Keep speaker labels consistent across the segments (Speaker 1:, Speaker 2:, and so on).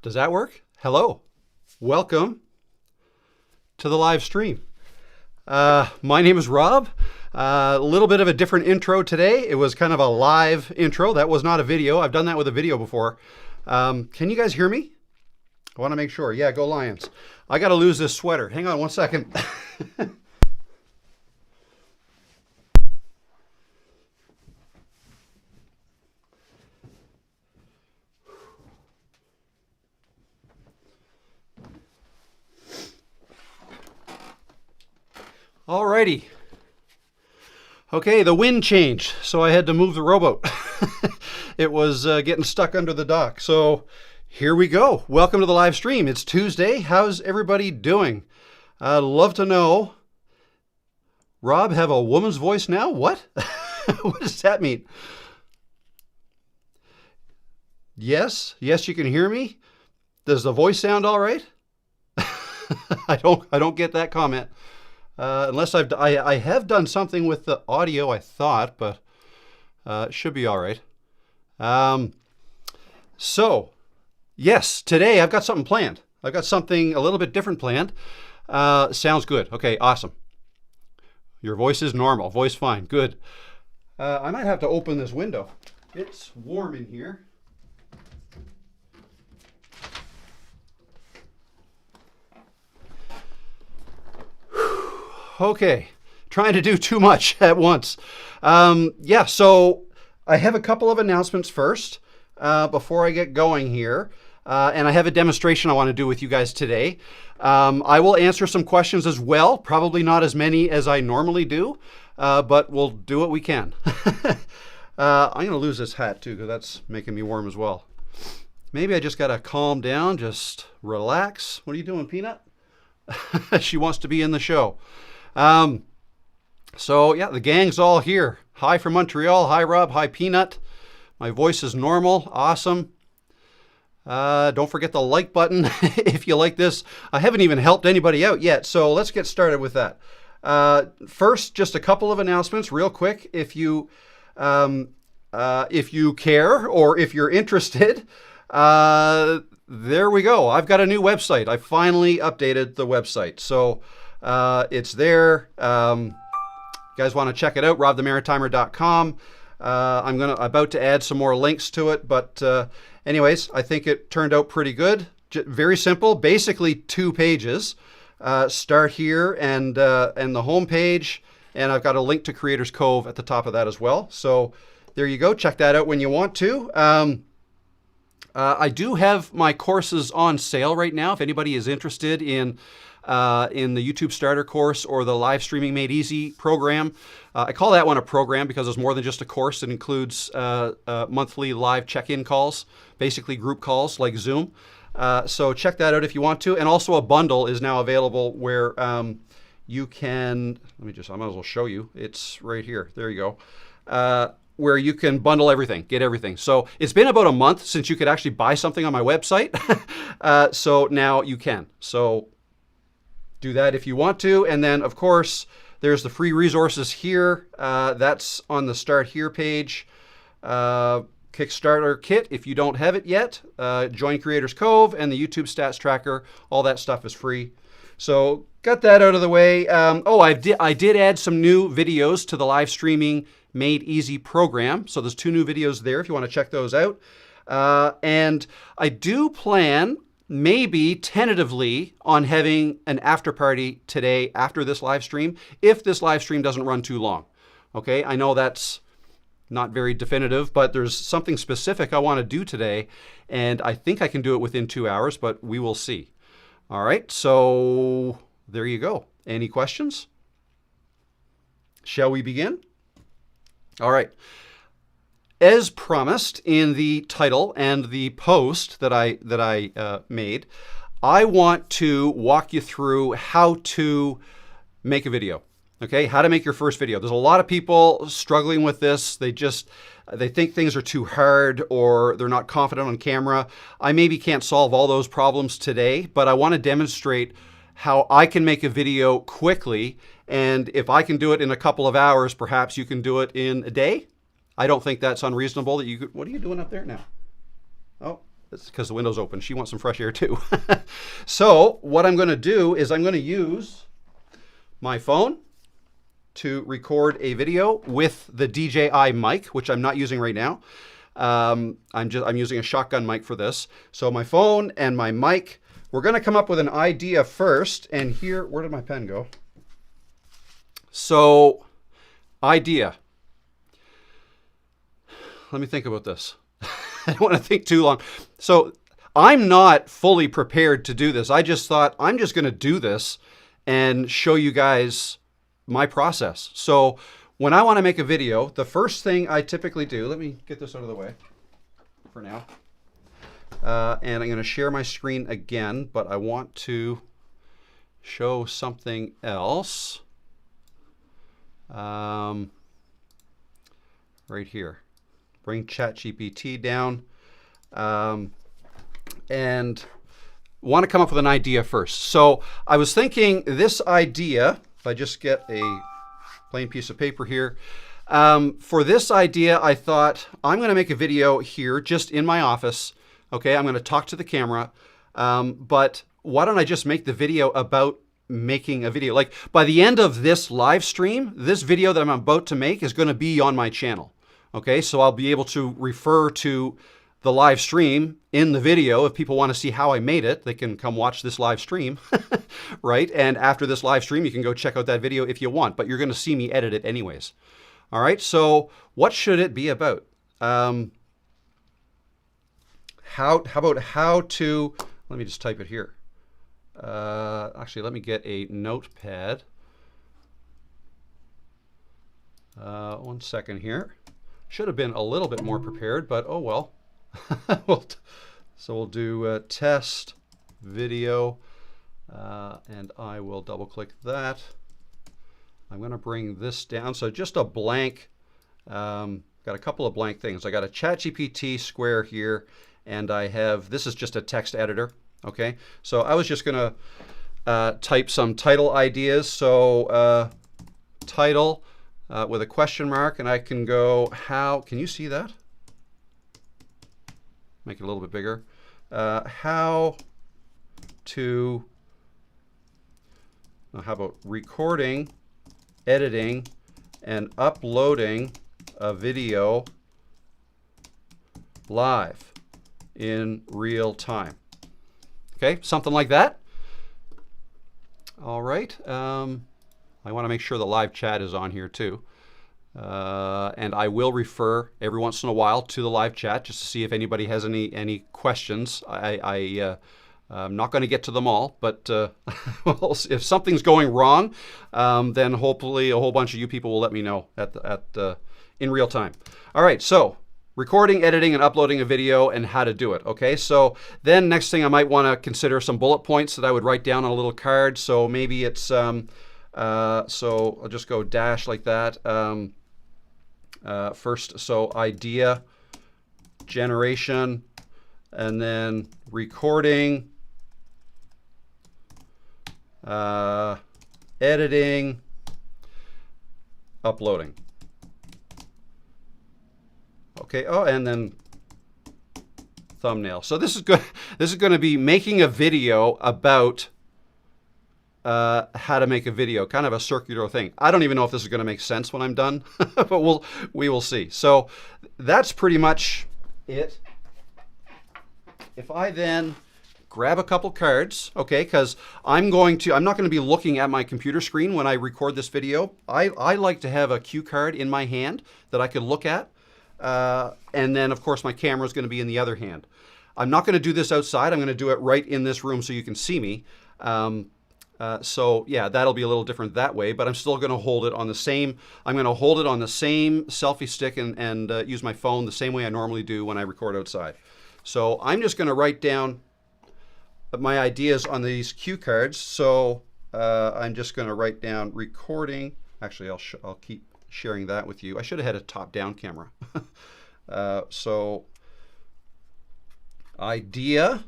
Speaker 1: Does that work? Hello. Welcome to the live stream. My name is Rob. A little bit of a different intro today. It was kind of a live intro. That was not a video. I've done that with a video before. Can you guys hear me? I want to make sure. Yeah, go Lions. I got to lose this sweater. Hang on one second. Alrighty. Okay, the wind changed, so I had to move the rowboat. It was getting stuck under the dock. So here we go. Welcome to the live stream. It's Tuesday. How's everybody doing? I'd love to know. Rob, have a woman's voice now? What? What does that mean? Yes, you can hear me. Does the voice sound all right? I don't get that comment. Unless I have done something with the audio, I thought, but it should be all right. So, yes, today I've got something planned. I've got something a little bit different planned. Sounds good. Okay, awesome. Your voice is normal. Voice fine. Good. I might have to open this window. It's warm in here. Okay, trying to do too much at once. So I have a couple of announcements first before I get going here. And I have a demonstration I want to do with you guys today. I will answer some questions as well, probably not as many as I normally do, but we'll do what we can. I'm going to lose this hat too, because that's making me warm as well. Maybe I just got to calm down, just relax. What are you doing, Peanut? She wants to be in the show. So yeah, the gang's all here. Hi from Montreal. Hi, Rob. Hi, Peanut. My voice is normal. Awesome. Don't forget the like button if you like this. I haven't even helped anybody out yet, so let's get started with that. First, just a couple of announcements real quick. If you care or if you're interested, there we go. I've got a new website. I finally updated the website. So it's there. You guys want to check it out, robthemaritimer.com. I'm about to add some more links to it, but anyways, I think it turned out pretty good. Very simple, basically 2 pages. Start here and the home page, and I've got a link to Creators Cove at the top of that as well. So there you go. Check that out when you want to. I do have my courses on sale right now. If anybody is interested in the YouTube Starter course or the Live Streaming Made Easy program. I call that one a program because it's more than just a course. It includes monthly live check-in calls, basically group calls like Zoom. So check that out if you want to. And also a bundle is now available where you can, I might as well show you. It's right here. There you go. Where you can bundle everything, get everything. So it's been about a month since you could actually buy something on my website. So now you can. So do that if you want to. And then, of course, there's the free resources here. That's on the Start Here page. Kickstarter kit, if you don't have it yet. Join Creators Cove and the YouTube Stats Tracker. All that stuff is free. So got that out of the way. I did add some new videos to the Live Streaming Made Easy program. So there's 2 new videos there if you want to check those out. And I do plan, maybe tentatively, on having an after party today after this live stream, if this live stream doesn't run too long. Okay, I know that's not very definitive, but there's something specific I want to do today, and I think I can do it within 2 hours, but we will see. All right, so there you go. Any questions? Shall we begin? All right. As promised in the title and the post that I made, I want to walk you through how to make a video. Okay, how to make your first video. There's a lot of people struggling with this. They think things are too hard or they're not confident on camera. I maybe can't solve all those problems today, but I want to demonstrate how I can make a video quickly. And if I can do it in a couple of hours, perhaps you can do it in a day. I don't think that's unreasonable that you could. What are you doing up there now? Oh, It's because the window's open. She wants some fresh air too. So what I'm going to do is I'm going to use my phone to record a video with the DJI mic, which I'm not using right now. I'm using a shotgun mic for this. So my phone and my mic, we're going to come up with an idea first. And here, where did my pen go? So, idea. Let me think about this. I don't want to think too long. So I'm not fully prepared to do this. I just thought I'm just going to do this and show you guys my process. So when I want to make a video, the first thing I typically do, let me get this out of the way for now. And I'm going to share my screen again, but I want to show something else right here. Bring ChatGPT down and want to come up with an idea first. So I was thinking this idea, if I just get a plain piece of paper here, for this idea, I thought I'm going to make a video here just in my office. Okay, I'm going to talk to the camera, but why don't I just make the video about making a video? Like by the end of this live stream, this video that I'm about to make is going to be on my channel. Okay, so I'll be able to refer to the live stream in the video. If people want to see how I made it, they can come watch this live stream, right? And after this live stream, you can go check out that video if you want, but you're going to see me edit it anyways. All right, so what should it be about? How about how to, let me just type it here. Actually, let me get a notepad. 1 second here. Should have been a little bit more prepared, but oh well. So we'll do test video, and I will double click that. I'm going to bring this down. So just a blank, got a couple of blank things. I got a ChatGPT square here, and I have, this is just a text editor. Okay, so I was just going to type some title ideas. So title with a question mark, and I can go, how, can you see that? Make it a little bit bigger. How to, how about recording, editing, and uploading a video live in real time. Okay, something like that. All right. I want to make sure the live chat is on here too. And I will refer every once in a while to the live chat just to see if anybody has any questions. I'm not going to get to them all, but well, if something's going wrong, then hopefully a whole bunch of you people will let me know in real time. All right, so recording, editing, and uploading a video and how to do it. Okay, so then next thing I might want to consider some bullet points that I would write down on a little card. So maybe it's, so I'll just go dash like that. First, so idea, generation, and then recording, editing, uploading. Okay, oh, and then thumbnail. So this is good. This is going to be making a video about how to make a video, kind of a circular thing. I don't even know if this is going to make sense when I'm done, but we will see. So that's pretty much it. If I then grab a couple cards, okay, because I'm not going to be looking at my computer screen when I record this video. I like to have a cue card in my hand that I can look at, and then of course my camera is going to be in the other hand. I'm not going to do this outside. I'm going to do it right in this room so you can see me. So yeah, that'll be a little different that way, but I'm still going to hold it on the same, I'm going to hold it on the same selfie stick and use my phone the same way I normally do when I record outside. So I'm just going to write down my ideas on these cue cards. So I'm just going to write down recording. Actually, I'll keep sharing that with you. I should have had a top-down camera. So idea,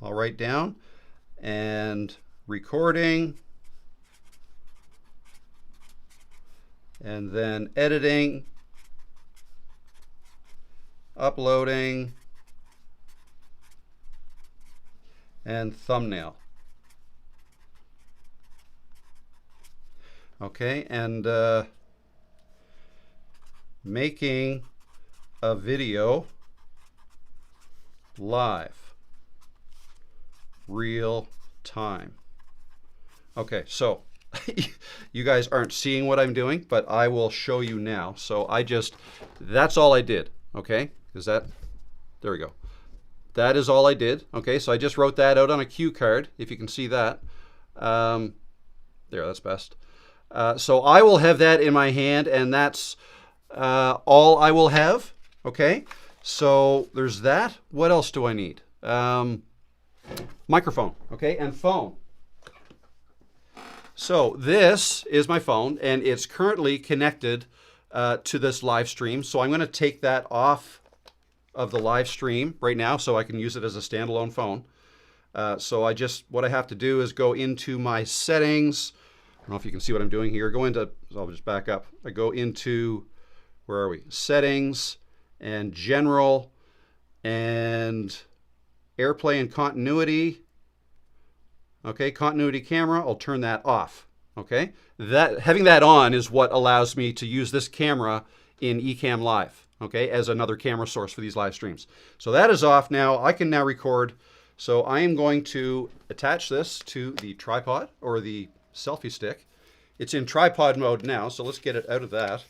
Speaker 1: I'll write down, and recording, and then editing, uploading, and thumbnail. Okay, and making a video live, real time. Okay, so you guys aren't seeing what I'm doing, but I will show you now. So that's all I did, okay? There we go. That is all I did, okay? So I just wrote that out on a cue card, if you can see that. There, that's best. So I will have that in my hand, and that's all I will have, okay? So there's that. What else do I need? Microphone, okay, and phone. So this is my phone, and it's currently connected to this live stream. So I'm going to take that off of the live stream right now so I can use it as a standalone phone. So what I have to do is go into my settings. I don't know if you can see what I'm doing here. I'll just back up. I go into, where are we? Settings and general and airplay and continuity. Okay, continuity camera, I'll turn that off. Okay, having that on is what allows me to use this camera in Ecamm Live, okay, as another camera source for these live streams. So that is off now. I can now record. So I am going to attach this to the tripod or the selfie stick. It's in tripod mode now, so let's get it out of that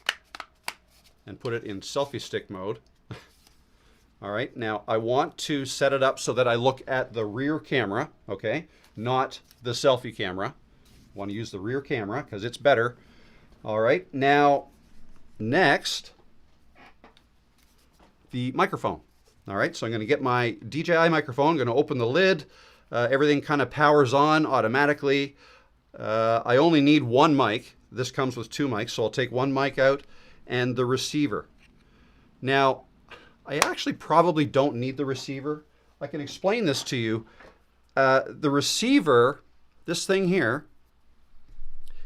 Speaker 1: and put it in selfie stick mode. All right, now I want to set it up so that I look at the rear camera, okay, not the selfie camera. I want to use the rear camera because it's better. All right, now next, the microphone. All right, so I'm going to get my DJI microphone, I'm going to open the lid. Everything kind of powers on automatically. I only need one mic. This comes with two mics, so I'll take one mic out and the receiver. Now, I actually probably don't need the receiver. I can explain this to you. The receiver, this thing here,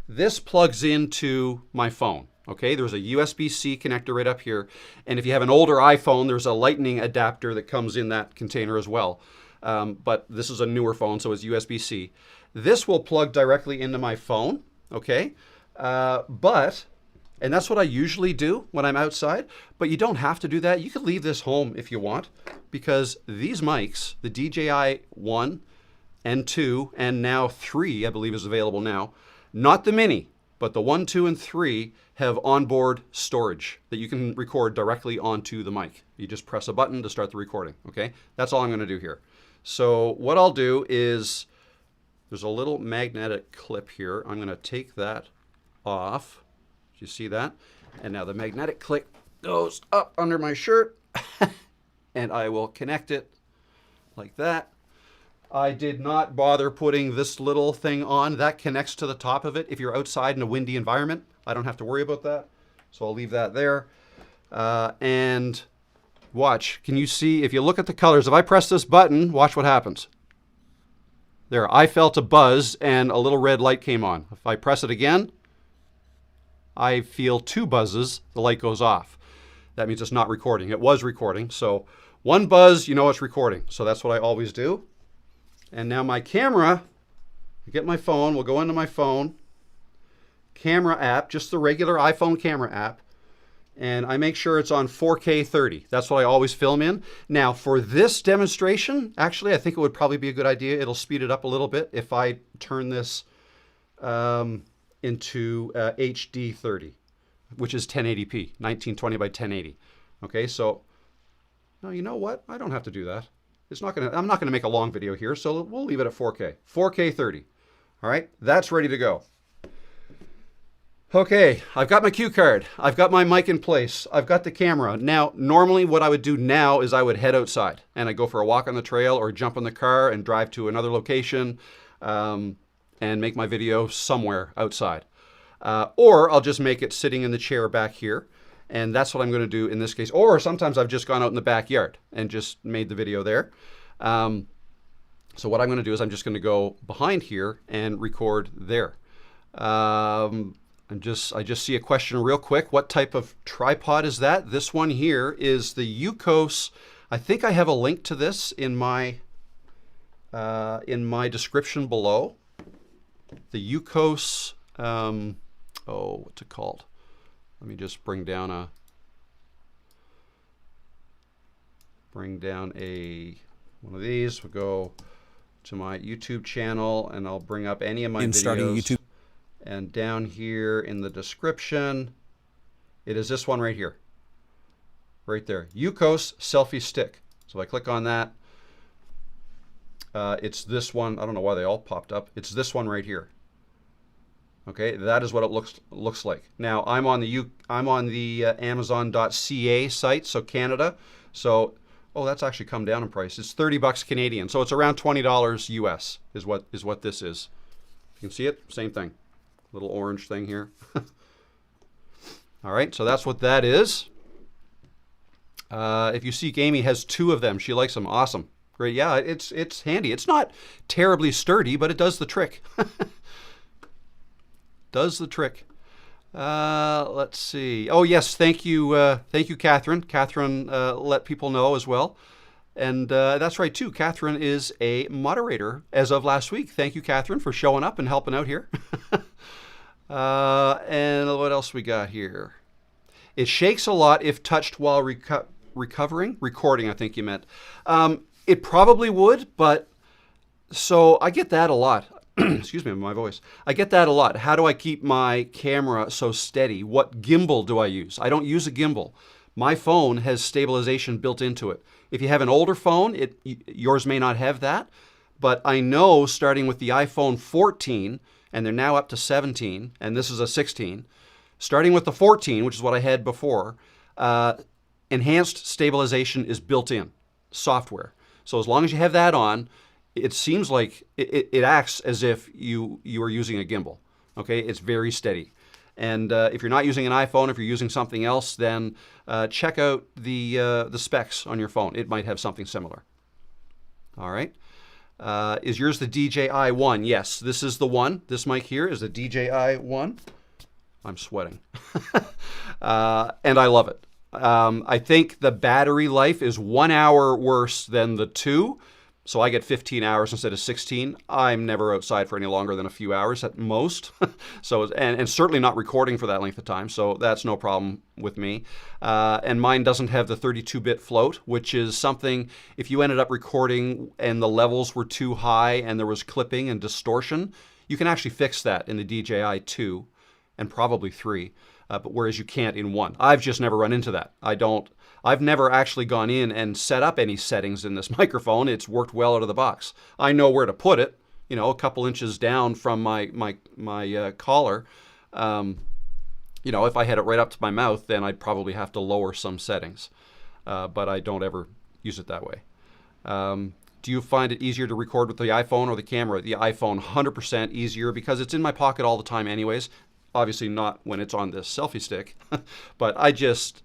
Speaker 1: this plugs into my phone. Okay, there's a USB-C connector right up here. And if you have an older iPhone, there's a lightning adapter that comes in that container as well. But this is a newer phone, so it's USB-C. This will plug directly into my phone, okay? And that's what I usually do when I'm outside, but you don't have to do that. You could leave this home if you want, because these mics, the DJI 1 and 2, and now 3, I believe is available now, not the Mini, but the 1, 2, and 3 have onboard storage that you can record directly onto the mic. You just press a button to start the recording, okay? That's all I'm gonna do here. So what I'll do is, there's a little magnetic clip here. I'm gonna take that off. You see that? And now the magnetic clip goes up under my shirt and I will connect it like that. I did not bother putting this little thing on. That connects to the top of it. If you're outside in a windy environment, I don't have to worry about that. So I'll leave that there. And watch, can you see, if you look at the colors, if I press this button, watch what happens. There, I felt a buzz and a little red light came on. If I press it again, I feel two buzzes, the light goes off. That means it's not recording. It was recording. So one buzz, you know it's recording. So that's what I always do. And now my camera, I get my phone, we'll go into my phone, camera app, just the regular iPhone camera app, and I make sure it's on 4K 30. That's what I always film in. Now for this demonstration, actually I think it would probably be a good idea. It'll speed it up a little bit if I turn this into HD 30, which is 1080p, 1920 by 1080. Okay, so no, you know what? I don't have to do that. I'm not gonna make a long video here, so we'll leave it at 4K. 4K 30. All right, that's ready to go. Okay, I've got my cue card. I've got my mic in place. I've got the camera. Now, normally what I would do now is I would head outside and I'd go for a walk on the trail or jump in the car and drive to another location and make my video somewhere outside. Or I'll just make it sitting in the chair back here. And that's what I'm going to do in this case. Or sometimes I've just gone out in the backyard and just made the video there. So what I'm going to do is I'm just going to go behind here and record there. I just see a question real quick. What type of tripod is that? This one here is the Yukos. I think I have a link to this in my in my description below. The Yukos, what's it called? Let me just bring down a one of these. We'll go to my YouTube channel, and I'll bring up any of my videos.
Speaker 2: Starting YouTube.
Speaker 1: And down here in the description, it is this one right here. Right there. Yukos selfie stick. So if I click on that, it's this one. I don't know why they all popped up. It's this one right here. Okay, that is what it looks like. Now I'm on the Amazon.ca site, so Canada. So that's actually come down in price. It's $30 Canadian, so it's around $20 US is what this is. You can see it, same thing, little orange thing here. All right, so that's what that is. If you see, Amy has 2 of them. She likes them. Awesome, great. Yeah, it's handy. It's not terribly sturdy, but it does the trick. Does the trick. Let's see. Oh yes, thank you, Catherine. Catherine let people know as well, and that's right too. Catherine is a moderator as of last week. Thank you, Catherine, for showing up and helping out here. And what else we got here? It shakes a lot if touched while recording. I think you meant. It probably would, but so I get that a lot. Excuse me, my voice. I get that a lot. How do I keep my camera so steady? What gimbal do I use? I don't use a gimbal. My phone has stabilization built into it. If you have an older phone, yours may not have that, but I know starting with the iPhone 14, and they're now up to 17, and this is a 16, starting with the 14, which is what I had before, enhanced stabilization is built in software. So as long as you have that on, it seems like it acts as if you are using a gimbal. Okay, it's very steady. And if you're not using an iPhone, if you're using something else, then check out the specs on your phone. It might have something similar. All right. Is yours the DJI one? Yes, this is the one. This mic here is the DJI one. I'm sweating. And I love it. I think the battery life is 1 hour worse than the 2. So I get 15 hours instead of 16. I'm never outside for any longer than a few hours at most. So and certainly not recording for that length of time. So that's no problem with me. And mine doesn't have the 32-bit float, which is something, if you ended up recording and the levels were too high and there was clipping and distortion, you can actually fix that in the DJI 2 and probably 3. But whereas you can't in 1. I've just never run into that. I've never actually gone in and set up any settings in this microphone. It's worked well out of the box. I know where to put it, a couple inches down from my collar. If I had it right up to my mouth, then I'd probably have to lower some settings. But I don't ever use it that way. Do you find it easier to record with the iPhone or the camera? The iPhone, 100% easier because it's in my pocket all the time anyways. Obviously not when it's on this selfie stick, but I just,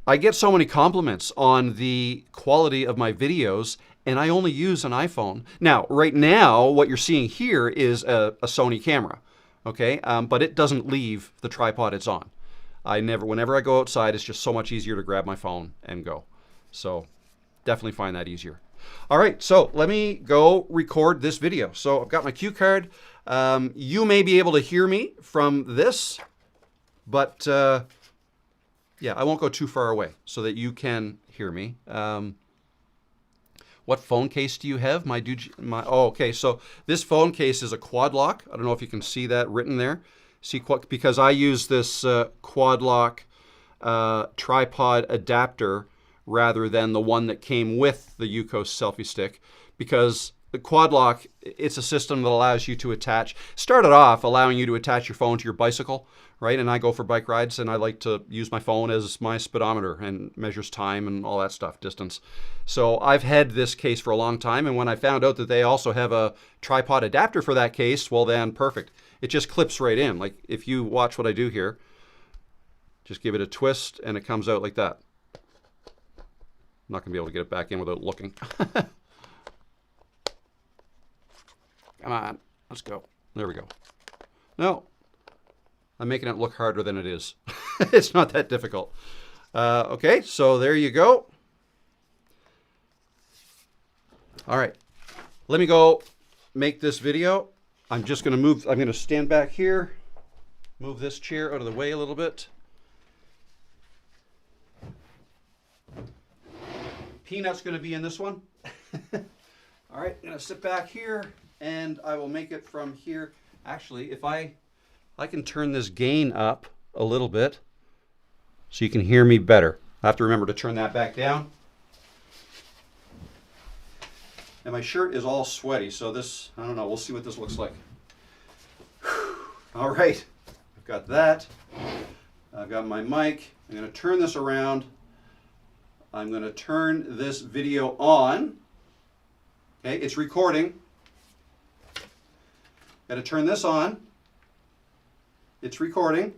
Speaker 1: I get so many compliments on the quality of my videos, and I only use an iPhone. Now, right now, what you're seeing here is a Sony camera, okay? But it doesn't leave the tripod it's on. Whenever I go outside, it's just so much easier to grab my phone and go. So definitely find that easier. All right, so let me go record this video. So I've got my cue card. You may be able to hear me from this, but yeah, I won't go too far away so that you can hear me. What phone case do you have? Okay, so this phone case is a quad lock. I don't know if you can see that written there. Because I use this quad lock tripod adapter rather than the one that came with the Yukos selfie stick, because the quad lock, it's a system that allows you to started off allowing you to attach your phone to your bicycle, right? And I go for bike rides and I like to use my phone as my speedometer and measures time and all that stuff, distance. So I've had this case for a long time, and when I found out that they also have a tripod adapter for that case, well then perfect. It just clips right in. Like if you watch what I do here, just give it a twist and it comes out like that. I'm not going to be able to get it back in without looking. Come on, let's go. There we go. No, I'm making it look harder than it is. It's not that difficult. Okay, so there you go. All right, let me go make this video. I'm just going to stand back here, move this chair out of the way a little bit. Peanut's going to be in this one. All right, I'm going to sit back here and I will make it from here. Actually, if I can turn this gain up a little bit so you can hear me better. I have to remember to turn that back down. And my shirt is all sweaty, so this, I don't know, we'll see what this looks like. All right, I've got that. I've got my mic. I'm going to turn this around. I'm going to turn this video on. Okay, it's recording. Got to turn this on. It's recording.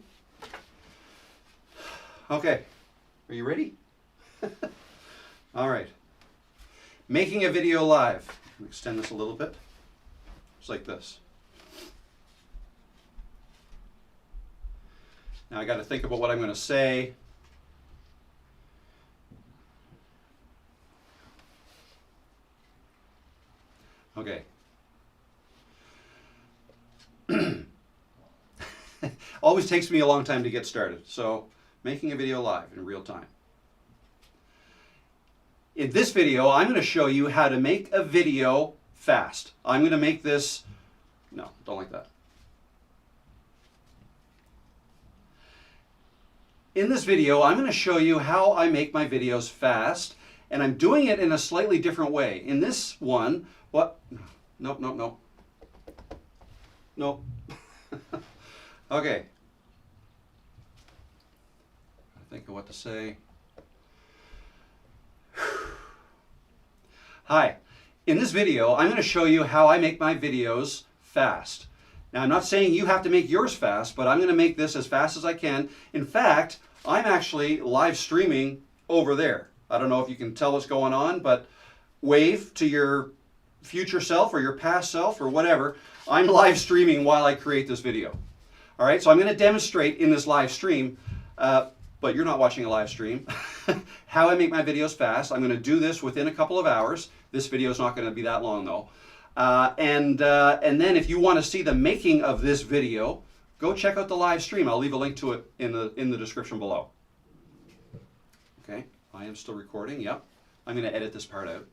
Speaker 1: Okay, are you ready? All right. Making a video live. Extend this a little bit. Just like this. Now I got to think about what I'm going to say. Okay. Always takes me a long time to get started. So, making a video live in real time. In this video, I'm going to show you how to make a video fast. I'm going to make this, no, don't like that. In this video, I'm going to show you how I make my videos fast, and I'm doing it in a slightly different way. In this one, what? Nope, nope, nope. Nope. Okay. Think of what to say. Hi. In this video, I'm going to show you how I make my videos fast. Now, I'm not saying you have to make yours fast, but I'm going to make this as fast as I can. In fact, I'm actually live streaming over there. I don't know if you can tell what's going on, but wave to your future self or your past self or whatever. I'm live streaming while I create this video. All right, so I'm going to demonstrate in this live stream, but you're not watching a live stream, how I make my videos fast. I'm going to do this within a couple of hours. This video is not going to be that long though. And then if you want to see the making of this video, go check out the live stream. I'll leave a link to it in the description below. Okay, I am still recording. Yep. I'm going to edit this part out.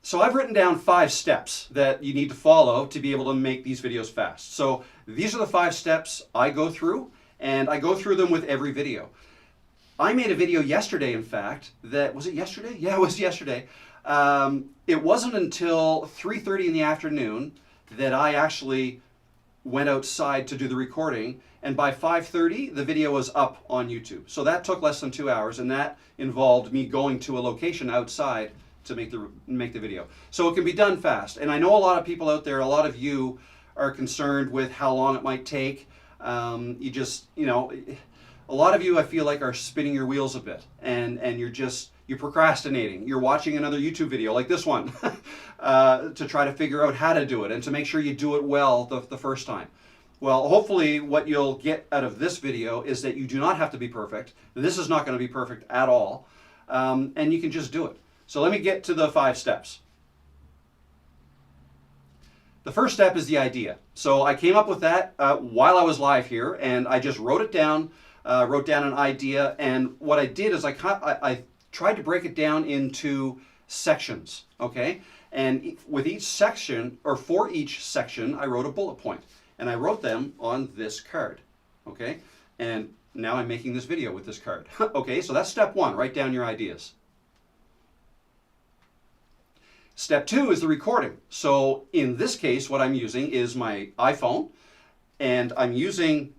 Speaker 1: So I've written down 5 steps that you need to follow to be able to make these videos fast. So these are the 5 steps I go through, and I go through them with every video. I made a video yesterday, in fact, that, was it yesterday? Yeah, it was yesterday. It wasn't until 3:30 in the afternoon that I actually went outside to do the recording, and by 5:30 the video was up on YouTube. So that took less than 2 hours, and that involved me going to a location outside to make the video. So it can be done fast. And I know a lot of people out there, a lot of you are concerned with how long it might take. A lot of you, I feel like, are spinning your wheels a bit, and you're procrastinating. You're watching another YouTube video like this one to try to figure out how to do it and to make sure you do it well the first time. Well, hopefully what you'll get out of this video is that you do not have to be perfect. This is not going to be perfect at all, and you can just do it. So let me get to the 5 steps. The first step is the idea. So I came up with that while I was live here, and I just wrote it down, wrote down an idea, and what I did is I tried to break it down into sections, okay? And with each section, or for each section, I wrote a bullet point, and I wrote them on this card, okay? And now I'm making this video with this card. Okay, so that's step 1, write down your ideas. Step 2 is the recording. So in this case, what I'm using is my iPhone, and I'm using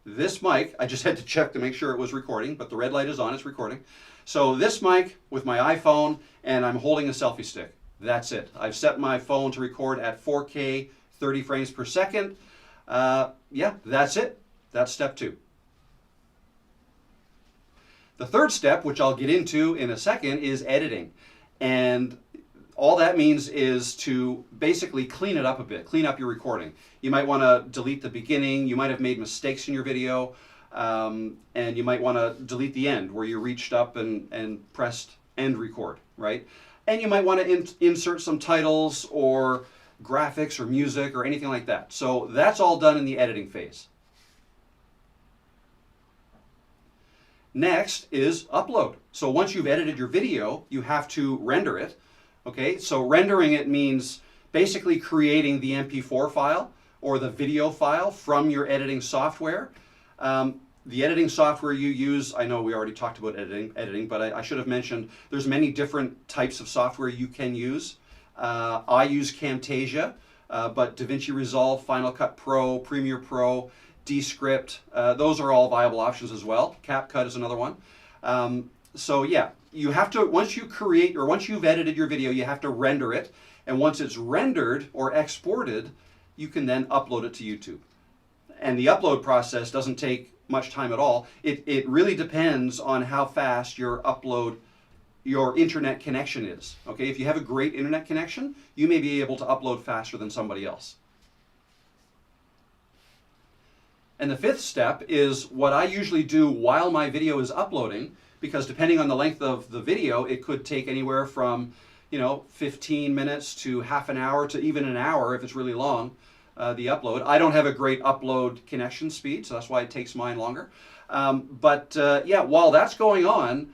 Speaker 1: this mic. I just had to check to make sure it was recording, but the red light is on, it's recording. So this mic with my iPhone, and I'm holding a selfie stick. That's it. I've set my phone to record at 4K, 30 frames per second. Yeah, that's it. That's step 2. The third step, which I'll get into in a second, is editing. And all that means is to basically clean it up a bit, clean up your recording. You might want to delete the beginning. You might have made mistakes in your video. And you might want to delete the end where you reached up and pressed end record, right? And you might want to insert some titles or graphics or music or anything like that. So that's all done in the editing phase. Next is upload. So once you've edited your video, you have to render it. Okay, so rendering it means basically creating the MP4 file or the video file from your editing software. The editing software you use, I know we already talked about editing, but I should have mentioned there's many different types of software you can use. I use Camtasia, but DaVinci Resolve, Final Cut Pro, Premiere Pro, Descript, those are all viable options as well. CapCut is another one. So yeah, you have to, once you create or once you've edited your video, you have to render it. And once it's rendered or exported, you can then upload it to YouTube. And the upload process doesn't take much time at all. It really depends on how fast your internet connection is. Okay, if you have a great internet connection, you may be able to upload faster than somebody else. And the fifth step is what I usually do while my video is uploading, because depending on the length of the video, it could take anywhere from 15 minutes to half an hour to even an hour if it's really long, the upload. I don't have a great upload connection speed, so that's why it takes mine longer. Yeah, while that's going on,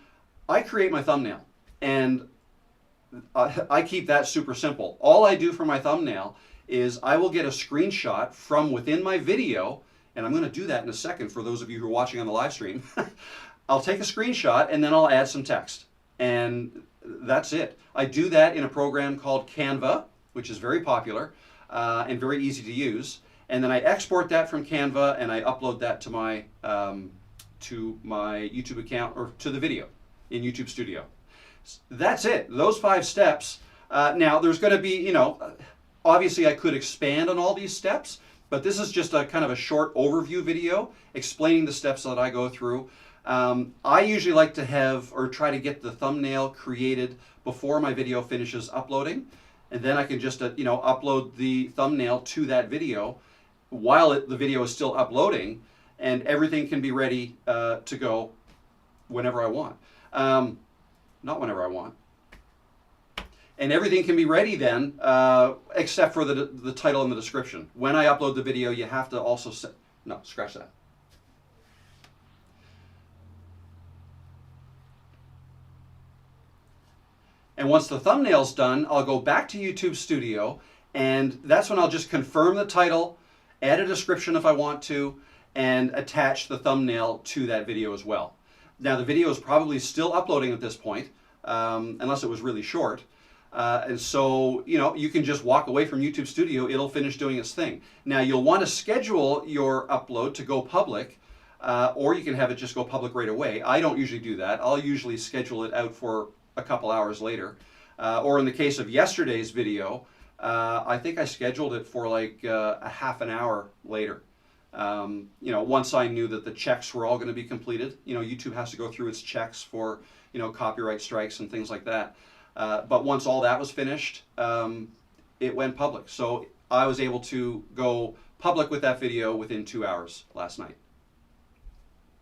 Speaker 1: I create my thumbnail. And I keep that super simple. All I do for my thumbnail is I will get a screenshot from within my video, and I'm going to do that in a second for those of you who are watching on the live stream. I'll take a screenshot and then I'll add some text. And that's it. I do that in a program called Canva, which is very popular and very easy to use. And then I export that from Canva and I upload that to my YouTube account or to the video in YouTube Studio. That's it. Those 5 steps. Now there's going to be, obviously I could expand on all these steps, but this is just a kind of a short overview video explaining the steps that I go through. I usually like to have or try to get the thumbnail created before my video finishes uploading, and then I can just upload the thumbnail to that video while the video is still uploading, and everything can be ready to go whenever I want. Not whenever I want. And everything can be ready then, except for the title and the description. When I upload the video, you have to also set, no, scratch that. And once the thumbnail's done, I'll go back to YouTube Studio, and that's when I'll just confirm the title, add a description if I want to, and attach the thumbnail to that video as well. Now the video is probably still uploading at this point, unless it was really short. And so, you can just walk away from YouTube Studio, it'll finish doing its thing. Now you'll want to schedule your upload to go public, or you can have it just go public right away. I don't usually do that. I'll usually schedule it out for a couple hours later. Or in the case of yesterday's video, I think I scheduled it for like a half an hour later. Once I knew that the checks were all going to be completed. YouTube has to go through its checks for, copyright strikes and things like that. But once all that was finished, it went public. So I was able to go public with that video within 2 hours last night.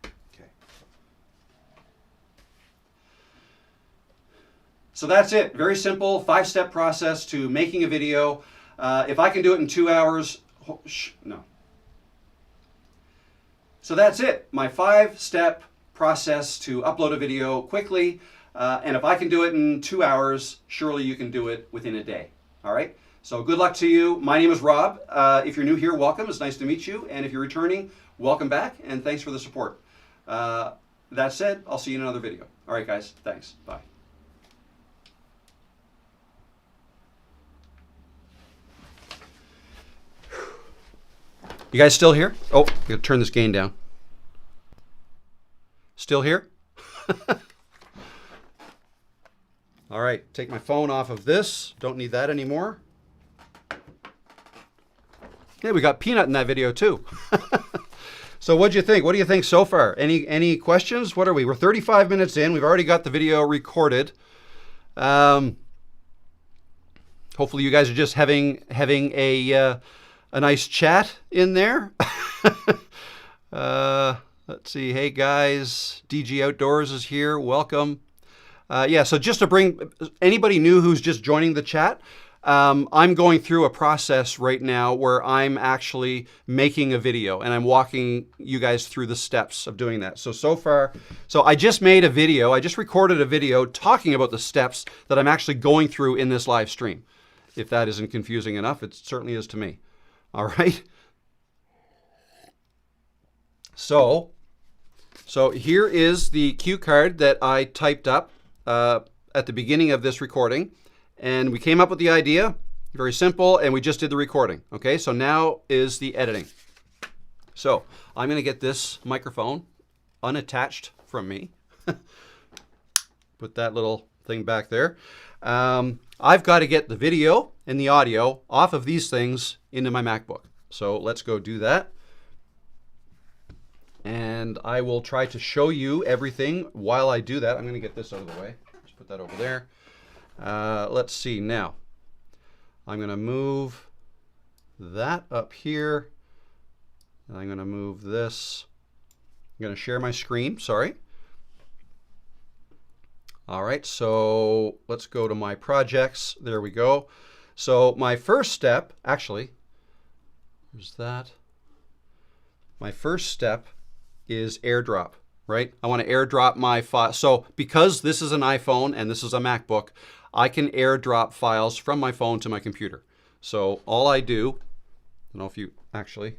Speaker 1: Okay. So that's it. Very simple 5-step process to making a video. If I can do it in 2 hours, no. So that's it. My 5-step process to upload a video quickly. And if I can do it in 2 hours, surely you can do it within a day. All right? So good luck to you. My name is Rob. If you're new here, welcome. It's nice to meet you. And if you're returning, welcome back. And thanks for the support. That said, I'll see you in another video. All right, guys. Thanks. Bye. You guys still here? Oh, I'm going to turn this gain down. Still here? All right, take my phone off of this. Don't need that anymore. Yeah, we got Peanut in that video too. So what'd you think? What do you think so far? Any questions? What are we? We're 35 minutes in. We've already got the video recorded. Hopefully you guys are just having a nice chat in there. Let's see. Hey guys, DG Outdoors is here. Welcome. Yeah, so just to bring anybody new who's just joining the chat, I'm going through a process right now where I'm actually making a video and I'm walking you guys through the steps of doing that. So far, I just made a video. I just recorded a video talking about the steps that I'm actually going through in this live stream. If that isn't confusing enough, it certainly is to me. All right. So here is the cue card that I typed up at the beginning of this recording. And we came up with the idea, very simple, and we just did the recording. Okay, so now is the editing. So I'm going to get this microphone unattached from me. Put that little thing back there. I've got to get the video and the audio off of these things into my MacBook. So let's go do that. And I will try to show you everything while I do that. I'm going to get this out of the way. Just put that over there. Let's see now. I'm going to move that up here. And I'm going to move this. I'm going to share my screen. Sorry. All right, so let's go to my projects. There we go. So my first step, actually, there's that. My first step is AirDrop, right? I want to AirDrop my file. So because this is an iPhone and this is a MacBook, I can AirDrop files from my phone to my computer. So all I do, I don't know if you actually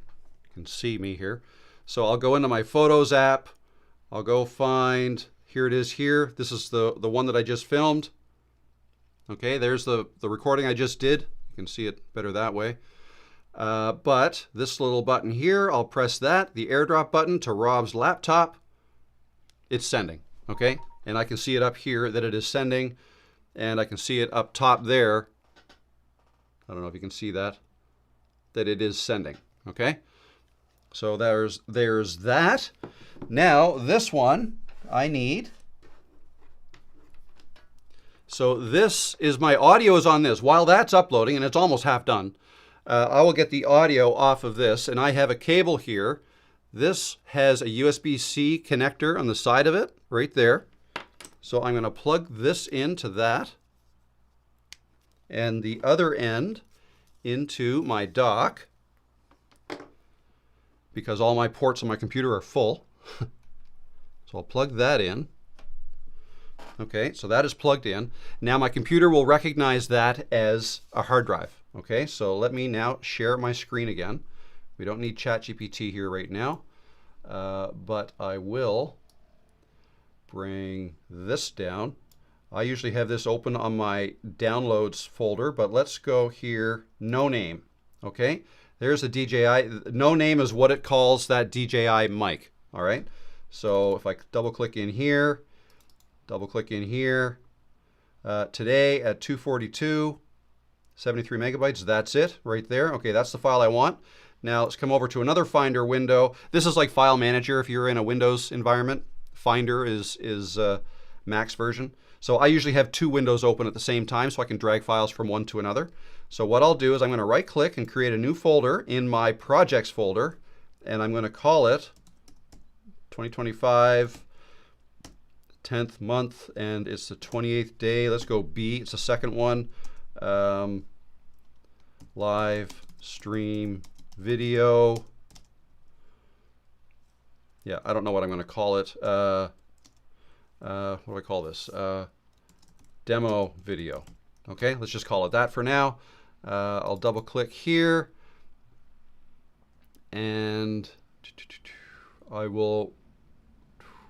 Speaker 1: can see me here. So I'll go into my Photos app. I'll go find, here it is here. This is the one that I just filmed. Okay, there's the recording I just did. You can see it better that way. But this little button here, I'll press that, the AirDrop button to Rob's laptop. It's sending, okay? And I can see it up here that it is sending, and I can see it up top there. I don't know if you can see that it is sending, okay? So there's that. Now this one I need. So this is my audio is on this. While that's uploading, and it's almost half done, I will get the audio off of this, and I have a cable here. This has a USB-C connector on the side of it, right there. So I'm going to plug this into that, and the other end into my dock, because all my ports on my computer are full. So I'll plug that in. Okay, so that is plugged in. Now my computer will recognize that as a hard drive. Okay, so let me now share my screen again. We don't need ChatGPT here right now, but I will bring this down. I usually have this open on my downloads folder, but let's go here, no name. Okay, there's a DJI. No name is what it calls that DJI mic. All right, so if I double click in here, today at 2:42. 73 megabytes, that's it right there. Okay, that's the file I want. Now let's come over to another Finder window. This is like File Manager if you're in a Windows environment. Finder is Mac's version. So I usually have two windows open at the same time so I can drag files from one to another. So what I'll do is I'm going to right click and create a new folder in my projects folder, and I'm going to call it 2025 10th month, and it's the 28th day. Let's go B, it's the second one. Live stream video. Yeah, I don't know what I'm going to call it. What do I call this? Demo video. Okay, let's just call it that for now. I'll double click here, and I will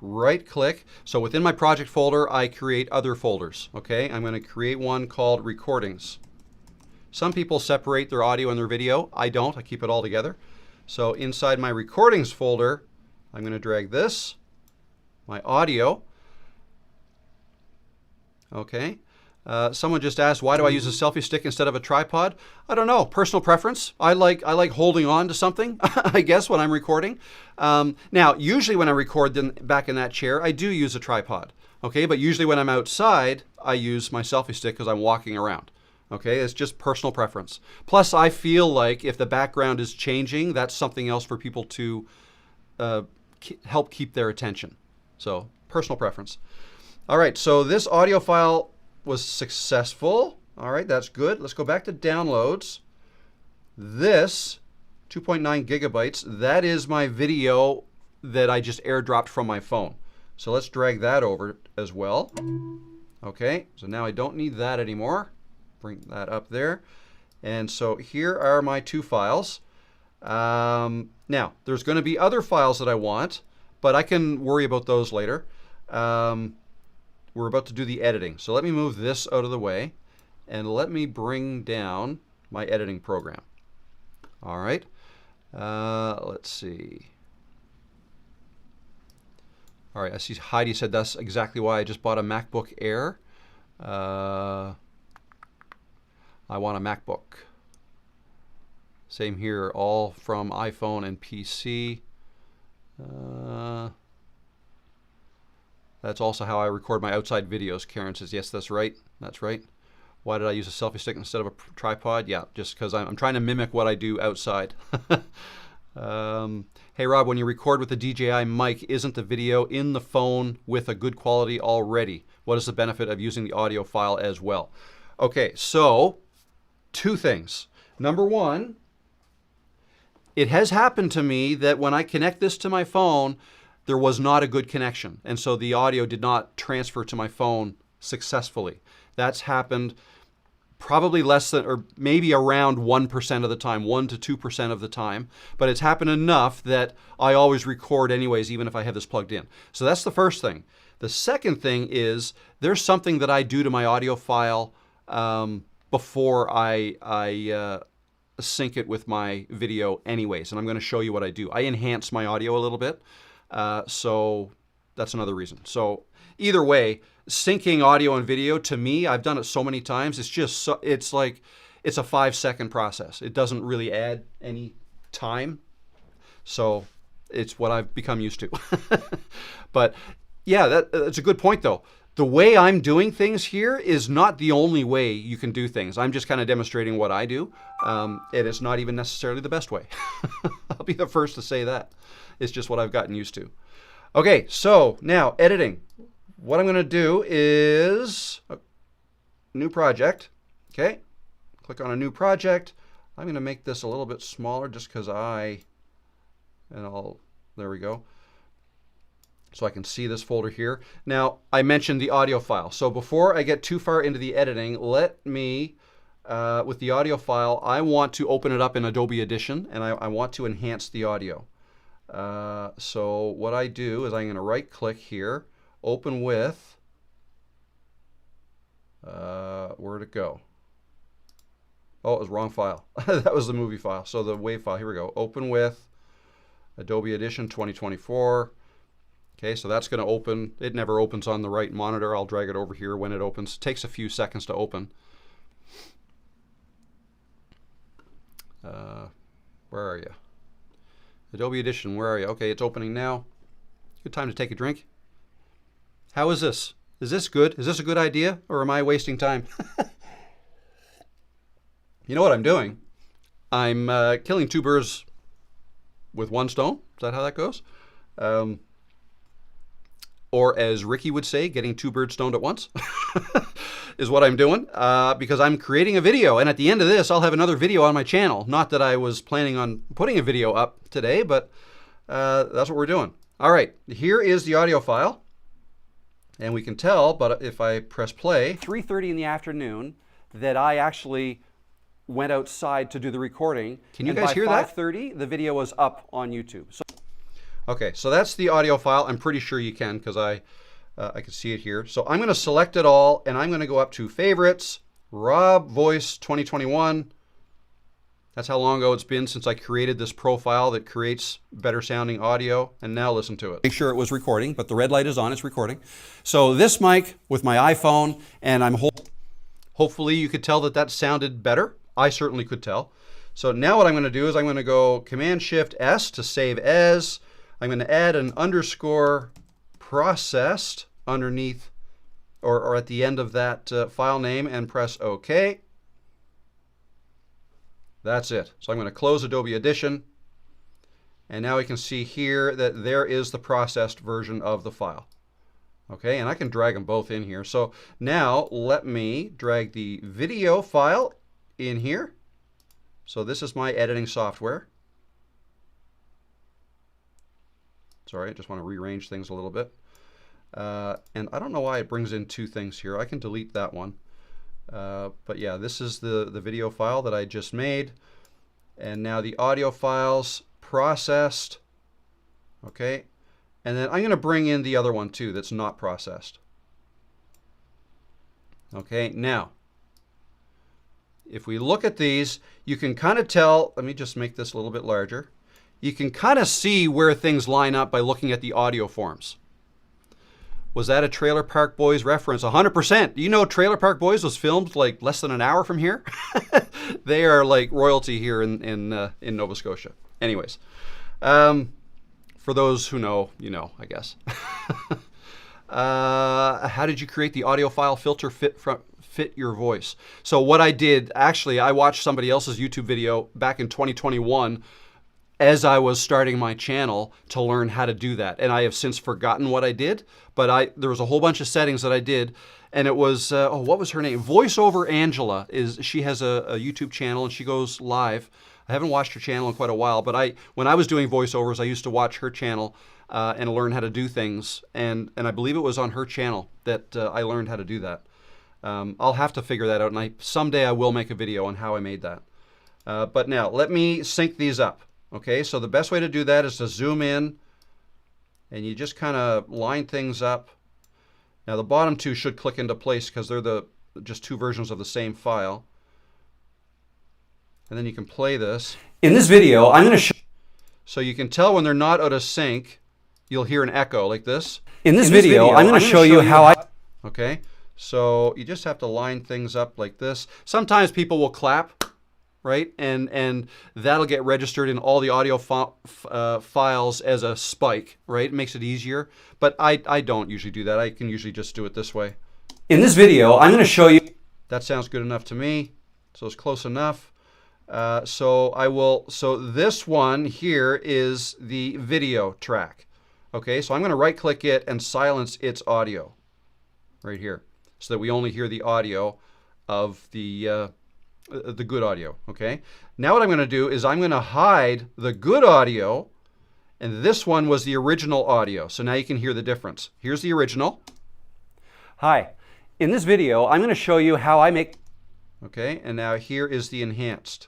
Speaker 1: right click. So within my project folder, I create other folders. Okay, I'm going to create one called recordings. Some people separate their audio and their video. I don't. I keep it all together. So inside my recordings folder, I'm going to drag this, my audio. Okay. Someone just asked, why do I use a selfie stick instead of a tripod? I don't know, personal preference. I like holding on to something, I guess, when I'm recording. Now, usually when I record back in that chair, I do use a tripod. Okay, but usually when I'm outside, I use my selfie stick because I'm walking around. Okay, it's just personal preference. Plus, I feel like if the background is changing, that's something else for people to help keep their attention. So personal preference. All right, so this audio file was successful. All right, that's good. Let's go back to downloads. This 2.9 gigabytes, that is my video that I just airdropped from my phone. So let's drag that over as well. Okay, so now I don't need that anymore. Bring that up there. And so here are my two files. Now, there's going to be other files that I want, but I can worry about those later. We're about to do the editing. So let me move this out of the way, and let me bring down my editing program. All right. Let's see. All right, I see Heidi said that's exactly why I just bought a MacBook Air. I want a MacBook. Same here, all from iPhone and PC. That's also how I record my outside videos. Karen says, yes, that's right. That's right. Why did I use a selfie stick instead of a tripod? Yeah, just because I'm trying to mimic what I do outside. Hey, Rob, when you record with the DJI mic, isn't the video in the phone with a good quality already? What is the benefit of using the audio file as well? Okay, so two things. Number one, it has happened to me that when I connect this to my phone, there was not a good connection. And so the audio did not transfer to my phone successfully. That's happened probably less than, or maybe around 1% of the time, 1 to 2% of the time. But it's happened enough that I always record anyways, even if I have this plugged in. So that's the first thing. The second thing is there's something that I do to my audio file before I sync it with my video anyways. And I'm going to show you what I do. I enhance my audio a little bit. So that's another reason. So either way, syncing audio and video, to me, I've done it so many times, it's just so, it's like it's a 5-second process. It doesn't really add any time. So it's what I've become used to. But yeah, that's a good point though. The way I'm doing things here is not the only way you can do things. I'm just kind of demonstrating what I do. And it's not even necessarily the best way. I'll be the first to say that. It's just what I've gotten used to. Okay, so now editing. What I'm going to do is new project. Okay, click on a new project. I'm going to make this a little bit smaller just because there we go. So I can see this folder here. Now, I mentioned the audio file. So before I get too far into the editing, let me, with the audio file, I want to open it up in Adobe Audition, and I want to enhance the audio. So what I do is I'm going to right click here, open with, where'd it go? Oh, it was wrong file. That was the movie file. So the WAV file, here we go. Open with Adobe Audition 2024. Okay, so that's going to open. It never opens on the right monitor. I'll drag it over here when it opens. It takes a few seconds to open. Where are you? Adobe Audition, where are you? Okay, it's opening now. Good time to take a drink. How is this? Is this good? Is this a good idea, or am I wasting time? You know what I'm doing? I'm killing two birds with one stone. Is that how that goes? Or as Ricky would say, getting two birds stoned at once is what I'm doing because I'm creating a video. And at the end of this, I'll have another video on my channel. Not that I was planning on putting a video up today, but that's what we're doing. All right, here is the audio file. And we can tell, but if I press play, 3:30 in the afternoon, that I actually went outside to do the recording. Can you guys hear that? By 5:30, the video was up on YouTube. So okay, so that's the audio file. I'm pretty sure you can because I can see it here. So I'm going to select it all, and I'm going to go up to Favorites, Rob Voice 2021. That's how long ago it's been since I created this profile that creates better sounding audio. And now listen to it. Make sure it was recording, but the red light is on. It's recording. So this mic with my iPhone, and hopefully you could tell that that sounded better. I certainly could tell. So now what I'm going to do is I'm going to go Command-Shift-S to save as. I'm going to add an underscore processed underneath or at the end of that file name and press OK. That's it. So I'm going to close Adobe Audition. And now we can see here that there is the processed version of the file. Okay, and I can drag them both in here. So now let me drag the video file in here. So this is my editing software. Sorry, I just want to rearrange things a little bit. And I don't know why it brings in two things here. I can delete that one. But yeah, this is the video file that I just made. And now the audio files processed. Okay. And then I'm going to bring in the other one too that's not processed. Okay, now, if we look at these, you can kind of tell, let me just make this a little bit larger. You can kind of see where things line up by looking at the audio forms. Was that a Trailer Park Boys reference? 100%. You know Trailer Park Boys was filmed like less than an hour from here? They are like royalty here in Nova Scotia. Anyways. For those who know, you know, I guess. How did you create the audio file filter fit your voice? So what I did, actually, I watched somebody else's YouTube video back in 2021 as I was starting my channel to learn how to do that. And I have since forgotten what I did, but there was a whole bunch of settings that I did. And it was, what was her name? VoiceOver Angela. She has a YouTube channel and she goes live. I haven't watched her channel in quite a while, but when I was doing voiceovers, I used to watch her channel and learn how to do things. And I believe it was on her channel that I learned how to do that. I'll have to figure that out, and someday I will make a video on how I made that. But now, let me sync these up. Okay, so the best way to do that is to zoom in, and you just kind of line things up. Now, the bottom two should click into place because they're just two versions of the same file. And then you can play this. In this video, I'm going to show... So you can tell when they're not out of sync, you'll hear an echo like this. In this video, I'm going to show you how I... Okay, so you just have to line things up like this. Sometimes people will clap, right? And that'll get registered in all the audio files as a spike, right? It makes it easier. But I don't usually do that. I can usually just do it this way. In this video, I'm going to show you... That sounds good enough to me. So it's close enough. So this one here is the video track. Okay, so I'm going to right click it and silence its audio right here so that we only hear the audio of the good audio. Okay, now what I'm going to do is I'm going to hide the good audio, and this one was the original audio. So now you can hear the difference. Here's the original. Hi, in this video, I'm going to show you how I make... Okay, and now here is the enhanced.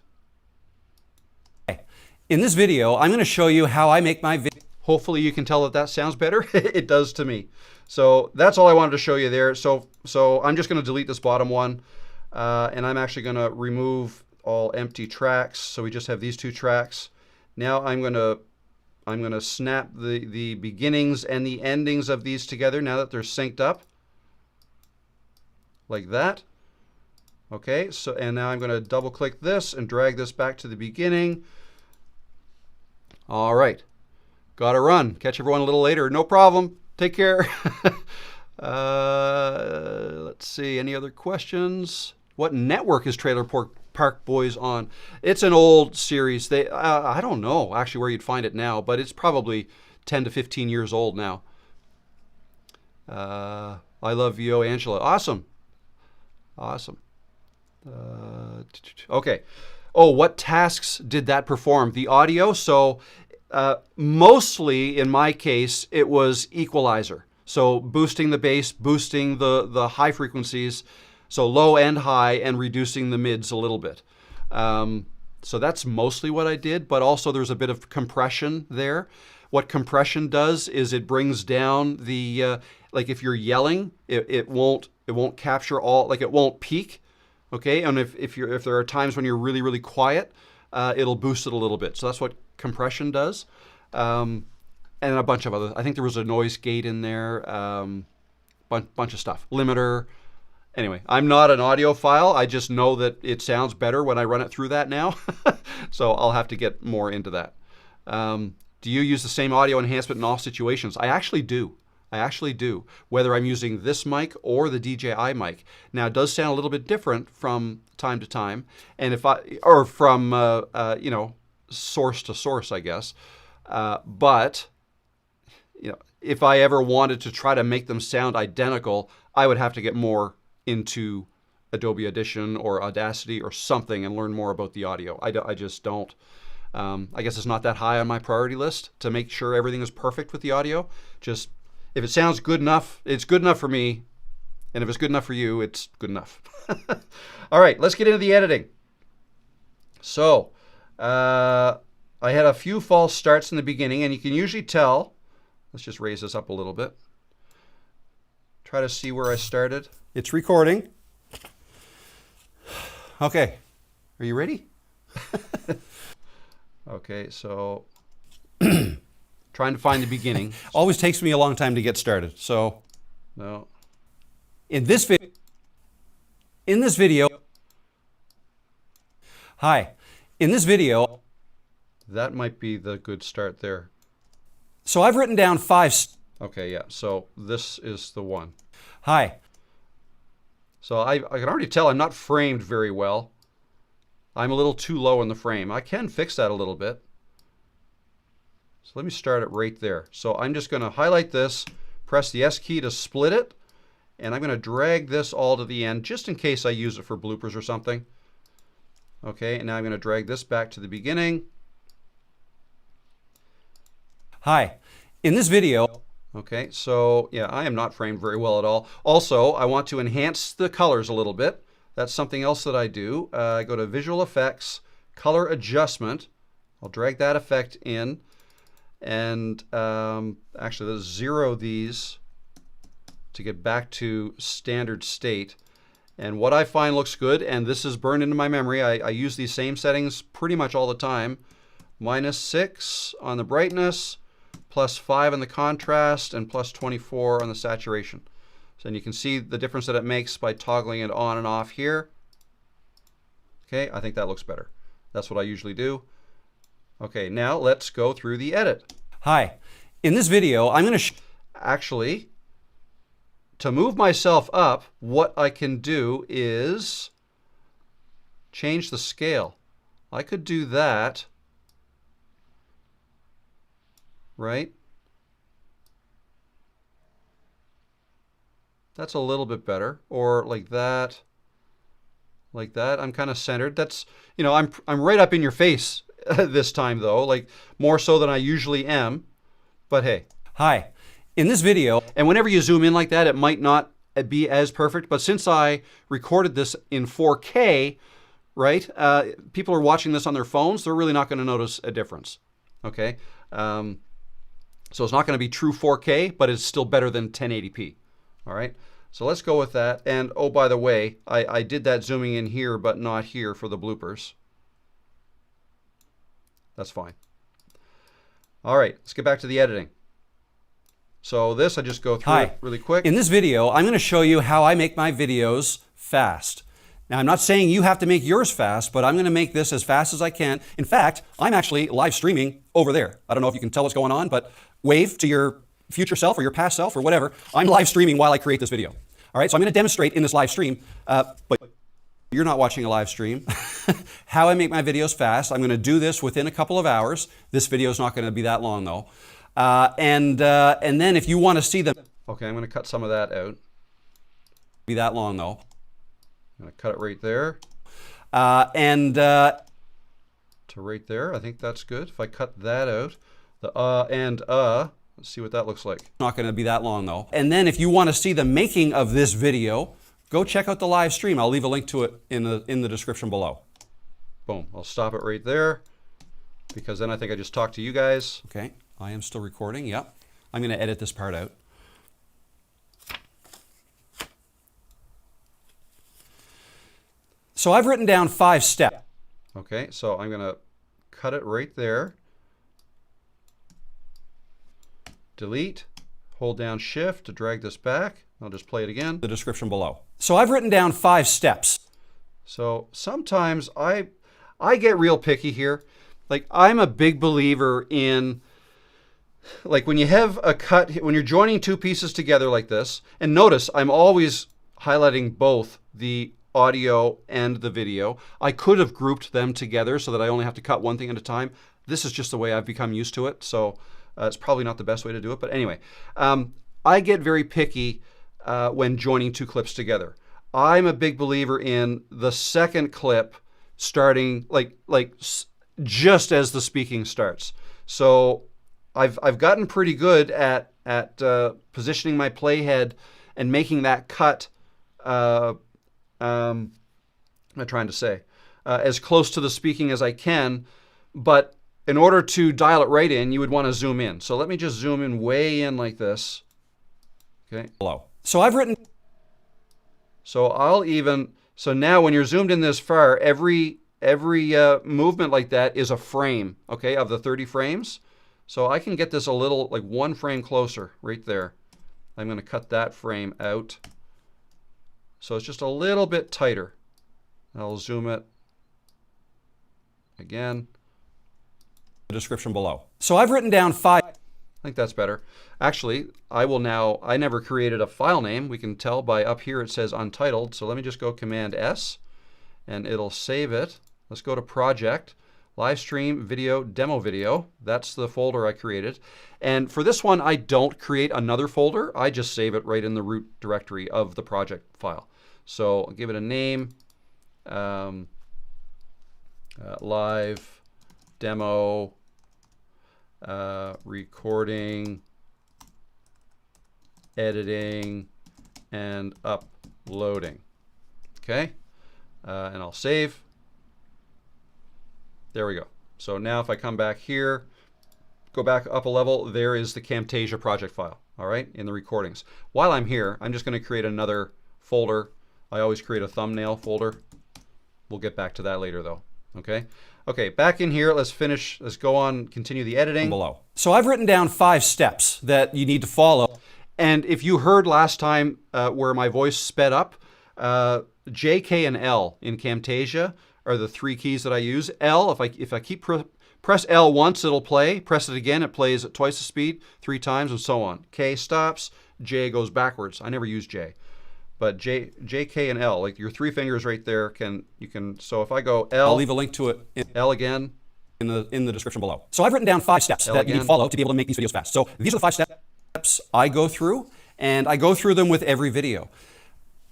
Speaker 1: In this video, I'm going to show you how I make my video. Hopefully you can tell that that sounds better. It does to me. So that's all I wanted to show you there. So I'm just going to delete this bottom one, and I'm actually going to remove all empty tracks. So we just have these two tracks. Now I'm going to snap the beginnings and the endings of these together now that they're synced up, like that. Okay. So and now I'm going to double click this and drag this back to the beginning. All right, got to run. Catch everyone a little later. No problem. Take care. Let's see, any other questions? What network is Trailer Park Boys on? It's an old series. I don't know actually where you'd find it now, but it's probably 10 to 15 years old now. I love you, Angela. Awesome. Awesome. Okay. Oh, what tasks did that perform? The audio. So mostly in my case, it was equalizer. So boosting the bass, boosting the high frequencies, so low and high, and reducing the mids a little bit. So that's mostly what I did, but also there's a bit of compression there. What compression does is it brings down the, like if you're yelling, it won't capture all, like it won't peak. Okay, and if there are times when you're really, really quiet, it'll boost it a little bit. So that's what compression does. And a bunch of other, I think there was a noise gate in there, bunch of stuff. Limiter. Anyway, I'm not an audiophile. I just know that it sounds better when I run it through that now. So I'll have to get more into that. Do you use the same audio enhancement in all situations? I actually do. Whether I'm using this mic or the DJI mic. Now, it does sound a little bit different from time to time, and from source to source, I guess. But if I ever wanted to try to make them sound identical, I would have to get more into Adobe Audition or Audacity or something and learn more about the audio. I just don't. I guess it's not that high on my priority list to make sure everything is perfect with the audio. Just if it sounds good enough, it's good enough for me. And if it's good enough for you, it's good enough. All right, let's get into the editing. So I had a few false starts in the beginning, and you can usually tell. Let's just raise this up a little bit. Try to see where I started. It's recording. Okay, are you ready? Okay, so trying to find the beginning. Always takes me a long time to get started. So no. In this video, hi. In this video, that might be the good start there. So I've written down 5. Okay, yeah. So this is the one. Hi. So I can already tell I'm not framed very well. I'm a little too low in the frame. I can fix that a little bit. So let me start it right there. So I'm just going to highlight this, press the S key to split it, and I'm going to drag this all to the end just in case I use it for bloopers or something. Okay, and now I'm going to drag this back to the beginning. Hi. In this video, okay, so yeah, I am not framed very well at all. Also, I want to enhance the colors a little bit. That's something else that I do. I go to Visual Effects, Color Adjustment. I'll drag that effect in. And actually, let's zero these to get back to standard state. And what I find looks good, and this is burned into my memory, I use these same settings pretty much all the time. -6 on the brightness, +5 on the contrast, and +24 on the saturation. So, and you can see the difference that it makes by toggling it on and off here. Okay, I think that looks better. That's what I usually do. Okay, now let's go through the edit. Hi. In this video, I'm going to actually, to move myself up, what I can do is change the scale. I could do that, right? That's a little bit better. Or like that. Like that. I'm kind of centered. That's, I'm right up in your face this time though, like more so than I usually am. But hey. Hi. In this video, and whenever you zoom in like that, it might not be as perfect, but since I recorded this in 4K, right, people are watching this on their phones, they're really not going to notice a difference, okay? So it's not going to be true 4K, but it's still better than 1080p, all right? So let's go with that. And oh, by the way, I did that zooming in here, but not here for the bloopers. That's fine. All right, let's get back to the editing. So this, I just go through it really quick. In this video, I'm going to show you how I make my videos fast. Now, I'm not saying you have to make yours fast, but I'm going to make this as fast as I can. In fact, I'm actually live streaming over there. I don't know if you can tell what's going on, but wave to your future self or your past self or whatever. I'm live streaming while I create this video. All right, so I'm going to demonstrate in this live stream, but you're not watching a live stream, how I make my videos fast. I'm going to do this within a couple of hours. This video is not going to be that long, though. And then if you want to see them... Okay, I'm going to cut some of that out. Be that long, though. I'm going to cut it right there. To right there, I think that's good. If I cut that out, the let's see what that looks like. Not going to be that long, though. And then if you want to see the making of this video, go check out the live stream. I'll leave a link to it in the description below. Boom. I'll stop it right there because then I think I just talked to you guys. Okay. I am still recording. Yep. I'm going to edit this part out. So I've written down 5 steps. Okay. So I'm going to cut it right there. Delete. Hold down Shift to drag this back. I'll just play it again. The description below. So I've written down 5 steps. So sometimes I get real picky here. Like I'm a big believer in, like when you have a cut, when you're joining 2 pieces together like this, and notice I'm always highlighting both the audio and the video. I could have grouped them together so that I only have to cut one thing at a time. This is just the way I've become used to it, so it's probably not the best way to do it. But anyway, I get very picky when joining two clips together. I'm a big believer in the second clip starting like just as the speaking starts. So I've gotten pretty good at positioning my playhead and making that cut. What am I trying to say? As close to the speaking as I can, but in order to dial it right in, you would want to zoom in. So let me just zoom in way in like this. Okay.
Speaker 2: Below. So I've written.
Speaker 1: So now when you're zoomed in this far, every movement like that is a frame, okay, of the 30 frames. So I can get this a little, like one frame closer right there. I'm going to cut that frame out. So it's just a little bit tighter. I'll zoom it again.
Speaker 2: The description below. So I've written down 5.
Speaker 1: I think that's better. Actually, I never created a file name. We can tell by up here it says untitled. So let me just go Command S and it'll save it. Let's go to Project, Live Stream Video, Demo Video. That's the folder I created. And for this one, I don't create another folder. I just save it right in the root directory of the project file. So I'll give it a name, Live Demo Recording, Editing, and Uploading. Okay, and I'll save. There we go. So now if I come back here, go back up a level, there is the Camtasia project file, all right, in the recordings. While I'm here, I'm just going to create another folder. I always create a thumbnail folder. We'll get back to that later though, okay? Okay, back in here, let's go on, continue the editing.
Speaker 2: Below. So I've written down 5 steps that you need to follow.
Speaker 1: And if you heard last time where my voice sped up, J, K, and L in Camtasia are the 3 keys that I use. L, if I keep press L once, it'll play. Press it again, it plays at twice the speed, 3 times, and so on. K stops, J goes backwards. I never use J. But J, K, and L, like your 3 fingers right there, so if I go L.
Speaker 2: I'll leave a link to it.
Speaker 1: L again.
Speaker 2: In the description below. So I've written down 5 steps that you need to follow to be able to make these videos fast. So these are the 5 steps I go through, and I go through them with every video.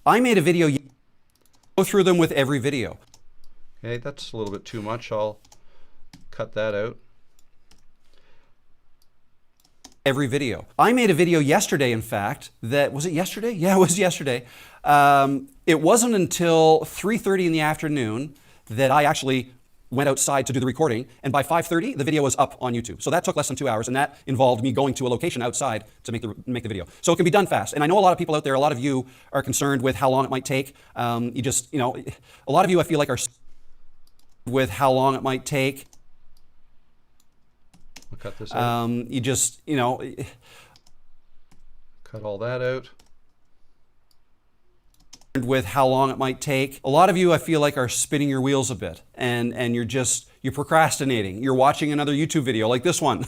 Speaker 2: I made a video, go through them with every video.
Speaker 1: Okay, that's a little bit too much. I'll cut that out.
Speaker 2: Every video. I made a video yesterday, in fact, was it yesterday? Yeah, it was yesterday. It wasn't until 3:30 in the afternoon that I actually went outside to do the recording, and by 5:30 the video was up on YouTube. So that took less than 2 hours, and that involved me going to a location outside to make the video. So it can be done fast. And I know a lot of people out there, a lot of you are concerned with how long it might take. A lot of you I feel like are with how long it might take.
Speaker 1: I'll cut this out. Cut all that out.
Speaker 2: With how long it might take. A lot of you I feel like are spinning your wheels a bit, and you're procrastinating. You're watching another YouTube video like this one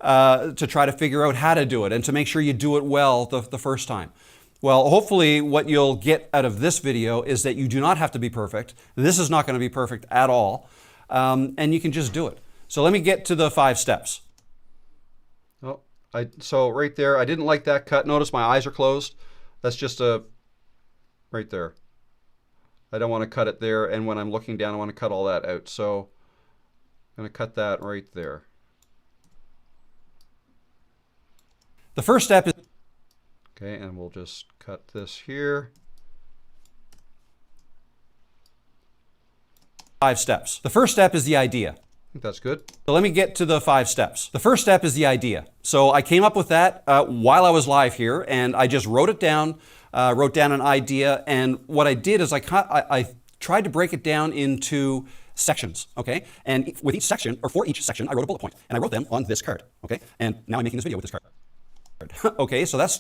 Speaker 2: to try to figure out how to do it and to make sure you do it well the first time. Well, hopefully what you'll get out of this video is that you do not have to be perfect. This is not going to be perfect at all, and you can just do it. So let me get to the 5 steps.
Speaker 1: Oh, so right there, I didn't like that cut. Notice my eyes are closed. That's just right there. I don't want to cut it there, and when I'm looking down, I want to cut all that out. So I'm going to cut that right there.
Speaker 2: The first step is...
Speaker 1: Okay, and we'll just cut this here.
Speaker 2: 5 steps. The first step is the idea.
Speaker 1: I think that's good.
Speaker 2: So let me get to the 5 steps. The first step is the idea. So I came up with that while I was live here, and I just wrote it down, wrote down an idea, and what I did is I tried to break it down into sections, okay? And with each section, or for each section, I wrote a bullet point, and I wrote them on this card, okay? And now I'm making this video with this card. Okay, so that's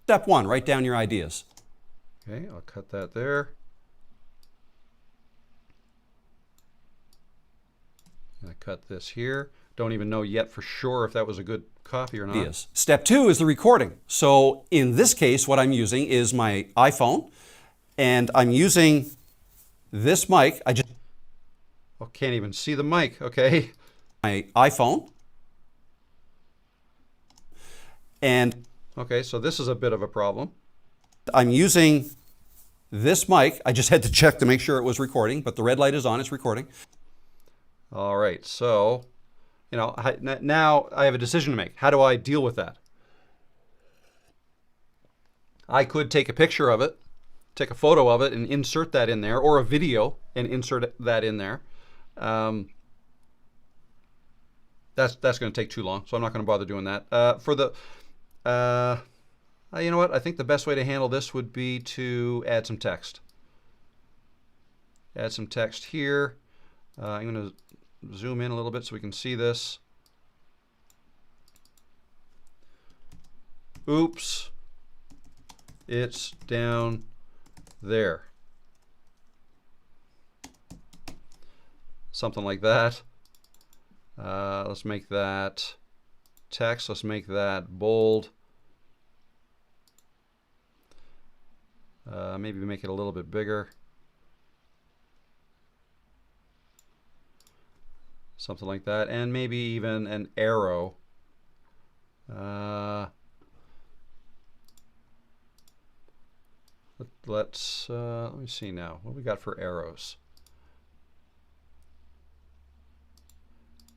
Speaker 2: step 1, write down your ideas.
Speaker 1: Okay, I'll cut that there. I cut this here. Don't even know yet for sure if that was a good copy or not.
Speaker 2: Step 2 is the recording. So in this case, what I'm using is my iPhone, And I'm using this mic. I just
Speaker 1: Oh, can't even see the mic. Okay.
Speaker 2: my iPhone. And
Speaker 1: Okay, so this is a bit of a problem.
Speaker 2: I'm using this mic. I just had to check to make sure it was recording, but the red light is on, it's recording.
Speaker 1: All right, so, now I have a decision to make. How do I deal with that? I could take a picture of it, take a photo of it and insert that in there, or a video and insert that in there. That's going to take too long, so I'm not going to bother doing that. You know what? I think the best way to handle this would be to add some text. Add some text here. I'm going to zoom in a little bit so we can see this. Oops. It's down there. Something like that. Let's make that text. Let's make that bold. Maybe make it a little bit bigger. Something like that. And maybe even an arrow. Let me see now. What do we got for arrows?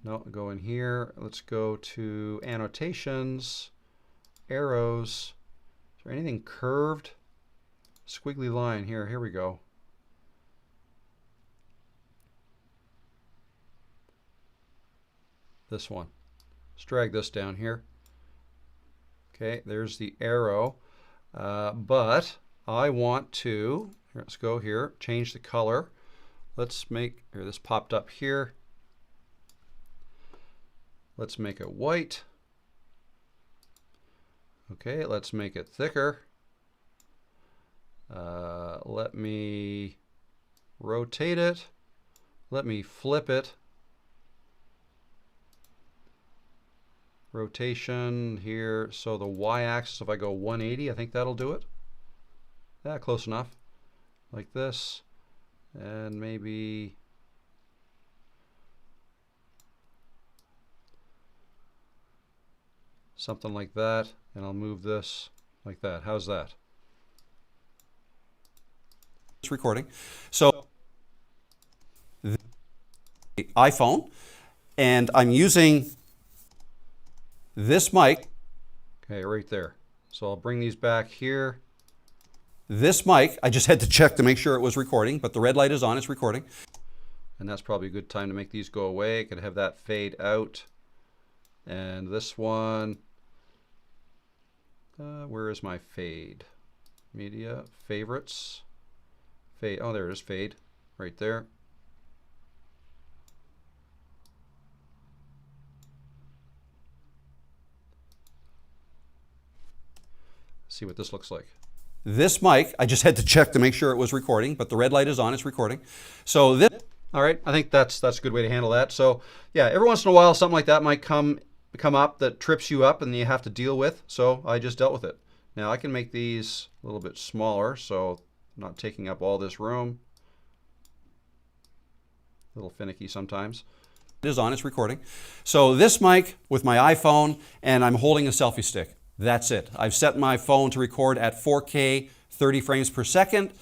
Speaker 1: No, go in here. Let's go to annotations, arrows. Is there anything curved? Squiggly line here. Here we go. This one. Let's drag this down here. Okay, there's the arrow. But I want to, let's go here, change the color. Let's make, here, this popped up here. Let's make it white. Okay, let's make it thicker. Let me rotate it. Let me flip it. Rotation here, so the y-axis, if I go 180, I think that'll do it. Yeah, close enough. Like this. And maybe something like that. And I'll move this like that. How's that?
Speaker 2: It's recording. So the iPhone, and I'm using this mic.
Speaker 1: Okay, right there. So I'll bring these back here.
Speaker 2: This mic, I just had to check to make sure it was recording, but the red light is on, it's recording.
Speaker 1: And that's probably a good time to make these go away. I could have that fade out. And this one, where is my fade? Media, favorites. Fade, oh, there it is, fade, right there. See what this looks like.
Speaker 2: This mic, I just had to check to make sure it was recording, but the red light is on, it's recording. So this.
Speaker 1: All right, I think that's a good way to handle that. So yeah, every once in a while something like that might come up that trips you up and you have to deal with. So I just dealt with it. Now I can make these a little bit smaller, so I'm not taking up all this room. A little finicky sometimes.
Speaker 2: It is on, it's recording. So this mic with my iPhone, and I'm holding a selfie stick. That's it. I've set my phone to record at 4K, 30 frames per second.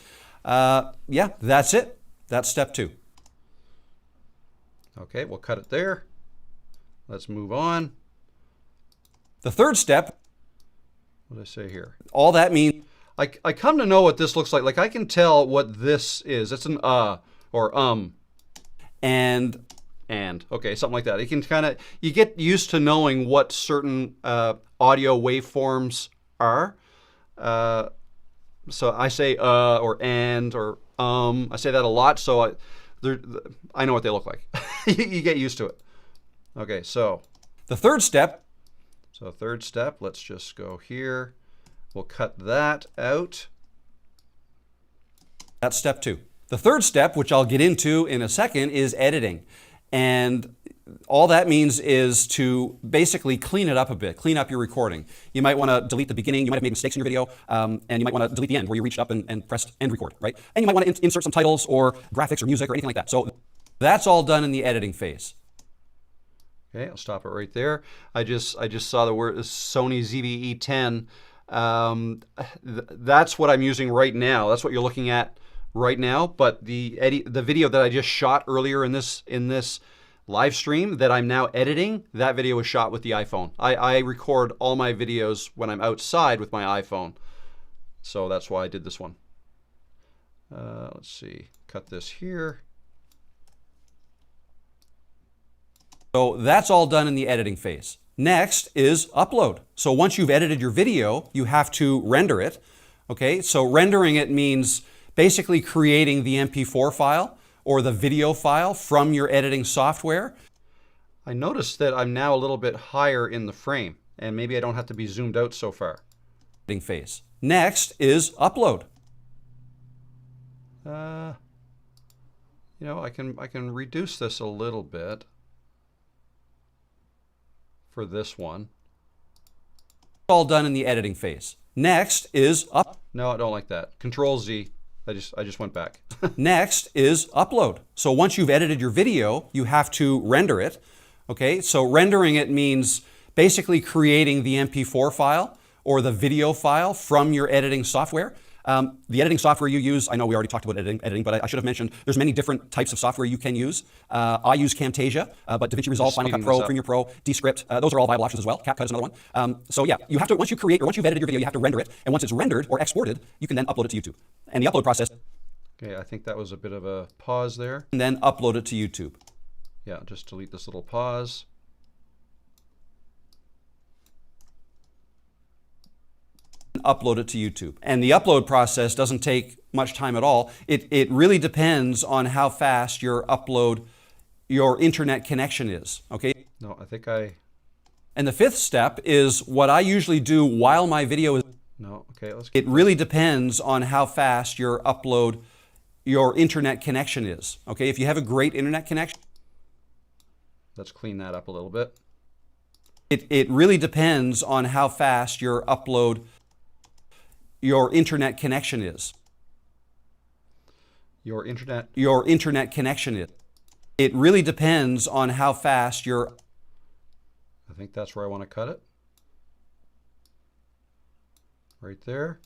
Speaker 2: Yeah, that's it. That's step 2.
Speaker 1: Okay, we'll cut it there. Let's move on.
Speaker 2: The third step.
Speaker 1: What did I say here?
Speaker 2: All that means.
Speaker 1: I come to know what this looks like. Like I can tell what this is. It's an or
Speaker 2: And.
Speaker 1: Okay, something like that. You can you get used to knowing what certain audio waveforms are. So I say or and or I say that a lot, so I know what they look like. You get used to it. Okay, so
Speaker 2: the third step.
Speaker 1: So third step, let's just go here. We'll cut that out.
Speaker 2: That's step 2. The third step, which I'll get into in a second, is editing. And all that means is to basically clean it up a bit, clean up your recording. You might want to delete the beginning, you might have made mistakes in your video, and you might want to delete the end where you reached up and pressed end record, right? And you might want to insert some titles or graphics or music or anything like that. So that's all done in the editing phase.
Speaker 1: Okay, I'll stop it right there. I just saw the word Sony ZV-E10. That's what I'm using right now. That's what you're looking at right now. But the video that I just shot earlier in this live stream that I'm now editing, that video was shot with the iPhone. I record all my videos when I'm outside with my iPhone. So that's why I did this one. Let's see, cut this here.
Speaker 2: So that's all done in the editing phase. Next is upload. So once you've edited your video, you have to render it. Okay, so rendering it means basically creating the MP4 file or the video file from your editing software.
Speaker 1: I noticed that I'm now a little bit higher in the frame, and maybe I don't have to be zoomed out so far.
Speaker 2: Editing phase. Next is upload.
Speaker 1: You know, I can reduce this a little bit for this one.
Speaker 2: All done in the editing phase. Next is
Speaker 1: No, I don't like that. Control Z. I just went back.
Speaker 2: Next is upload. So once you've edited your video, you have to render it. Okay, so rendering it means basically creating the MP4 file or the video file from your editing software. The editing software you use, I know we already talked about editing, but I should have mentioned there's many different types of software you can use. I use Camtasia, but DaVinci Resolve, Final Cut Pro, Premiere Pro, Descript, those are all viable options as well. CapCut is another one. So yeah, you have to, once you've edited your video, you have to render it. And once it's rendered or exported, you can then upload it to YouTube. And the upload process.
Speaker 1: Okay, I think that was a bit of a pause there.
Speaker 2: And then upload it to YouTube.
Speaker 1: Yeah, just delete this little pause.
Speaker 2: Upload it to YouTube. And the upload process doesn't take much time at all. It really depends on how fast your internet connection is, okay?
Speaker 1: No, I think I...
Speaker 2: And the fifth step is what I usually do while my video is...
Speaker 1: No, okay, let's...
Speaker 2: It really depends on how fast your internet connection is, okay? If you have a great internet connection...
Speaker 1: Let's clean that up a little bit.
Speaker 2: It really depends on how fast your internet connection is.
Speaker 1: Your internet
Speaker 2: connection is. It really depends on how fast your...
Speaker 1: I think that's where I want to cut it. Right there.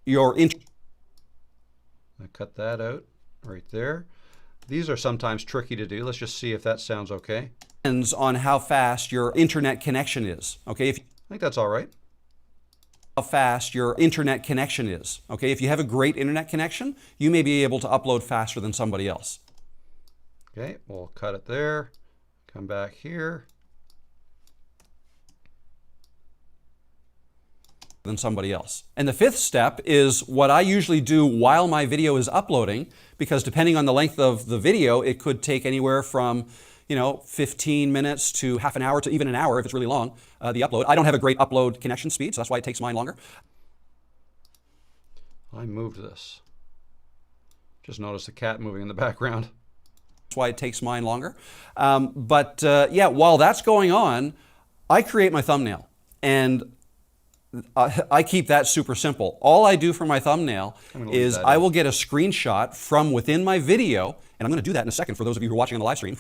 Speaker 2: I
Speaker 1: cut that out right there. These are sometimes tricky to do. Let's just see if that sounds okay.
Speaker 2: Depends on how fast your internet connection is, okay?
Speaker 1: I think that's all right.
Speaker 2: How fast your internet connection is, okay? If you have a great internet connection, you may be able to upload faster than somebody else.
Speaker 1: Okay, we'll cut it there. Come back here.
Speaker 2: Than somebody else. And the fifth step is what I usually do while my video is uploading, because depending on the length of the video, it could take anywhere from 15 minutes to half an hour to even an hour if it's really long, the upload. I don't have a great upload connection speed, so that's why it takes mine longer.
Speaker 1: I moved this. Just noticed the cat moving in the background.
Speaker 2: That's why it takes mine longer. Yeah, while that's going on, I create my thumbnail. And I keep that super simple. All I do for my thumbnail is I will get a screenshot from within my video, and I'm going to do that in a second for those of you who are watching on the live stream.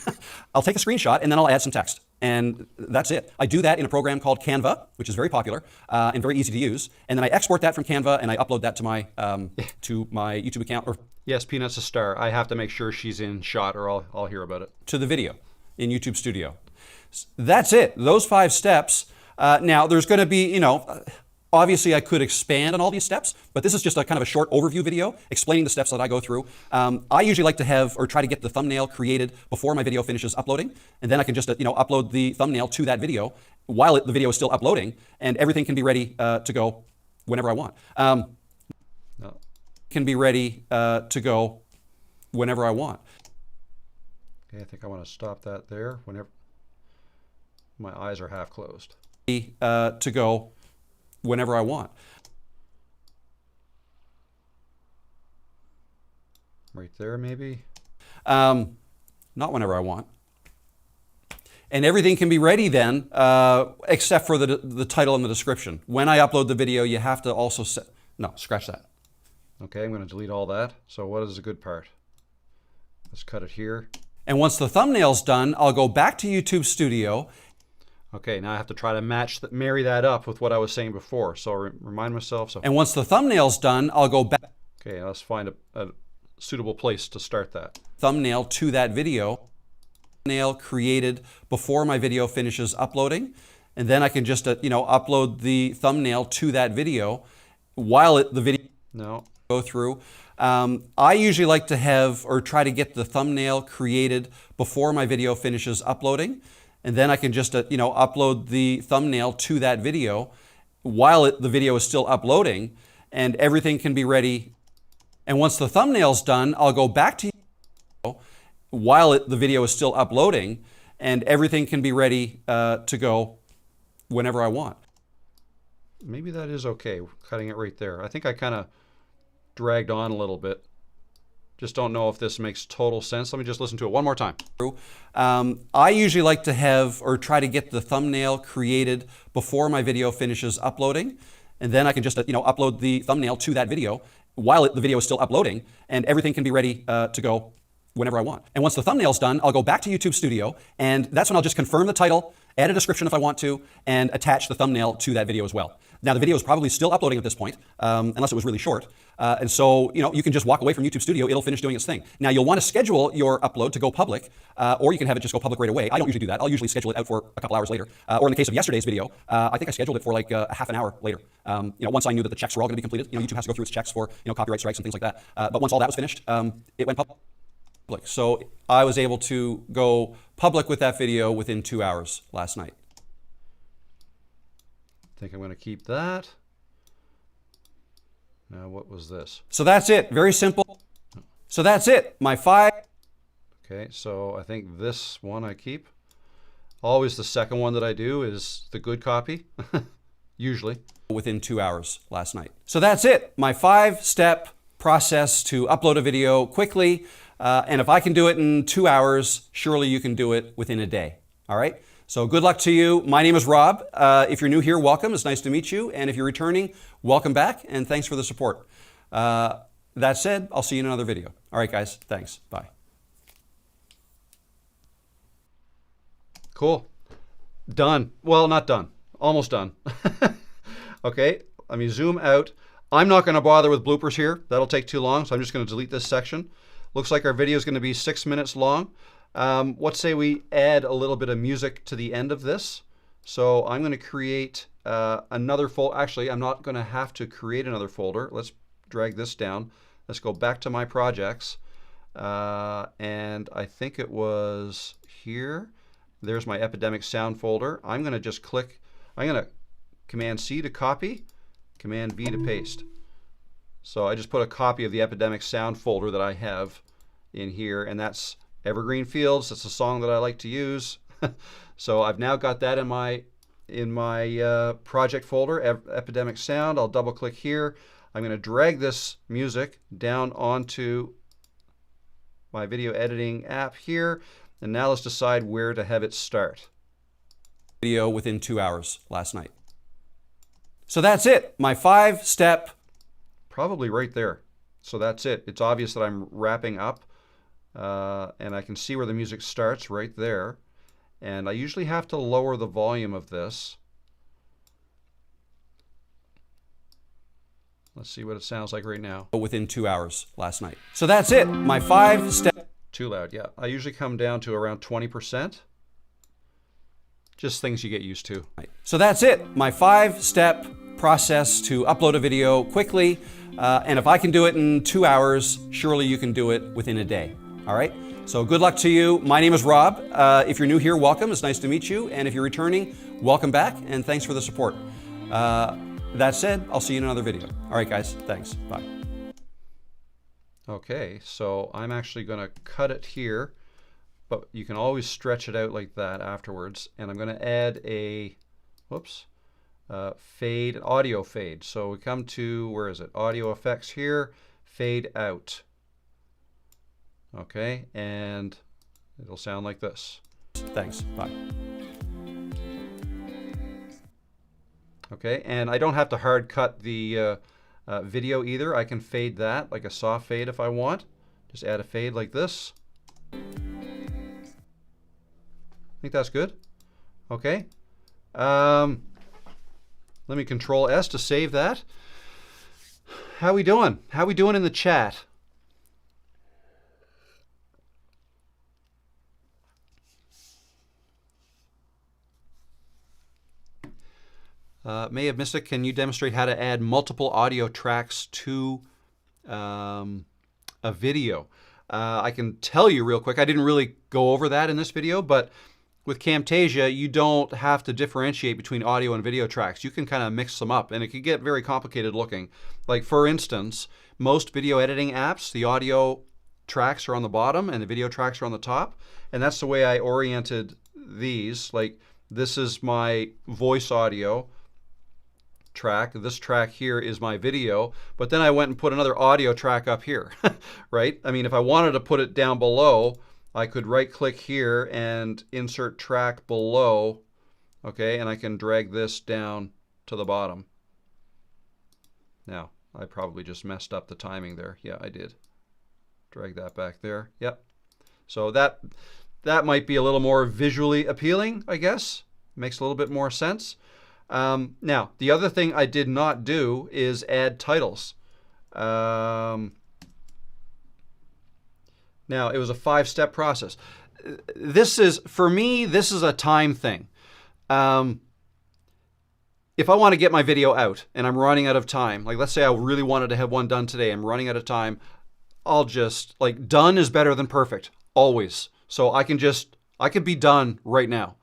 Speaker 2: I'll take a screenshot and then I'll add some text. And that's it. I do that in a program called Canva, which is very popular and very easy to use. And then I export that from Canva and I upload that to my YouTube account.
Speaker 1: Yes, Peanut's a star. I have to make sure she's in shot or I'll hear about it.
Speaker 2: To the video in YouTube Studio. That's it. Those 5 steps. Now, there's going to be, obviously I could expand on all these steps, but this is just a kind of a short overview video explaining the steps that I go through. I usually like to have or try to get the thumbnail created before my video finishes uploading, and then I can just upload the thumbnail to that video while the video is still uploading, and everything can be ready to go whenever I want. Can be ready to go whenever I want.
Speaker 1: Okay, I think I want to stop that there whenever my eyes are half closed.
Speaker 2: To go whenever I want.
Speaker 1: Right there, maybe.
Speaker 2: Not whenever I want. And everything can be ready then, except for the title and the description. When I upload the video, you have to also set, no, scratch that.
Speaker 1: Okay, I'm going to delete all that. So what is the good part? Let's cut it here.
Speaker 2: And once the thumbnail's done, I'll go back to YouTube Studio.
Speaker 1: Okay, now I have to try to marry that up with what I was saying before. So remind myself. So.
Speaker 2: And once the thumbnail's done, I'll go back.
Speaker 1: Okay, let's find a suitable place to start that.
Speaker 2: Thumbnail to that video. Thumbnail created before my video finishes uploading. And then I can just, upload the thumbnail to that video while the video go through. I usually like to have or try to get the thumbnail created before my video finishes uploading. And then I can just, upload the thumbnail to that video while the video is still uploading, and everything can be ready. And once the thumbnail's done, I'll go back to while the video is still uploading, and everything can be ready to go whenever I want.
Speaker 1: Maybe that is okay, cutting it right there. I think I kind of dragged on a little bit. Just don't know if this makes total sense. Let me just listen to it one more time.
Speaker 2: I usually like to have or try to get the thumbnail created before my video finishes uploading. And then I can just, upload the thumbnail to that video while the video is still uploading, and everything can be ready to go whenever I want. And once the thumbnail's done, I'll go back to YouTube Studio, and that's when I'll just confirm the title, add a description if I want to, and attach the thumbnail to that video as well. Now the video is probably still uploading at this point, unless it was really short. And so, you can just walk away from YouTube Studio, it'll finish doing its thing. Now you'll want to schedule your upload to go public, or you can have it just go public right away. I don't usually do that. I'll usually schedule it out for a couple hours later. Or in the case of yesterday's video, I think I scheduled it for like a half an hour later. Once I knew that the checks were all going to be completed, YouTube has to go through its checks for, copyright strikes and things like that. But once all that was finished, it went public. So I was able to go public with that video within 2 hours last night.
Speaker 1: I think I'm going to keep that. Now, what was this?
Speaker 2: So that's it. Very simple. So that's it. My 5.
Speaker 1: Okay, so I think this one I keep. Always the second one that I do is the good copy, usually.
Speaker 2: Within 2 hours last night. So that's it. My 5-step process to upload a video quickly. And if I can do it in 2 hours, surely you can do it within a day. All right? So good luck to you. My name is Rob. If you're new here, welcome. It's nice to meet you. And if you're returning, welcome back. And thanks for the support. That said, I'll see you in another video. All right, guys. Thanks. Bye.
Speaker 1: Cool. Done. Well, not done. Almost done. Okay, let me zoom out. I'm not going to bother with bloopers here. That'll take too long, so I'm just going to delete this section. Looks like our video is going to be 6 minutes long. Let's say we add a little bit of music to the end of this. So I'm going to create another folder. Actually, I'm not going to have to create another folder. Let's drag this down. Let's go back to my projects. And I think it was here. There's my Epidemic Sound folder. I'm going to just click. I'm going to Command C to copy, Command V to paste. So I just put a copy of the Epidemic Sound folder that I have in here, and that's Evergreen Fields. That's a song that I like to use. So I've now got that in my project folder, Epidemic Sound. I'll double click here. I'm going to drag this music down onto my video editing app here, and now let's decide where to have it start.
Speaker 2: Video within 2 hours last night. So that's it. My 5-step.
Speaker 1: Probably right there. So that's it. It's obvious that I'm wrapping up, and I can see where the music starts right there. And I usually have to lower the volume of this. Let's see what it sounds like right now.
Speaker 2: Within 2 hours last night. So that's it. My 5-step.
Speaker 1: Too loud, yeah. I usually come down to around 20%. Just things you get used to.
Speaker 2: So that's it. My 5-step process to upload a video quickly. And if I can do it in 2 hours, surely you can do it within a day. All right? So good luck to you. My name is Rob. If you're new here, welcome. It's nice to meet you. And if you're returning, welcome back. And thanks for the support. That said, I'll see you in another video. All right, guys. Thanks. Bye.
Speaker 1: Okay, so I'm actually going to cut it here, but you can always stretch it out like that afterwards. And I'm going to add a, fade, audio fade. So we come to, where is it? Audio effects here, fade out. Okay, and it'll sound like this.
Speaker 2: Thanks. Bye.
Speaker 1: Okay, and I don't have to hard cut the video either. I can fade that, like a soft fade if I want. Just add a fade like this. I think that's good. Okay. Let me Control S to save that. How we doing? How we doing in the chat? May have missed it. Can you demonstrate how to add multiple audio tracks to a video? I can tell you real quick. I didn't really go over that in this video, but with Camtasia, you don't have to differentiate between audio and video tracks. You can kind of mix them up, and it can get very complicated looking. Like, for instance, most video editing apps, the audio tracks are on the bottom and the video tracks are on the top, and that's the way I oriented these. Like, this is my voice audio track. This track here is my video, but then I went and put another audio track up here, right? I mean, if I wanted to put it down below, I could right-click here and insert track below, okay, and I can drag this down to the bottom. Now, I probably just messed up the timing there. Yeah, I did. Drag that back there. Yep. So that might be a little more visually appealing, I guess. Makes a little bit more sense. Now, the other thing I did not do is add titles. Now, it was a 5-step process. This is, for me, this is a time thing. If I want to get my video out and I'm running out of time, like let's say I really wanted to have one done today, I'm running out of time, I'll just, like, done is better than perfect, always. So I could be done right now.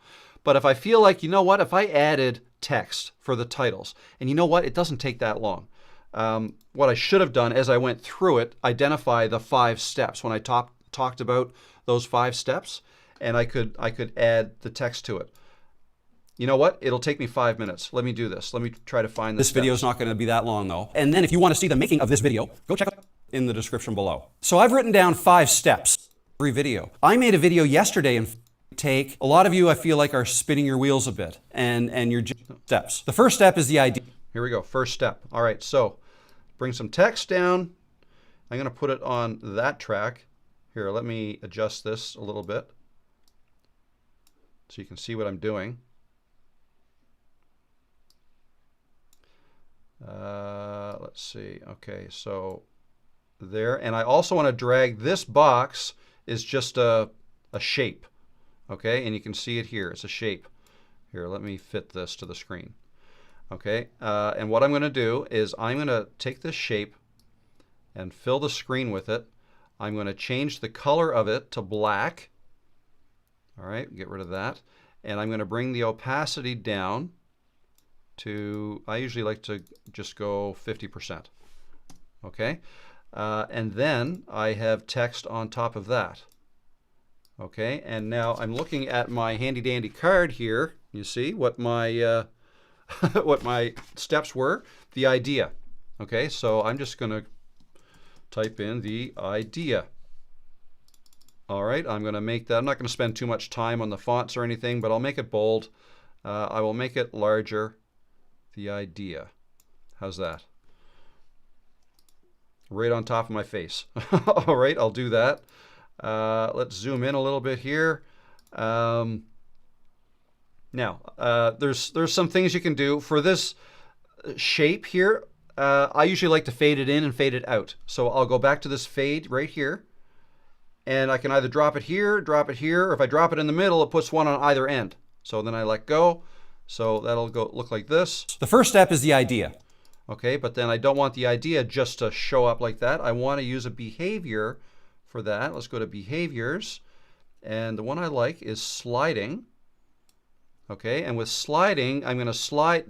Speaker 1: But if I feel like, you know what, if I added text for the titles, and you know what, it doesn't take that long. What I should have done as I went through it, identify the 5 steps when I talked about those 5 steps, and I could add the text to it. You know what? It'll take me 5 minutes. Let me do this. Let me try to find
Speaker 2: This video is not going to be that long though. And then if you want to see the making of this video, go check out in the description below. So I've written down 5 steps every video. I made a video yesterday and take, a lot of you I feel like are spinning your wheels a bit and your steps. The first step is the idea.
Speaker 1: Here we go, first step. All right, so bring some text down. I'm going to put it on that track. Here, let me adjust this a little bit so you can see what I'm doing. Let's see. Okay, so there. And I also want to drag this box is just a shape. Okay, and you can see it here. It's a shape. Here, let me fit this to the screen. Okay, and what I'm going to do is I'm going to take this shape and fill the screen with it. I'm going to change the color of it to black. All right, get rid of that. And I'm going to bring the opacity down to, I usually like to just go 50%. Okay, and then I have text on top of that. Okay, and now I'm looking at my handy dandy card here. You see what my what my steps were, the idea. Okay, so I'm just going to type in the idea. All right, I'm going to make that. I'm not going to spend too much time on the fonts or anything, but I'll make it bold. I will make it larger. The idea. How's that? Right on top of my face. All right, I'll do that. Let's zoom in a little bit here. Now, there's some things you can do. For this shape here, I usually like to fade it in and fade it out. So I'll go back to this fade right here, and I can either drop it here, or if I drop it in the middle, it puts one on either end. So then I let go. So that'll go look like this.
Speaker 2: The first step is the idea.
Speaker 1: Okay, but then I don't want the idea just to show up like that. I want to use a behavior for that. Let's go to behaviors. And the one I like is sliding. Okay, and with sliding, I'm going to slide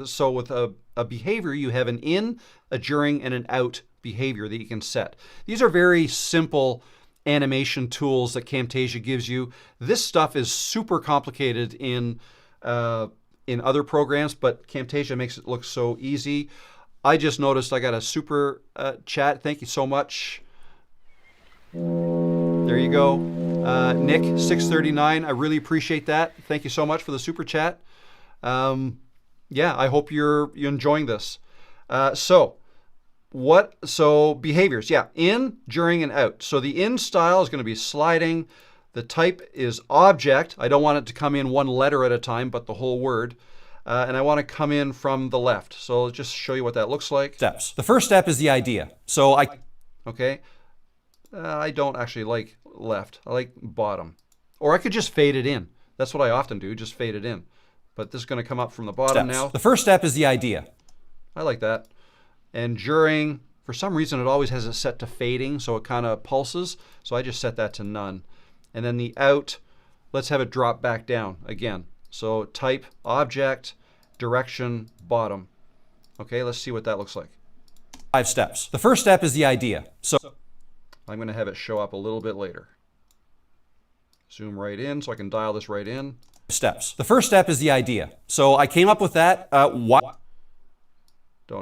Speaker 1: so with a behavior, you have an in, a during, and an out behavior that you can set. These are very simple animation tools that Camtasia gives you. This stuff is super complicated in other programs, but Camtasia makes it look so easy. I just noticed I got a super chat. Thank you so much. There you go. Nick 639, I really appreciate that. Thank you so much for the super chat. Yeah, I hope you're enjoying this. So behaviors, yeah, in, during, and out. So the in style is going to be sliding. The type is object. I don't want it to come in one letter at a time, but the whole word. And I want to come in from the left. So I'll just show you what that looks like.
Speaker 2: Steps. The first step is the idea.
Speaker 1: Okay. I don't actually like left. I like bottom. Or I could just fade it in. That's what I often do, just fade it in. But this is going to come up from the bottom now.
Speaker 2: The first step is the idea.
Speaker 1: I like that. And during, for some reason, it always has it set to fading, so it kind of pulses. So I just set that to none. And then the out, let's have it drop back down again. So type, object, direction, bottom. Okay, let's see what that looks like.
Speaker 2: 5 steps. The first step is the idea. So
Speaker 1: I'm going to have it show up a little bit later. Zoom right in so I can dial this right in.
Speaker 2: Steps. The first step is the idea. So I came up with that.
Speaker 1: Don't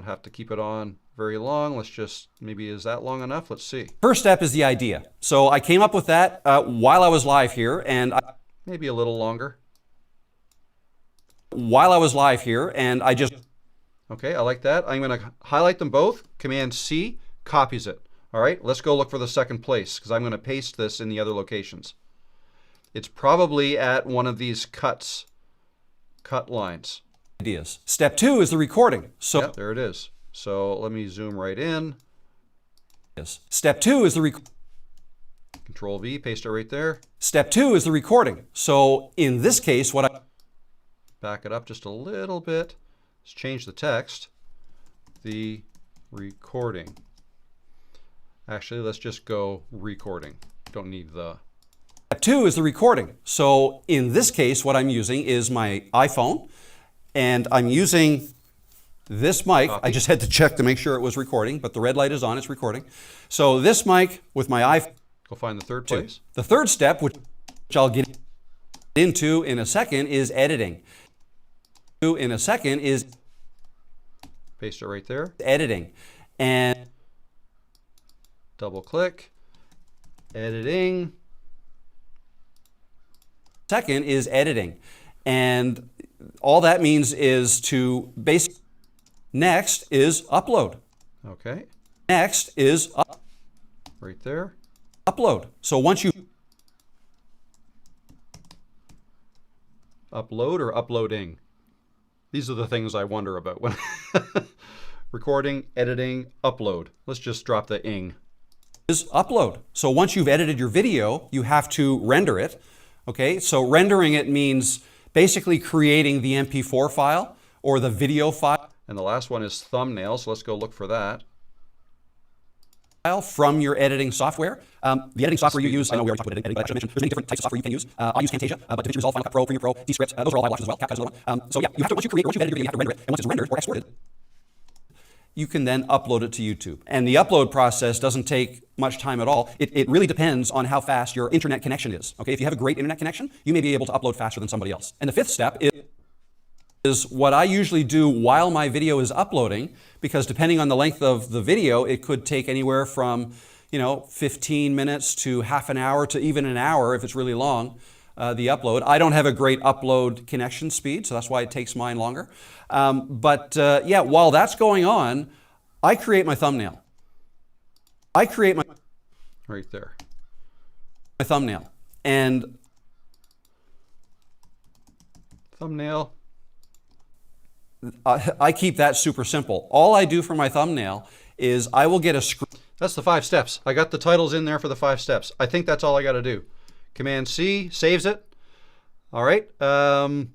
Speaker 1: have to keep it on very long. Let's just, maybe is that long enough? Let's see.
Speaker 2: First step is the idea. So I came up with that while I was live here, and
Speaker 1: maybe a little longer.
Speaker 2: While I was live here, and I just.
Speaker 1: Okay, I like that. I'm going to highlight them both. Command C copies it. All right, let's go look for the second place because I'm going to paste this in the other locations. It's probably at one of these cut lines.
Speaker 2: Ideas. Step 2 is the recording. So
Speaker 1: yep, there it is. So let me zoom right in.
Speaker 2: Step 2 is the
Speaker 1: Control V, paste it right there.
Speaker 2: Step 2 is the recording. So in this case, what I
Speaker 1: back it up just a little bit. Let's change the text. The recording. Actually, let's just go recording. Don't need the.
Speaker 2: Step 2 is the recording. So in this case, what I'm using is my iPhone, and I'm using this mic.
Speaker 1: Copy.
Speaker 2: I just had to check to make sure it was recording, but the red light is on, it's recording. So this mic with my iPhone.
Speaker 1: Go find the third place.
Speaker 2: The third step, which I'll get into in a second, is editing. In a second is
Speaker 1: paste it right there.
Speaker 2: Editing. And
Speaker 1: double click. Editing.
Speaker 2: Second is editing. And all that means is to next is upload.
Speaker 1: Okay.
Speaker 2: Next is
Speaker 1: right there.
Speaker 2: Upload. So once you
Speaker 1: upload or uploading. These are the things I wonder about when recording, editing, upload. Let's just drop the ing.
Speaker 2: Is upload. So once you've edited your video, you have to render it. Okay, so rendering it means basically creating the MP4 file or the video file.
Speaker 1: And the last one is thumbnail, so let's go look for that.
Speaker 2: From your editing software. The editing software you use, I know we already talked about editing, but I should mention there's many different types of software you can use. I use Camtasia, but DaVinci Resolve, Final Cut Pro, Premiere Pro, Descript, those are all live options as well. CapCut is another one. So yeah, once you've edited your video, you have to render it, and once it's rendered or exported, you can then upload it to YouTube. And the upload process doesn't take much time at all. It really depends on how fast your internet connection is. Okay, if you have a great internet connection, you may be able to upload faster than somebody else. And the fifth step is what I usually do while my video is uploading, because depending on the length of the video, it could take anywhere from 15 minutes to half an hour to even an hour if it's really long, the upload. I don't have a great upload connection speed, so that's why it takes mine longer. Yeah, while that's going on, I create my thumbnail. Right
Speaker 1: there.
Speaker 2: My thumbnail. And
Speaker 1: thumbnail.
Speaker 2: I keep that super simple. All I do for my thumbnail is I will get a script.
Speaker 1: That's the 5 steps. I got the titles in there for the 5 steps. I think that's all I got to do. Command C saves it. All right. Now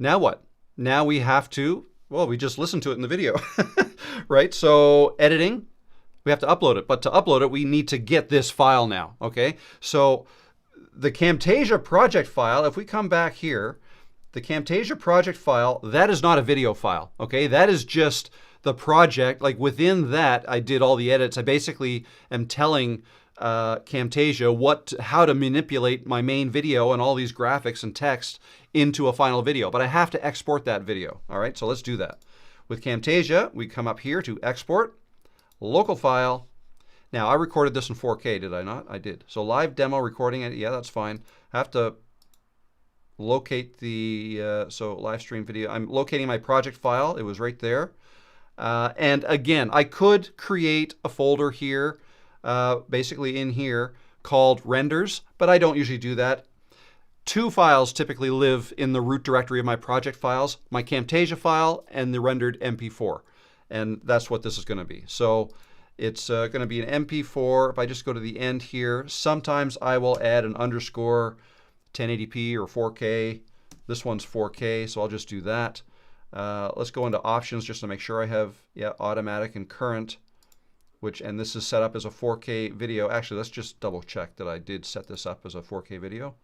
Speaker 1: what? Now we have to, well, we just listened to it in the video, right? So editing, we have to upload it. But to upload it, we need to get this file now, okay? So the Camtasia project file, if we come back here, the Camtasia project file, that is not a video file, okay? That is just the project. Like within that, I did all the edits. I basically am telling Camtasia how to manipulate my main video and all these graphics and text into a final video. But I have to export that video, all right? So let's do that. With Camtasia, we come up here to export, local file. Now, I recorded this in 4K, did I not? I did. So live demo recording it, yeah, that's fine. I have to locate the, so live stream video. I'm locating my project file. It was right there. And again, I could create a folder here, basically in here, called renders, but I don't usually do that. Two files typically live in the root directory of my project files, my Camtasia file and the rendered MP4. And that's what this is going to be. So it's going to be an MP4. If I just go to the end here, sometimes I will add an underscore 1080p or 4K. This one's 4K, so I'll just do that. Let's go into options just to make sure I have, yeah, automatic and current, and this is set up as a 4K video. Actually, let's just double check that I did set this up as a 4K video.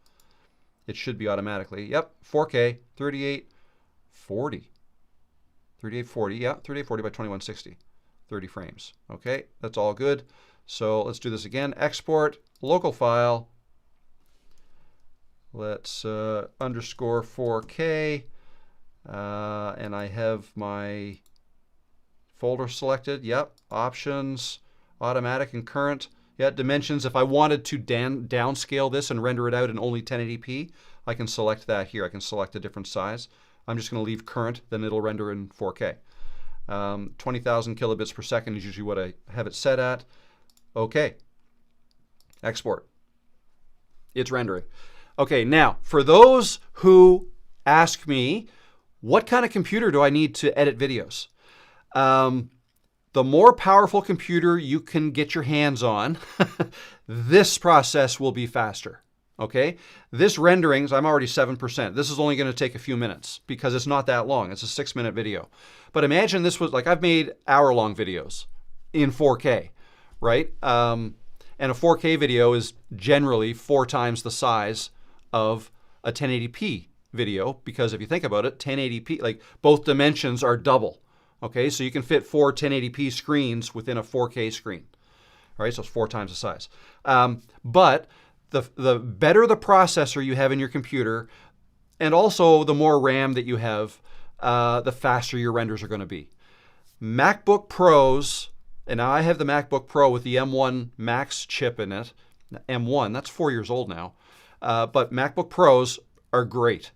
Speaker 1: It should be automatically. Yep, 4K, 3840. 3840, yeah, 3840 by 2160, 30 frames. Okay, that's all good. So let's do this again. Export, local file. Let's underscore 4K. And I have my folder selected. Yep, options, automatic and current. Yeah, dimensions. If I wanted to downscale this and render it out in only 1080p, I can select that here. I can select a different size. I'm just going to leave current, then it'll render in 4K. 20,000 kilobits per second is usually what I have it set at. Okay. Export. It's rendering. Okay, now, for those who ask me, what kind of computer do I need to edit videos? The more powerful computer you can get your hands on, this process will be faster. Okay, this renderings, I'm already 7%. This is only going to take a few minutes because it's not that long. It's a 6-minute video. But imagine this was like, I've made hour-long videos in 4K, right? And a 4K video is generally 4 times the size of a 1080p video, because if you think about it, 1080p, like both dimensions are double. Okay, so you can fit 4 1080p screens within a 4K screen. All right, so it's 4 times the size. But the better the processor you have in your computer, and also the more RAM that you have, the faster your renders are going to be. MacBook Pros, and now I have the MacBook Pro with the M1 Max chip in it. M1, that's 4 years old now. But MacBook Pros are great.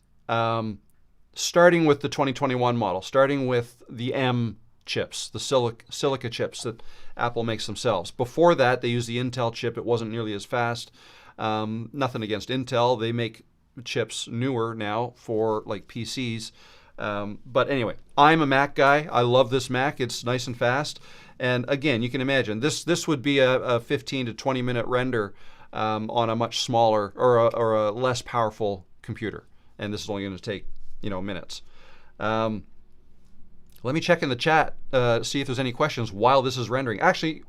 Speaker 1: Starting with the 2021 model, starting with the M chips, the silica chips that Apple makes themselves. Before that, they used the Intel chip. It wasn't nearly as fast. Nothing against Intel. They make chips newer now for like PCs. But anyway, I'm a Mac guy. I love this Mac. It's nice and fast. And again, you can imagine this would be a 15 to 20 minute render on a much smaller or a less powerful computer. And this is only going to take, minutes. Let me check in the chat, see if there's any questions while this is rendering. Actually,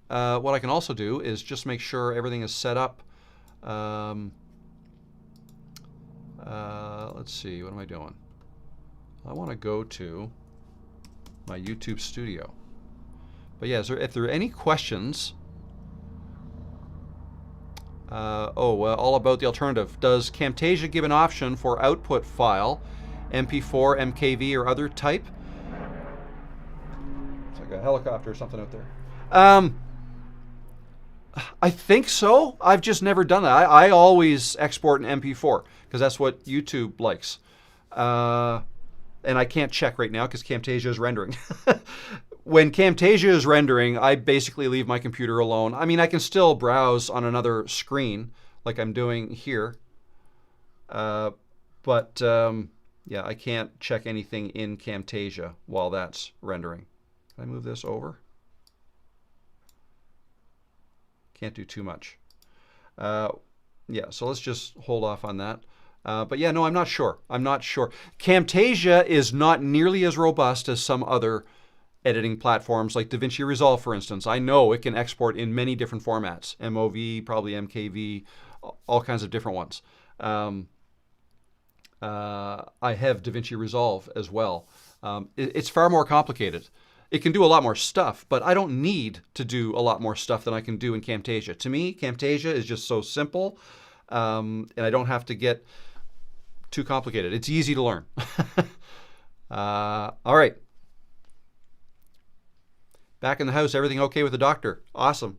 Speaker 1: what I can also do is just make sure everything is set up. Let's see, what am I doing? I want to go to my YouTube studio. But yeah, if there are any questions, all about the alternative. Does Camtasia give an option for output file, MP4, MKV, or other type? It's like a helicopter or something out there. I think so. I've just never done that. I always export an MP4 because that's what YouTube likes. And I can't check right now because Camtasia is rendering. When Camtasia is rendering, I basically leave my computer alone. I mean, I can still browse on another screen like I'm doing here. Yeah, I can't check anything in Camtasia while that's rendering. Can I move this over? Can't do too much. Yeah, so let's just hold off on that. But yeah, no, I'm not sure. I'm not sure. Camtasia is not nearly as robust as some other editing platforms like DaVinci Resolve, for instance. I know it can export in many different formats. MOV, probably MKV, all kinds of different ones. I have DaVinci Resolve as well. It's far more complicated. It can do a lot more stuff, but I don't need to do a lot more stuff than I can do in Camtasia. To me, Camtasia is just so simple, and I don't have to get too complicated. It's easy to learn. All right. Back in the house, everything okay with the doctor? Awesome.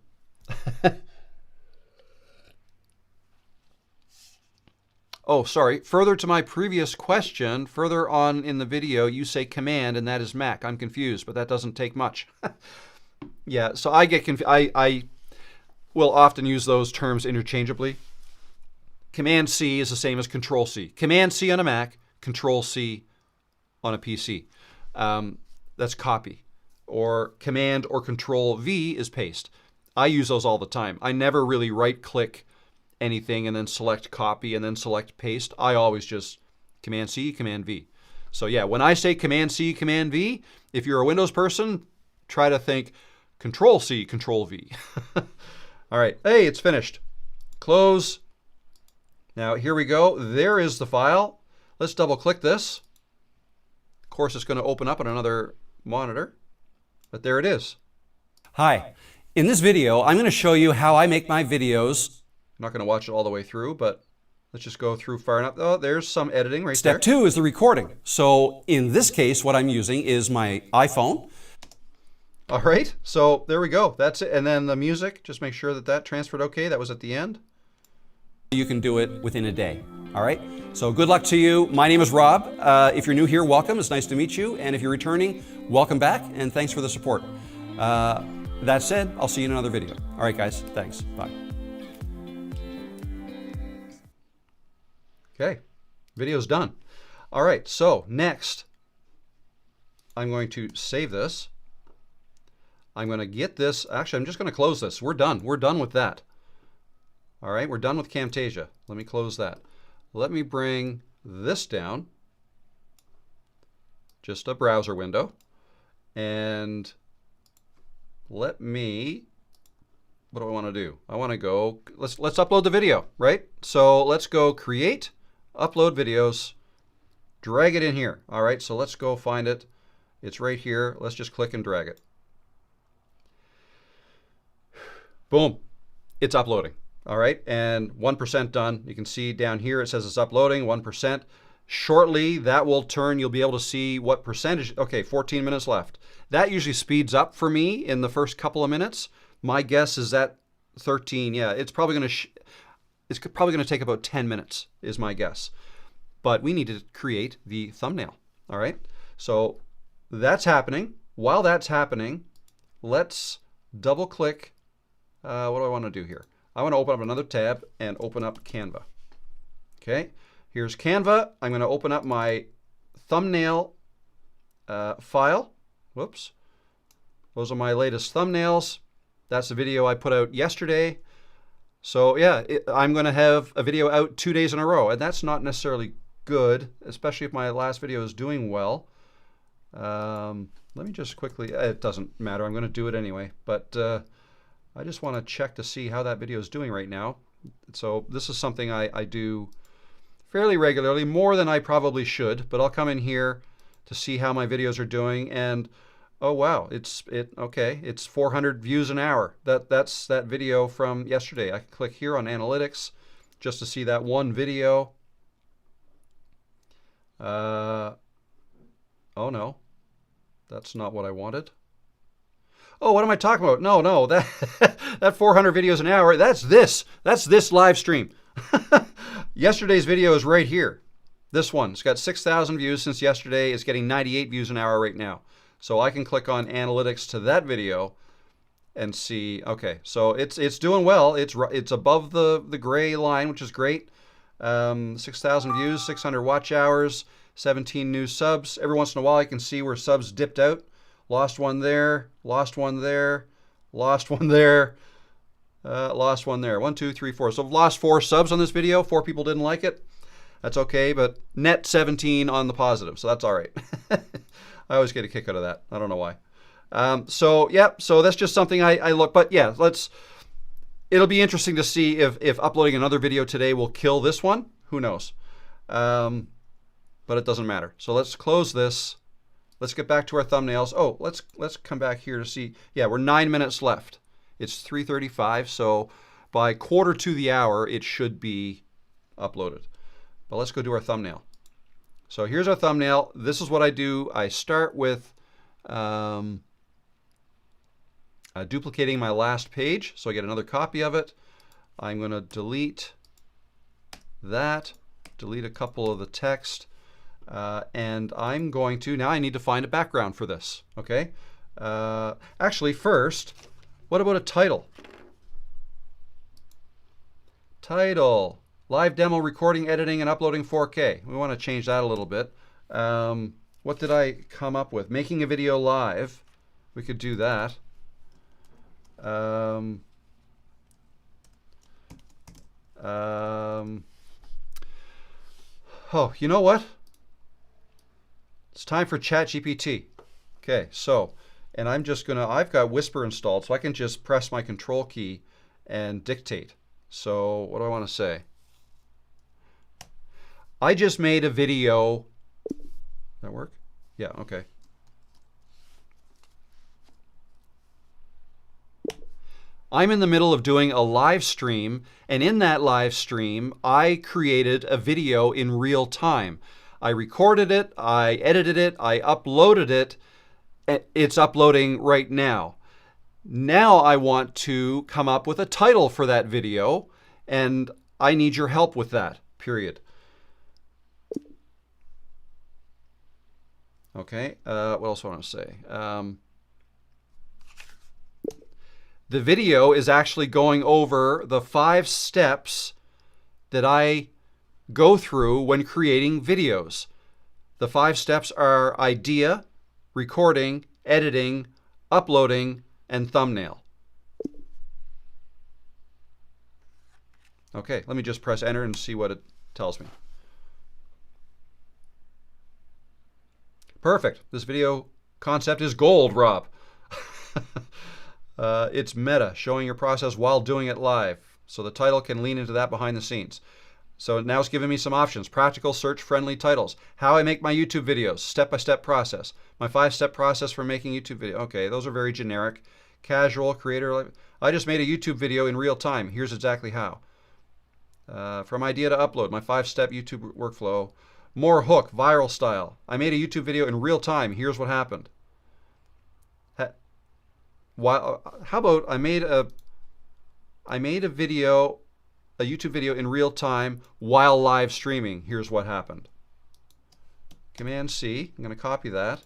Speaker 1: Oh, sorry. Further to my previous question, further on in the video, you say command, and that is Mac. I'm confused, but that doesn't take much. Yeah, so I get confused. I will often use those terms interchangeably. Command C is the same as Control C. Command C on a Mac, Control C on a PC. That's copy. Or Command or Control V is paste. I use those all the time. I never really right-click anything and then select copy and then select paste. I always just Command C, Command V. So yeah, when I say Command C, Command V, if you're a Windows person, try to think Control C, Control V. All right, hey, it's finished. Close. Now here we go. There is the file. Let's double click this. Of course, it's going to open up on another monitor, but there it is.
Speaker 2: Hi. In this video, I'm going to show you how I make my videos.
Speaker 1: I'm not going to watch it all the way through, but let's just go through far enough. Oh, there's some editing right there.
Speaker 2: Step 2 is the recording. So in this case, what I'm using is my iPhone.
Speaker 1: All right, so there we go. That's it. And then the music, just make sure that that transferred okay. That was at the end.
Speaker 2: You can do it within a day. All right, so good luck to you. My name is Rob. If you're new here, welcome. It's nice to meet you. And if you're returning, welcome back, and thanks for the support. That said, I'll see you in another video. All right, guys, thanks. Bye.
Speaker 1: Okay, video's done. All right, so next, I'm going to save this. I'm going to get this. Actually, I'm just going to close this. We're done. We're done with that. All right, we're done with Camtasia. Let me close that. Let me bring this down. Just a browser window. And let me, what do I want to do? I want to go, let's upload the video, right? So let's go create, upload videos, drag it in here. All right, so let's go find it. It's right here. Let's just click and drag it. Boom, it's uploading. All right, and 1% done. You can see down here it says it's uploading, 1%. Shortly, that will turn. You'll be able to see what percentage. Okay, 14 minutes left. That usually speeds up for me in the first couple of minutes. My guess is that 13. Yeah, it's probably going to take about 10 minutes is my guess. But we need to create the thumbnail. All right, so that's happening. While that's happening, let's double click. What do I want to do here? I want to open up another tab and open up Canva. Okay, here's Canva. I'm going to open up my thumbnail file. Whoops. Those are my latest thumbnails. That's the video I put out yesterday. So yeah, I'm going to have a video out 2 days in a row, and that's not necessarily good, especially if my last video is doing well. Let me just quickly, it doesn't matter. I'm going to do it anyway, but I just want to check to see how that video is doing right now. So this is something I do fairly regularly, more than I probably should, but I'll come in here to see how my videos are doing, and oh wow, it's 400 views an hour. That's that video from yesterday. I can click here on analytics just to see that one video. Oh no, that's not what I wanted. Oh, what am I talking about? No, that that 400 videos an hour, that's this live stream. Yesterday's video is right here. This one, it's got 6,000 views since yesterday. It's getting 98 views an hour right now. So I can click on analytics to that video and see, okay, so it's doing well. It's above the gray line, which is great. 6,000 views, 600 watch hours, 17 new subs. Every once in a while I can see where subs dipped out. Lost one there, lost one there, lost one there, lost one there. 1, 2, 3, 4. So I've lost 4 subs on this video. 4 people didn't like it. That's okay, but net 17 on the positive, so that's all right. I always get a kick out of that. I don't know why. So that's just something I look. But yeah, it'll be interesting to see if uploading another video today will kill this one. Who knows? But it doesn't matter. So let's close this. Let's get back to our thumbnails. Oh, let's come back here to see. Yeah, we're 9 minutes left. It's 3:35, so by quarter to the hour, it should be uploaded. But let's go do our thumbnail. So here's our thumbnail. This is what I do. I start with duplicating my last page so I get another copy of it. I'm going to delete that, delete a couple of the text, and I'm going to, now I need to find a background for this, okay? Actually, first, what about a title? Title, live demo recording, editing, and uploading 4K. We want to change that a little bit. What did I come up with? Making a video live. We could do that. Oh, you know what? It's time for ChatGPT. Okay, so, and I'm just gonna, I've got Whisper installed, so I can just press my control key and dictate. So, what do I want to say? I just made a video. That work? Yeah, okay. I'm in the middle of doing a live stream, and in that live stream, I created a video in real time. I recorded it, I edited it, I uploaded it. It's uploading right now. Now I want to come up with a title for that video, and I need your help with that, period. Okay, what else do I want to say? The video is actually going over the 5 steps that I go through when creating videos. The 5 steps are idea, recording, editing, uploading, and thumbnail. Okay, let me just press enter and see what it tells me. Perfect. This video concept is gold, Rob. It's meta, showing your process while doing it live. So the title can lean into that behind the scenes. So now it's giving me some options. Practical, search-friendly titles. How I make my YouTube videos. Step-by-step process. My 5-step process for making YouTube video. Okay, those are very generic. Casual, creator. I just made a YouTube video in real time. Here's exactly how. From idea to upload. My 5-step YouTube workflow. More hook, viral style. I made a YouTube video in real time. Here's what happened. How about I made a video, a YouTube video in real time while live streaming. Here's what happened. Command C. I'm going to copy that.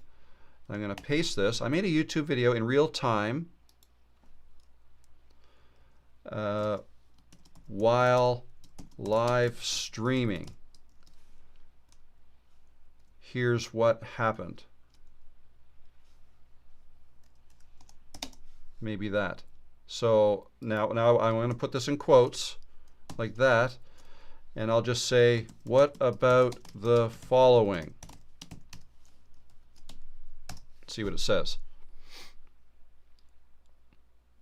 Speaker 1: I'm going to paste this. I made a YouTube video in real time while live streaming. Here's what happened. Maybe that. So now I'm going to put this in quotes like that, and I'll just say, what about the following? See what it says.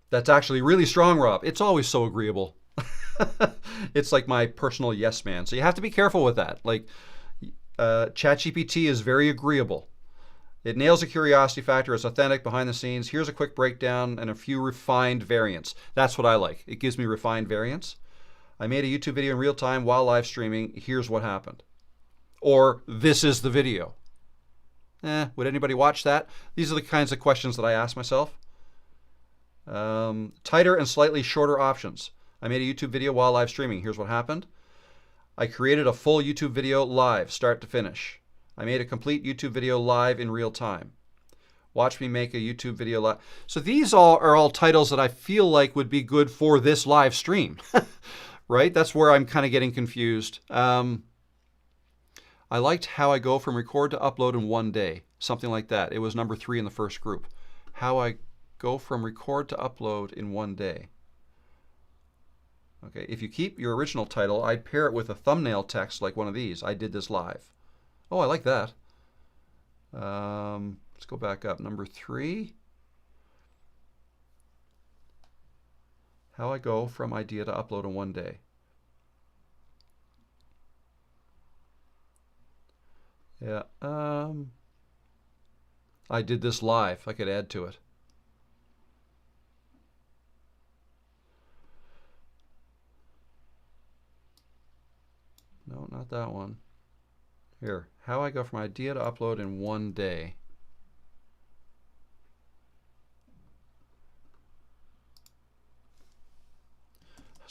Speaker 1: That's actually really strong, Rob. It's always so agreeable. It's like my personal yes man. So you have to be careful with that. Like ChatGPT is very agreeable. It nails the curiosity factor. It's authentic, behind the scenes. Here's a quick breakdown and a few refined variants. That's what I like. It gives me refined variants. I made a YouTube video in real time while live streaming. Here's what happened. Or this is the video. Would anybody watch that? These are the kinds of questions that I ask myself. Tighter and slightly shorter options. I made a YouTube video while live streaming. Here's what happened. I created a full YouTube video live, start to finish. I made a complete YouTube video live in real time. Watch me make a YouTube video live. So these are all titles that I feel like would be good for this live stream, right? That's where I'm kind of getting confused. I liked how I go from record to upload in one day, something like that. It was number 3 in the first group. How I go from record to upload in one day. Okay, if you keep your original title, I'd pair it with a thumbnail text like one of these. I did this live. Oh, I like that. Let's go back up. Number 3. How I go from idea to upload in one day. Yeah. I did this live. I could add to it. No, not that one. Here, how I go from idea to upload in one day.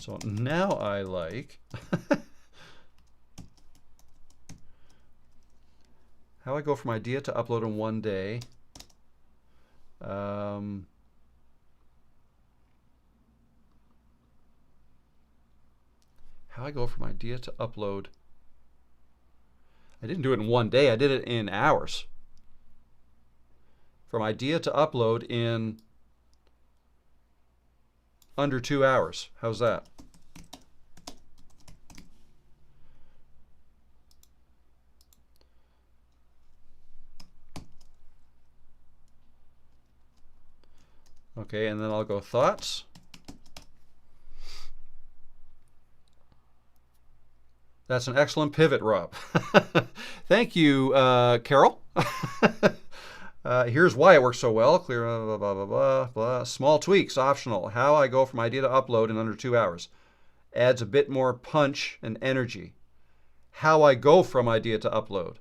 Speaker 1: So now I like how I go from idea to upload in 1 day. How I go from idea to upload. I didn't do it in 1 day, I did it in hours. From idea to upload in under 2 hours. How's that? Okay, and then I'll go thoughts. That's an excellent pivot, Rob. Thank you, Carol. Here's why it works so well. Clear, blah, blah, blah, blah, blah. Small tweaks, optional. How I go from idea to upload in under 2 hours. Adds a bit more punch and energy. How I go from idea to upload.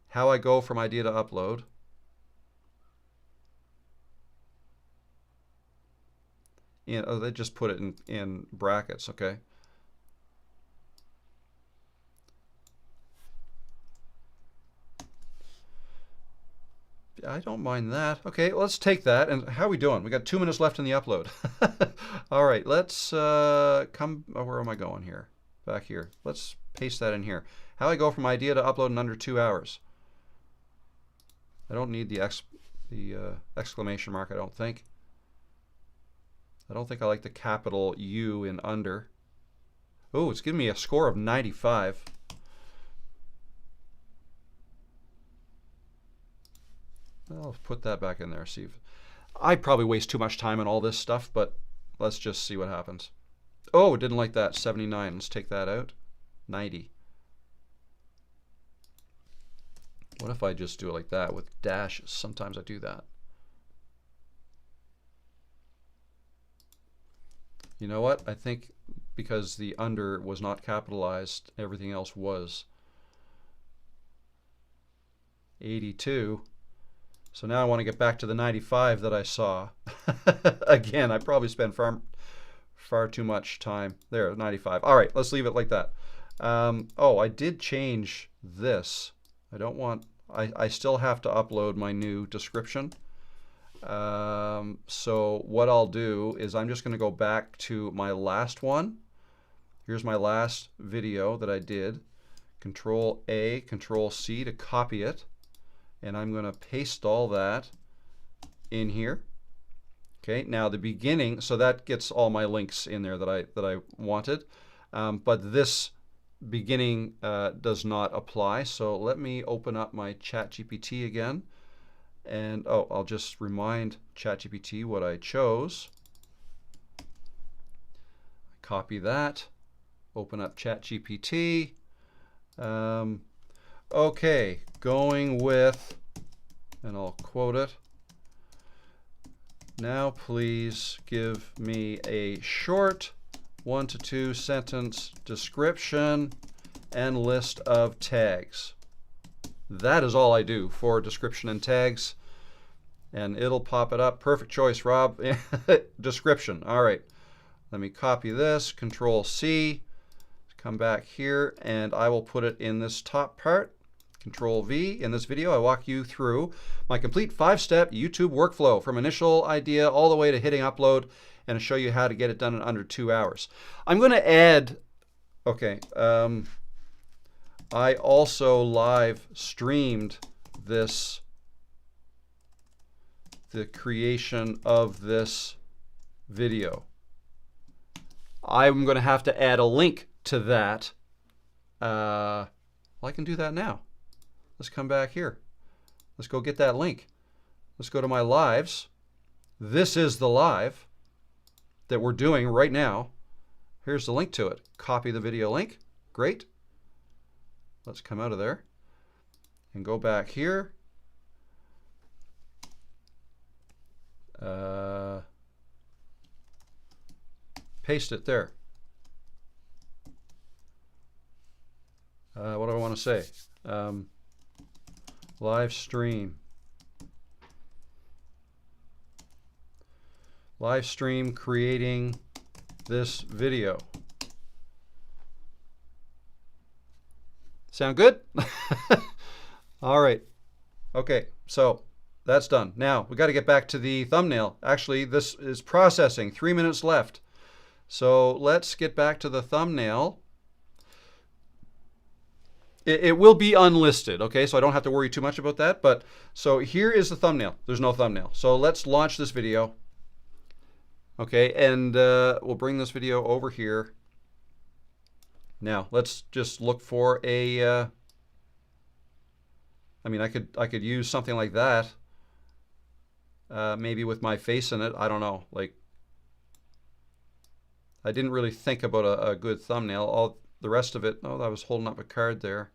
Speaker 1: How I go from idea to upload. Oh, they just put it in brackets, okay? I don't mind that. Okay, let's take that. And how are we doing? We got 2 minutes left in the upload. All right, let's come. Oh, where am I going here? Back here. Let's paste that in here. How I go from idea to upload in under 2 hours. I don't need the exclamation mark, I don't think. I don't think I like the capital U in under. Oh, it's giving me a score of 95. I'll put that back in there. See if I probably waste too much time on all this stuff, but let's just see what happens. Oh, didn't like that. 79. Let's take that out. 90. What if I just do it like that with dashes? Sometimes I do that. You know what? I think because the under was not capitalized, everything else was. 82. So now I want to get back to the 95 that I saw. Again, I probably spent far too much time. There, 95. All right, let's leave it like that. Oh, I did change this. I don't want, I still have to upload my new description. So what I'll do is I'm just going to go back to my last one. Here's my last video that I did. Control A, Control C to copy it. And I'm going to paste all that in here. Okay, now the beginning, so that gets all my links in there that I wanted. But this beginning does not apply. So let me open up my ChatGPT again. And oh, I'll just remind ChatGPT what I chose. Copy that. Open up ChatGPT. Okay, going with, and I'll quote it. Now please give me a short 1 to 2 sentence description and list of tags. That is all I do for description and tags. And it'll pop it up. Perfect choice, Rob. Description. All right. Let me copy this. Control C. Come back here, and I will put it in this top part. Control V. In this video, I walk you through my complete 5-step YouTube workflow from initial idea all the way to hitting upload, and show you how to get it done in under 2 hours. I'm going to add, okay, I also live streamed this, the creation of this video. I'm going to have to add a link to that. Well, I can do that now. Let's come back here. Let's go get that link. Let's go to my lives. This is the live that we're doing right now. Here's the link to it. Copy the video link. Great. Let's come out of there and go back here. Paste it there. What do I want to say? Live stream. Live stream creating this video. Sound good? All right. Okay, so that's done. Now we got to get back to the thumbnail. Actually, this is processing. 3 minutes left. So let's get back to the thumbnail. It will be unlisted, okay? So I don't have to worry too much about that. But so here is the thumbnail. There's no thumbnail. So let's launch this video. Okay, and we'll bring this video over here. Now let's just look for a. I mean, I could use something like that. Maybe with my face in it. I don't know. Like, I didn't really think about a good thumbnail. All the rest of it. Oh, I was holding up a card there.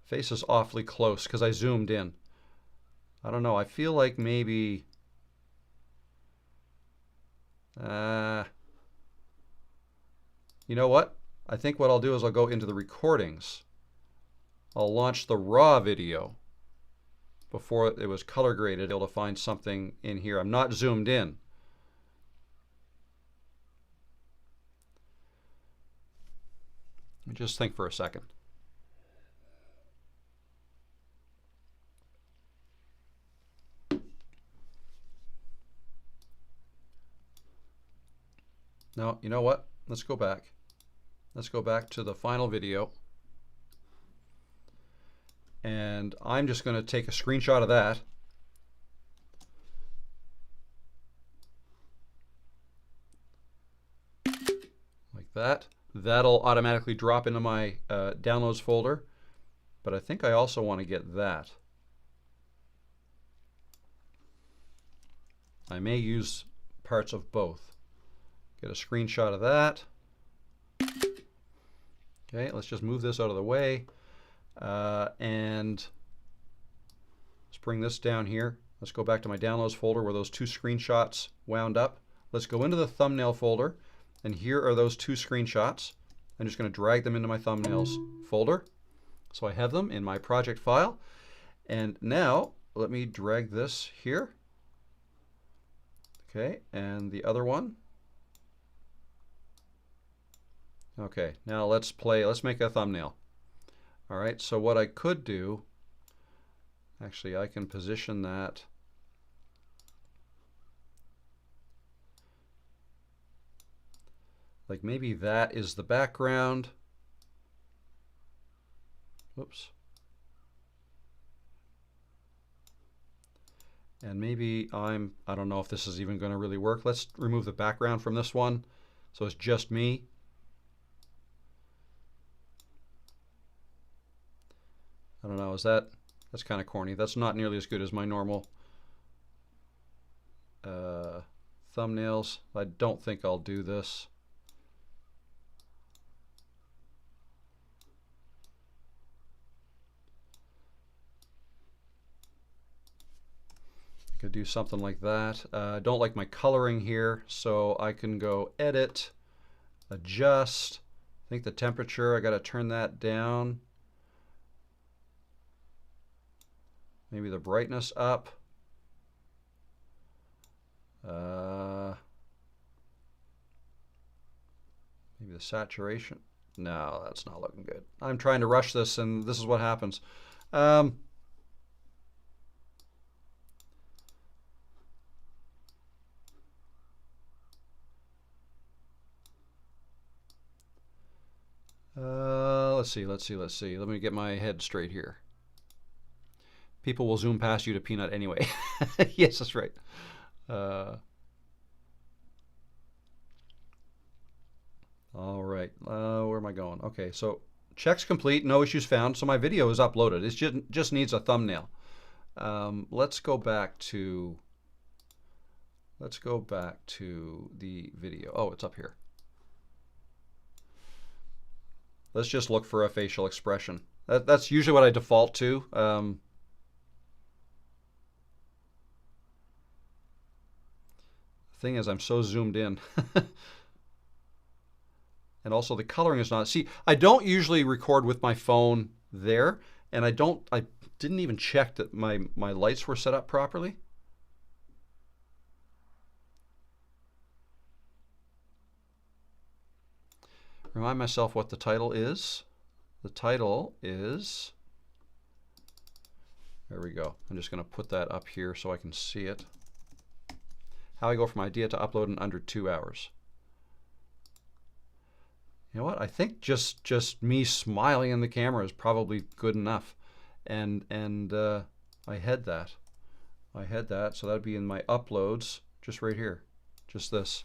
Speaker 1: Face is awfully close because I zoomed in. I don't know. I feel like maybe. You know what? I think what I'll do is I'll go into the recordings. I'll launch the raw video before it was color graded. Able to find something in here. I'm not zoomed in. Let me just think for a second. No, you know what? Let's go back. Let's go back to the final video. And I'm just going to take a screenshot of that. Like that. That'll automatically drop into my downloads folder. But I think I also want to get that. I may use parts of both. Get a screenshot of that. Okay, let's just move this out of the way. And let's bring this down here. Let's go back to my downloads folder where those two screenshots wound up. Let's go into the thumbnail folder. And here are those two screenshots. I'm just going to drag them into my thumbnails folder. So I have them in my project file. And now let me drag this here. Okay, and the other one. Okay, now let's make a thumbnail. All right, so what I could do, actually I can position that like maybe that is the background. Whoops. And maybe I don't know if this is even going to really work. Let's remove the background from this one so it's just me. I don't know, that's kind of corny. That's not nearly as good as my normal thumbnails. I don't think I'll do this. Could do something like that. I don't like my coloring here, so I can go edit, adjust. I think the temperature, I got to turn that down. Maybe the brightness up. Maybe the saturation. No, that's not looking good. I'm trying to rush this, and this is what happens. Let's see. Let me get my head straight here. People will zoom past you to peanut anyway. Yes, that's right. All right, where am I going? Okay, so checks complete, no issues found. So my video is uploaded. It just needs a thumbnail. Let's go back to the video. Oh, it's up here. Let's just look for a facial expression. That's usually what I default to. Thing is, I'm so zoomed in. And also the coloring is not. See, I don't usually record with my phone there, and I didn't even check that my lights were set up properly. Remind myself what the title is. The title is, there we go. I'm just going to put that up here so I can see it. How I go from idea to upload in under 2 hours. You know what? I think just me smiling in the camera is probably good enough. And I had that. I had that, so that'd be in my uploads, just right here. Just this.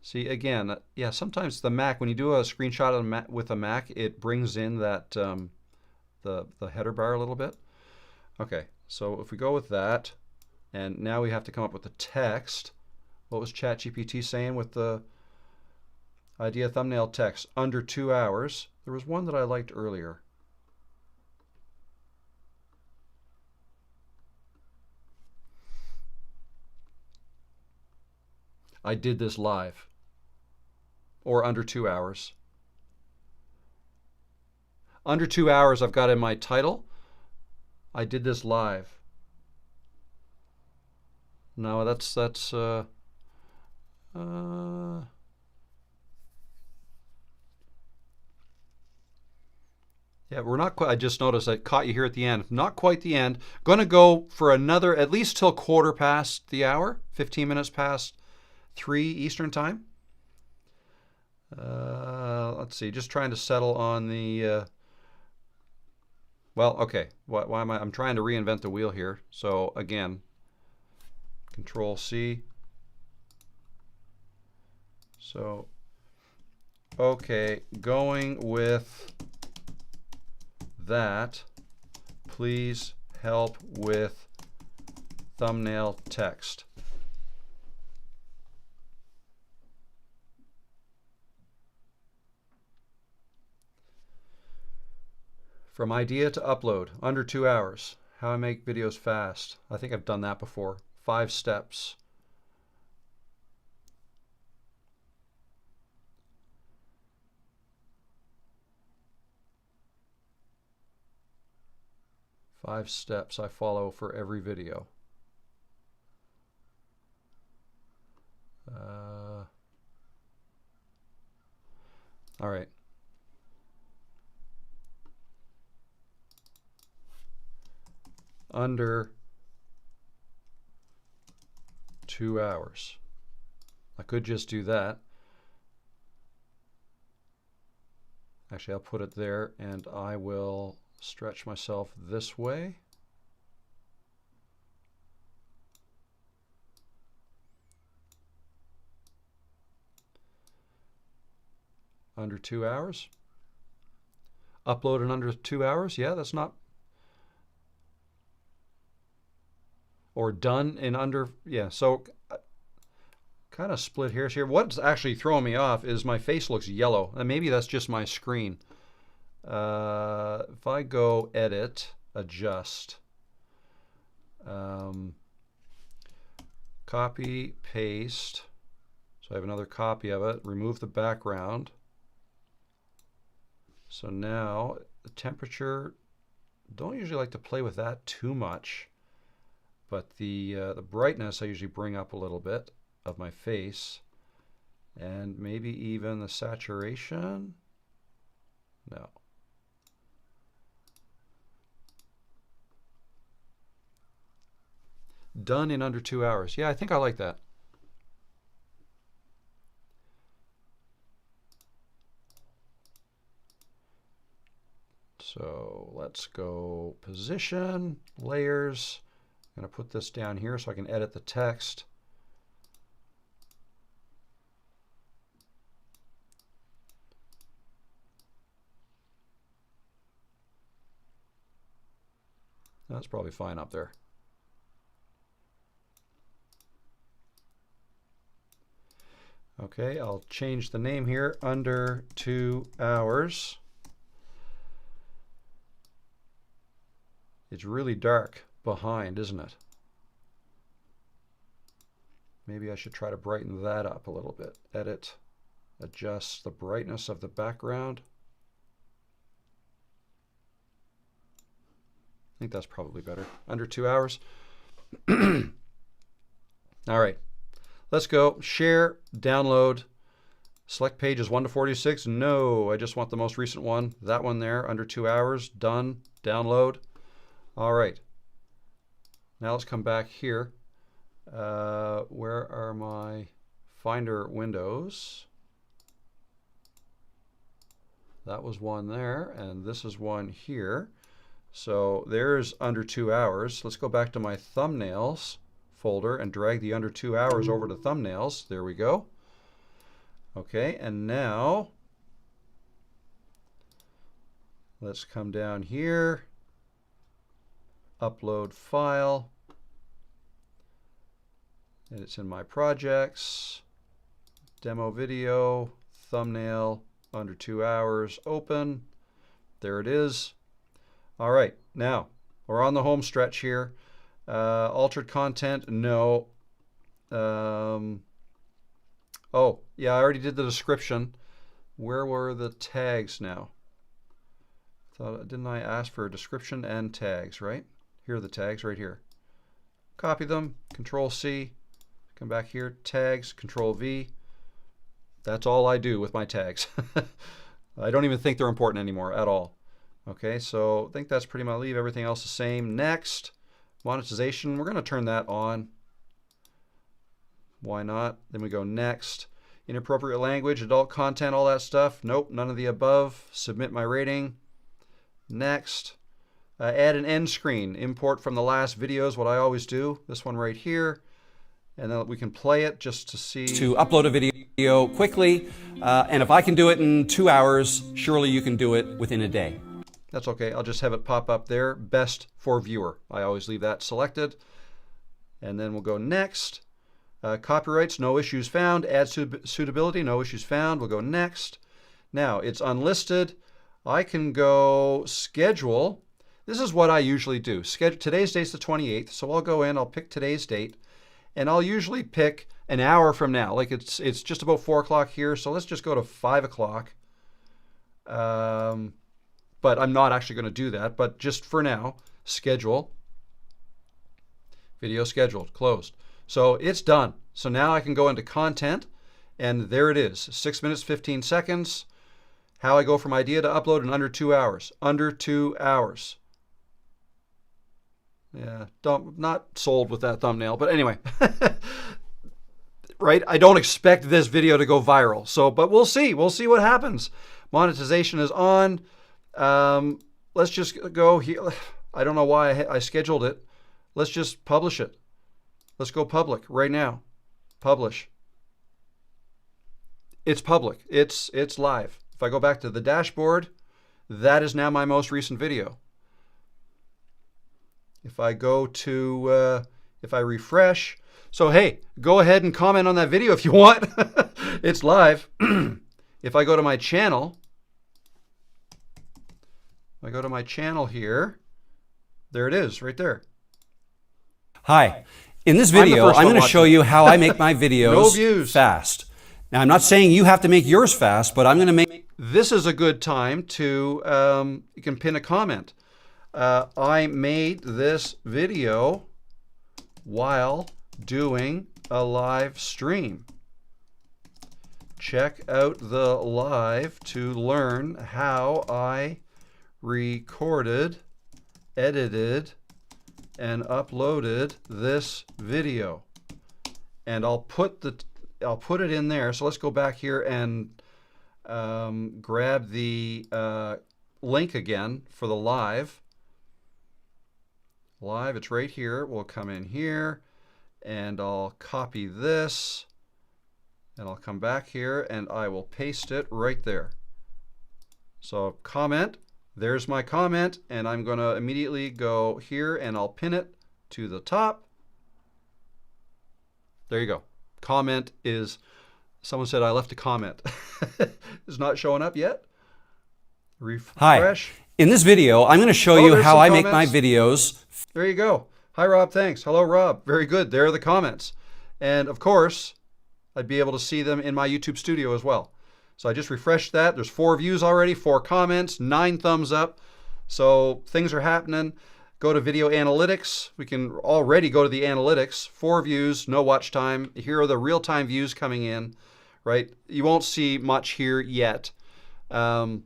Speaker 1: See, again, yeah, sometimes the Mac, when you do a screenshot of with a Mac, it brings in that the header bar a little bit. Okay, so if we go with that, and now we have to come up with the text. What was ChatGPT saying with the idea thumbnail text? Under 2 hours. There was one that I liked earlier. I did this live. Or under 2 hours. Under 2 hours I've got in my title. I did this live. No, that's yeah, we're not quite, I just noticed I caught you here at the end. Not quite the end. Going to go for another, at least till quarter past the hour, 15 minutes past 3 Eastern time. Let's see, just trying to settle on the, well, okay, why am I'm trying to reinvent the wheel here. So again, Control C. So, okay, going with that, please help with thumbnail text. From idea to upload, under 2 hours. How I make videos fast. I think I've done that before. 5 steps. Five steps I follow for every video. All right. Under 2 hours. I could just do that. Actually, I'll put it there and I will stretch myself this way. Under 2 hours. Upload in under 2 hours. Yeah, that's not. Or done in under, yeah, so kind of split hairs here. What's actually throwing me off is my face looks yellow, and maybe that's just my screen. If I go edit, adjust, copy, paste, so I have another copy of it, remove the background. So now the temperature, don't usually like to play with that too much. But the brightness I usually bring up a little bit of my face, and maybe even the saturation. No. Done in under 2 hours. Yeah, I think I like that. So let's go position, layers. I'm going to put this down here so I can edit the text. That's probably fine up there. Okay, I'll change the name here, under 2 hours. It's really dark behind, isn't it? Maybe I should try to brighten that up a little bit. Edit, adjust the brightness of the background. I think that's probably better. Under 2 hours. All right, Let's go. Share, download. Select pages 1 to 46. No, I just want the most recent one. That one there, under 2 hours. Done. Download. All right. Now let's come back here. Where are my Finder windows? That was one there, and this is one here. So there's under 2 hours. Let's go back to my thumbnails folder and drag the under 2 hours over to thumbnails. There we go. Okay, and now let's come down here, upload file, and it's in my projects, demo video, thumbnail, under 2 hours, open. There it is. All right, now we're on the home stretch here. Altered content, no. Oh, yeah, I already did the description. Where were the tags now? Didn't I ask for a description and tags, right? Here are the tags right here. Copy them, Control C, come back here, tags, Control V. That's all I do with my tags. I don't even think they're important anymore at all. Okay, so I think that's pretty much, leave everything else the same. Next, monetization, we're going to turn that on. Why not? Then we go next. Inappropriate language, adult content, all that stuff. Nope, none of the above. Submit my rating. Next. Add an end screen. Import from the last videos, what I always do. This one right here. And then we can play it just to see.
Speaker 2: To upload a video quickly. And if I can do it in 2 hours, surely you can do it within a day.
Speaker 1: That's okay. I'll just have it pop up there. Best for viewer. I always leave that selected. And then we'll go next. Copyrights, no issues found. Add suitability, no issues found. We'll go next. Now, it's unlisted. I can go schedule. This is what I usually do. Today's date's the 28th, so I'll go in, I'll pick today's date, and I'll usually pick an hour from now. Like it's just about 4 o'clock here, so let's just go to 5 o'clock. But I'm not actually going to do that, but just for now, schedule. Video scheduled, closed. So it's done. So now I can go into content, and there it is, 6 minutes, 15 seconds. How I go from idea to upload in under 2 hours. Under 2 hours. Yeah, not sold with that thumbnail, but anyway. Right? I don't expect this video to go viral. So, but we'll see. We'll see what happens. Monetization is on. Let's just go here. I don't know why I scheduled it. Let's just publish it. Let's go public right now. Publish. It's public. It's live. If I go back to the dashboard, that is now my most recent video. If I go to, if I refresh, so hey, go ahead and comment on that video if you want. It's live. If I go to my channel, here, there it is, right there.
Speaker 2: Hi. In this video, I'm going to show you how I make my videos
Speaker 1: No views.
Speaker 2: fast. Now, I'm not saying you have to make yours fast, but I'm going to make...
Speaker 1: This is a good time to, you can pin a comment. I made this video while doing a live stream. Check out the live to learn how I recorded, edited, and uploaded this video. And I'll put it in there. So let's go back here and grab the link again for the live. It's right here. We'll come in here and I'll copy this and I'll come back here and I will paste it right there. So comment, there's my comment, and I'm going to immediately go here and I'll pin it to the top. There you go. Comment is, someone said I left a comment. It's not showing up yet. Refresh.
Speaker 2: Hi. In this video, I'm going to show you how I make my videos.
Speaker 1: There you go. Hi, Rob. Thanks. Hello, Rob. Very good. There are the comments. And of course, I'd be able to see them in my YouTube studio as well. So I just refreshed that. There's 4 views already, 4 comments, 9 thumbs up. So things are happening. go to video analytics. We can already go to the analytics. 4 views, no watch time. Here are the real-time views coming in, right? You won't see much here yet. How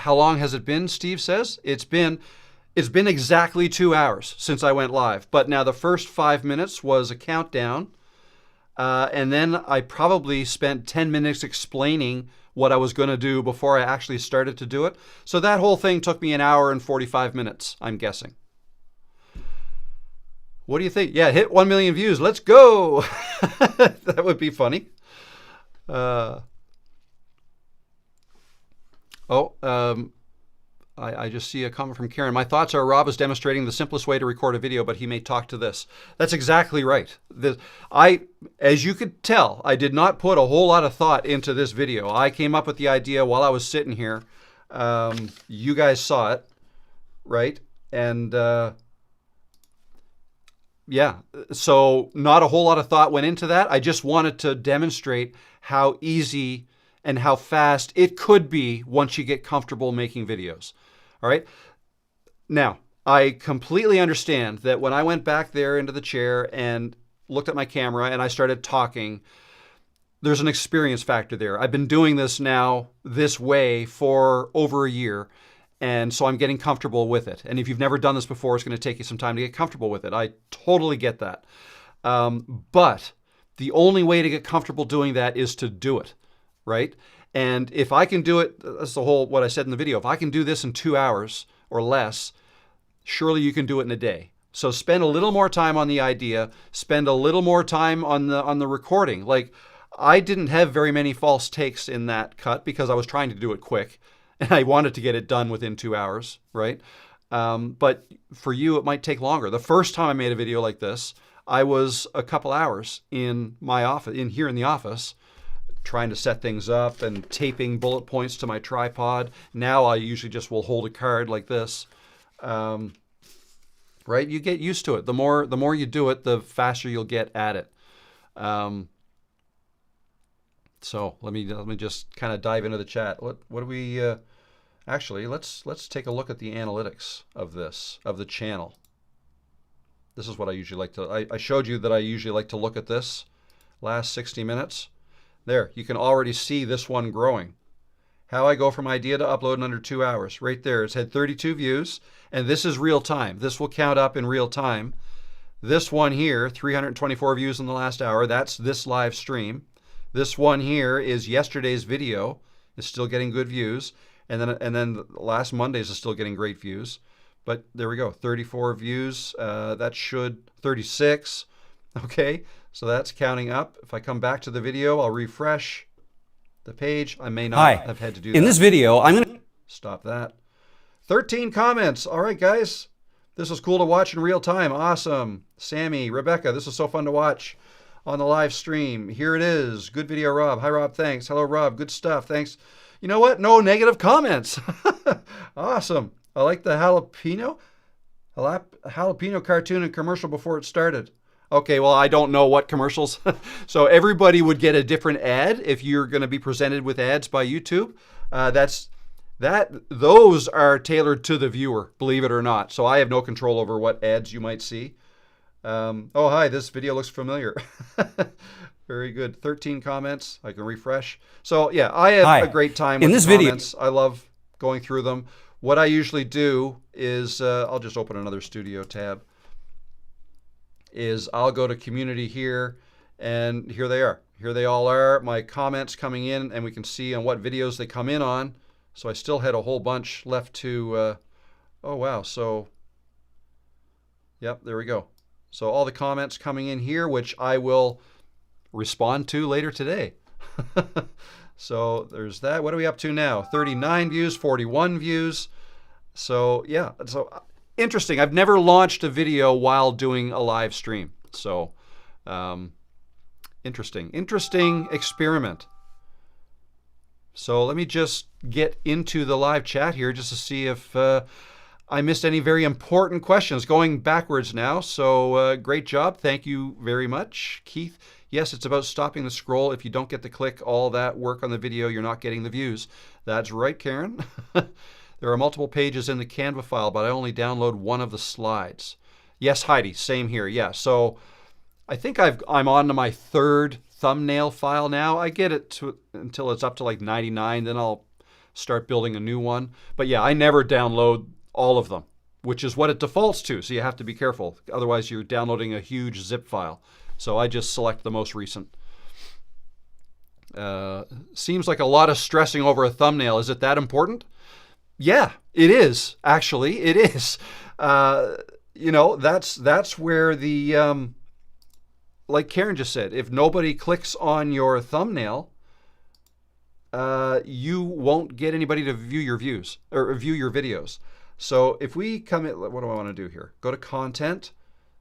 Speaker 1: long has it been, Steve says? It's been exactly 2 hours since I went live. But now the first 5 minutes was a countdown. And then I probably spent 10 minutes explaining what I was going to do before I actually started to do it. So that whole thing took me 1 hour and 45 minutes, I'm guessing. What do you think? Yeah, hit 1 million views. Let's go. That would be funny. I just see a comment from Karen. My thoughts are Rob is demonstrating the simplest way to record a video, but he may talk to this. That's exactly right. As you could tell, I did not put a whole lot of thought into this video. I came up with the idea while I was sitting here. You guys saw it, right? And yeah, so not a whole lot of thought went into that. I just wanted to demonstrate how easy and how fast it could be once you get comfortable making videos. All right. Now, I completely understand that when I went back there into the chair and looked at my camera and I started talking, there's an experience factor there. I've been doing this now this way for over a year, and so I'm getting comfortable with it. And if you've never done this before, it's going to take you some time to get comfortable with it. I totally get that. But the only way to get comfortable doing that is to do it. Right? And if I can do it, that's the whole, what I said in the video, if I can do this in 2 hours or less, surely you can do it in a day. So spend a little more time on the idea, spend a little more time on the recording. Like, I didn't have very many false takes in that cut because I was trying to do it quick and I wanted to get it done within 2 hours, right? But for you, it might take longer. The first time I made a video like this, I was a couple hours in my office, here in the office, trying to set things up and taping bullet points to my tripod. Now I usually just will hold a card like this. Right? You get used to it. The more you do it, the faster you'll get at it. So let me just kind of dive into the chat. What do we actually let's take a look at the analytics of the channel. This is what I usually like to. I showed you that I usually like to look at this last 60 minutes. There, you can already see this one growing. How I go from idea to upload in under 2 hours. Right there, it's had 32 views, and this is real time. This will count up in real time. This one here, 324 views in the last hour. That's this live stream. This one here is yesterday's video. It's still getting good views. And then last Monday's is still getting great views. But there we go, 34 views. That should 36. Okay, so that's counting up. If I come back to the video, I'll refresh the page. I may not have had to do that.
Speaker 2: In this video, I'm going to
Speaker 1: stop that. 13 comments. All right, guys. This was cool to watch in real time. Awesome. Sammy, Rebecca, this was so fun to watch on the live stream. Here it is. Good video, Rob. Hi, Rob. Thanks. Hello, Rob. Good stuff. Thanks. You know what? No negative comments. Awesome. I like the jalapeno cartoon and commercial before it started. Okay, well, I don't know what commercials. So everybody would get a different ad if you're going to be presented with ads by YouTube. Those are tailored to the viewer, believe it or not. So I have no control over what ads you might see. Oh, hi, this video looks familiar. Very good. 13 comments. I can refresh. So yeah, I have a great time with the comments. I love going through them. What I usually do is, I'll just open another studio tab, is I'll go to community here, and here they are. Here they all are, my comments coming in, and we can see on what videos they come in on. So I still had a whole bunch left to, oh wow, so, yep, there we go. So all the comments coming in here, which I will respond to later today. So there's that. What are we up to now? 39 views, 41 views. So yeah, so interesting. I've never launched a video while doing a live stream. So interesting experiment. So let me just get into the live chat here just to see if I missed any very important questions. Going backwards now. So great job. Thank you very much, Keith. Yes, it's about stopping the scroll. If you don't get to click all that work on the video, you're not getting the views. That's right, Karen. There are multiple pages in the Canva file, but I only download one of the slides. Yes, Heidi, same here. Yeah, so I think I'm on to my third thumbnail file now. I get it until it's up to like 99, then I'll start building a new one. But yeah, I never download all of them, which is what it defaults to. So you have to be careful. Otherwise, you're downloading a huge zip file. So I just select the most recent. Seems like a lot of stressing over a thumbnail. Is it that important? Yeah, it is. Actually, it is. That's where the like Karen just said, if nobody clicks on your thumbnail, you won't get anybody to view your views or view your videos. So if we come in, what do I want to do here? Go to content.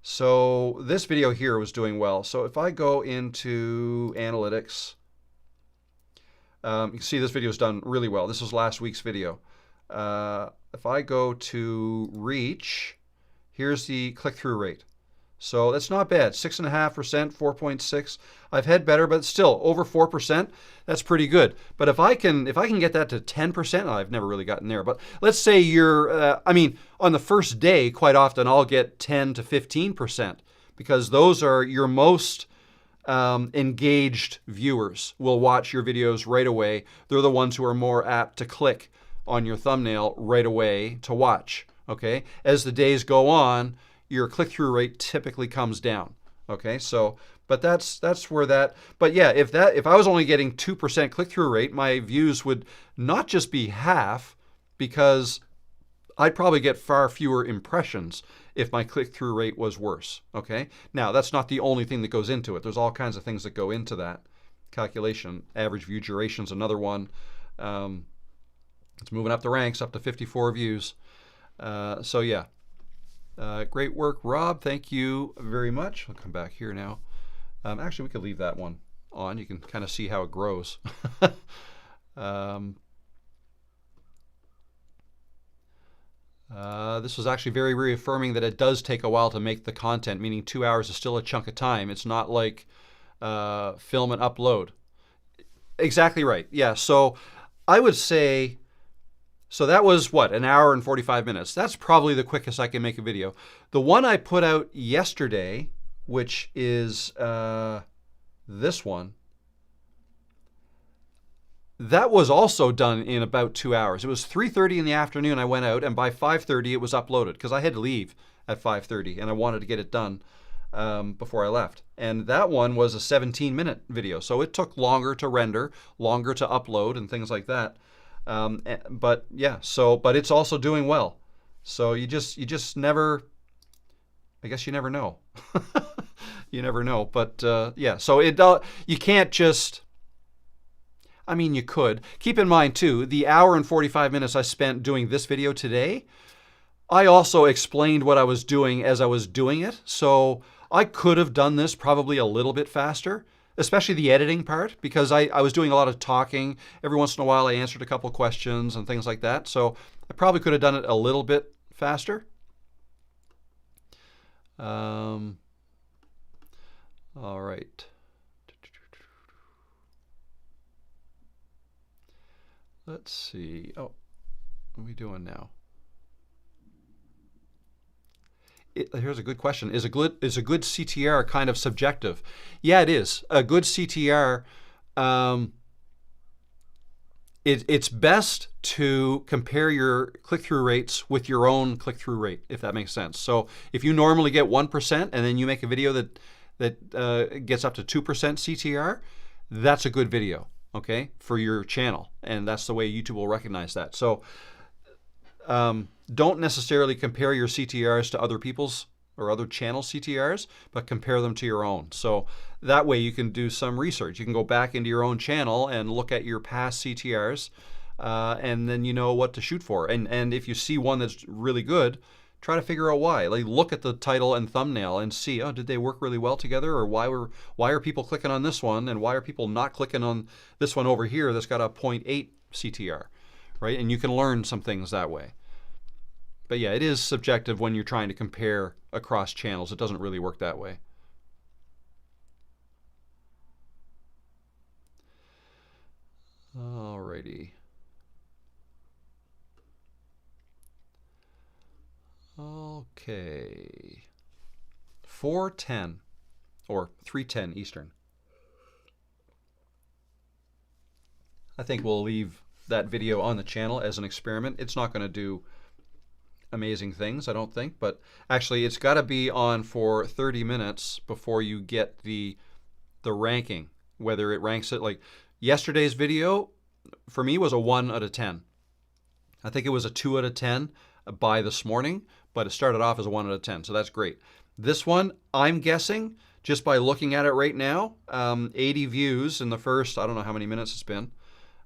Speaker 1: So this video here was doing well. So if I go into analytics, you can see this video is done really well. This was last week's video. If I go to reach, here's the click-through rate. So that's not bad. 6.5%, 4.6. I've had better, but still over 4%. That's pretty good. But if I can get that to 10%, I've never really gotten there. But let's say you're, on the first day, quite often I'll get 10 to 15% because those are your most engaged viewers. Will watch your videos right away. They're the ones who are more apt to click on your thumbnail right away to watch. Okay. As the days go on, your click-through rate typically comes down. Okay, so but that's where that. But yeah, if I was only getting 2% click-through rate, my views would not just be half, because I'd probably get far fewer impressions if my click-through rate was worse. Okay, now that's not the only thing that goes into it. There's all kinds of things that go into that calculation. Average view duration is another one. It's moving up the ranks, up to 54 views. So yeah. Great work, Rob. Thank you very much. I'll come back here now. Actually, we could leave that one on. You can kind of see how it grows. This was actually very reaffirming that it does take a while to make the content, meaning 2 hours is still a chunk of time. It's not like film and upload. Exactly right. Yeah, so I would say... So that was what, an hour and 45 minutes. That's probably the quickest I can make a video. The one I put out yesterday, which is this one, that was also done in about 2 hours. It was 3:30 in the afternoon I went out, and by 5:30 it was uploaded because I had to leave at 5:30 and I wanted to get it done before I left. And that one was a 17-minute video. So it took longer to render, longer to upload and things like that. But yeah, but it's also doing well. So you just never, I guess you never know. You never know. But yeah, so you can't just, you could. Keep in mind too, the hour and 45 minutes I spent doing this video today, I also explained what I was doing as I was doing it. So I could have done this probably a little bit faster, especially the editing part, because I was doing a lot of talking. Every once in a while I answered a couple questions and things like that. So I probably could have done it a little bit faster. All right. Let's see. Oh, what are we doing now? Here's a good question. Is a good CTR kind of subjective? Yeah, it is. A good CTR, it's best to compare your click-through rates with your own click-through rate, if that makes sense. So if you normally get 1% and then you make a video that gets up to 2% CTR, that's a good video, okay, for your channel. And that's the way YouTube will recognize that. So don't necessarily compare your CTRs to other people's or other channel CTRs, but compare them to your own. So that way you can do some research. You can go back into your own channel and look at your past CTRs, and then you know what to shoot for. And if you see one that's really good, try to figure out why. Like, look at the title and thumbnail and see, oh, did they work really well together, or why are people clicking on this one, and why are people not clicking on this one over here that's got a 0.8 CTR, right? And you can learn some things that way. But yeah, it is subjective when you're trying to compare across channels. It doesn't really work that way. Alrighty. Okay. 4:10 or 3:10 Eastern. I think we'll leave that video on the channel as an experiment. It's not going to do amazing things, I don't think, but actually it's got to be on for 30 minutes before you get the ranking, whether it ranks it. Like yesterday's video for me was a 1 out of 10. I think it was a 2 out of 10 by this morning, but it started off as a 1 out of 10, so that's great. This one, I'm guessing, just by looking at it right now, 80 views in the first, I don't know how many minutes it's been,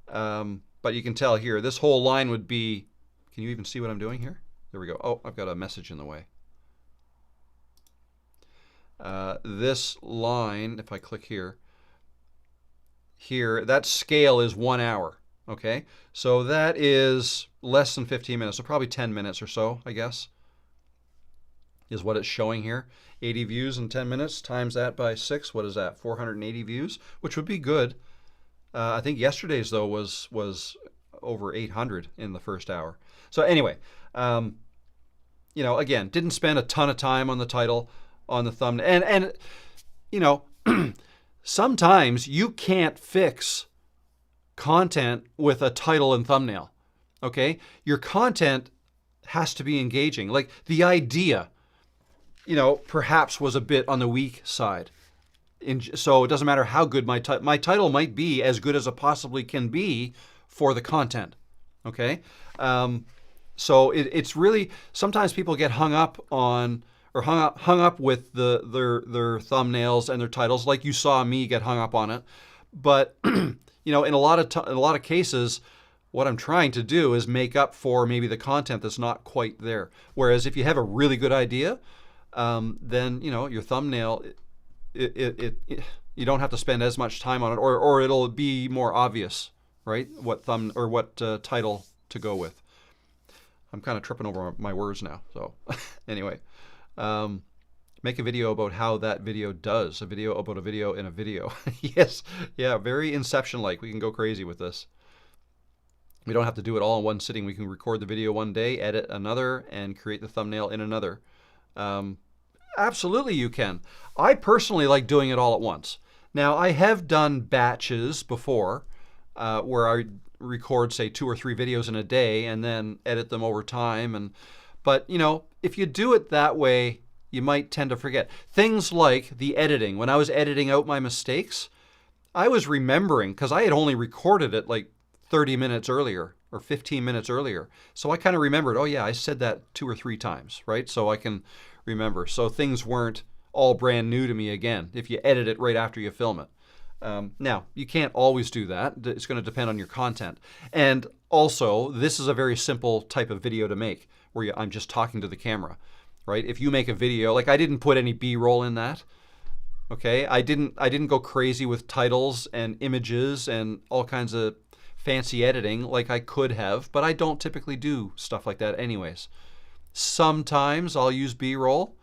Speaker 1: but you can tell here, this whole line would be, can you even see what I'm doing here? There we go. Oh, I've got a message in the way. This line, if I click here, that scale is 1 hour. Okay, so that is less than 15 minutes, so probably 10 minutes or so, I guess, is what it's showing here. 80 views in 10 minutes, times that by 6, what is that? 480 views, which would be good. I think yesterday's, though, was over 800 in the first hour. So anyway, you know, again, didn't spend a ton of time on the title, on the thumbnail, and you know, sometimes you can't fix content with a title and thumbnail. Okay, your content has to be engaging. Like the idea, you know, perhaps was a bit on the weak side. So it doesn't matter how good my title might be, as good as it possibly can be for the content. Okay, so it's really, sometimes people get hung up on, or hung up with their thumbnails and their titles, like you saw me get hung up on it. But you know, in a lot of cases, what I'm trying to do is make up for maybe the content that's not quite there. Whereas if you have a really good idea, then you know your thumbnail, you don't have to spend as much time on it, or it'll be more obvious, right? What title to go with. I'm kind of tripping over my words now. So anyway, make a video about how that video does. A video about a video in a video. Yes, yeah, very Inception-like. We can go crazy with this. We don't have to do it all in one sitting. We can record the video one day, edit another, and create the thumbnail in another. Absolutely you can. I personally like doing it all at once. Now, I have done batches before where I record, say, 2 or 3 videos in a day and then edit them over time. But, you know, if you do it that way, you might tend to forget. Things like the editing. When I was editing out my mistakes, I was remembering, because I had only recorded it like 30 minutes earlier or 15 minutes earlier. So I kind of remembered, oh yeah, I said that 2 or 3 times, right? So I can remember. So things weren't all brand new to me again if you edit it right after you film it. Now, you can't always do that. It's going to depend on your content. And also, this is a very simple type of video to make where I'm just talking to the camera, right? If you make a video, like I didn't put any B-roll in that, okay? I didn't go crazy with titles and images and all kinds of fancy editing like I could have, but I don't typically do stuff like that anyways. Sometimes I'll use B-roll,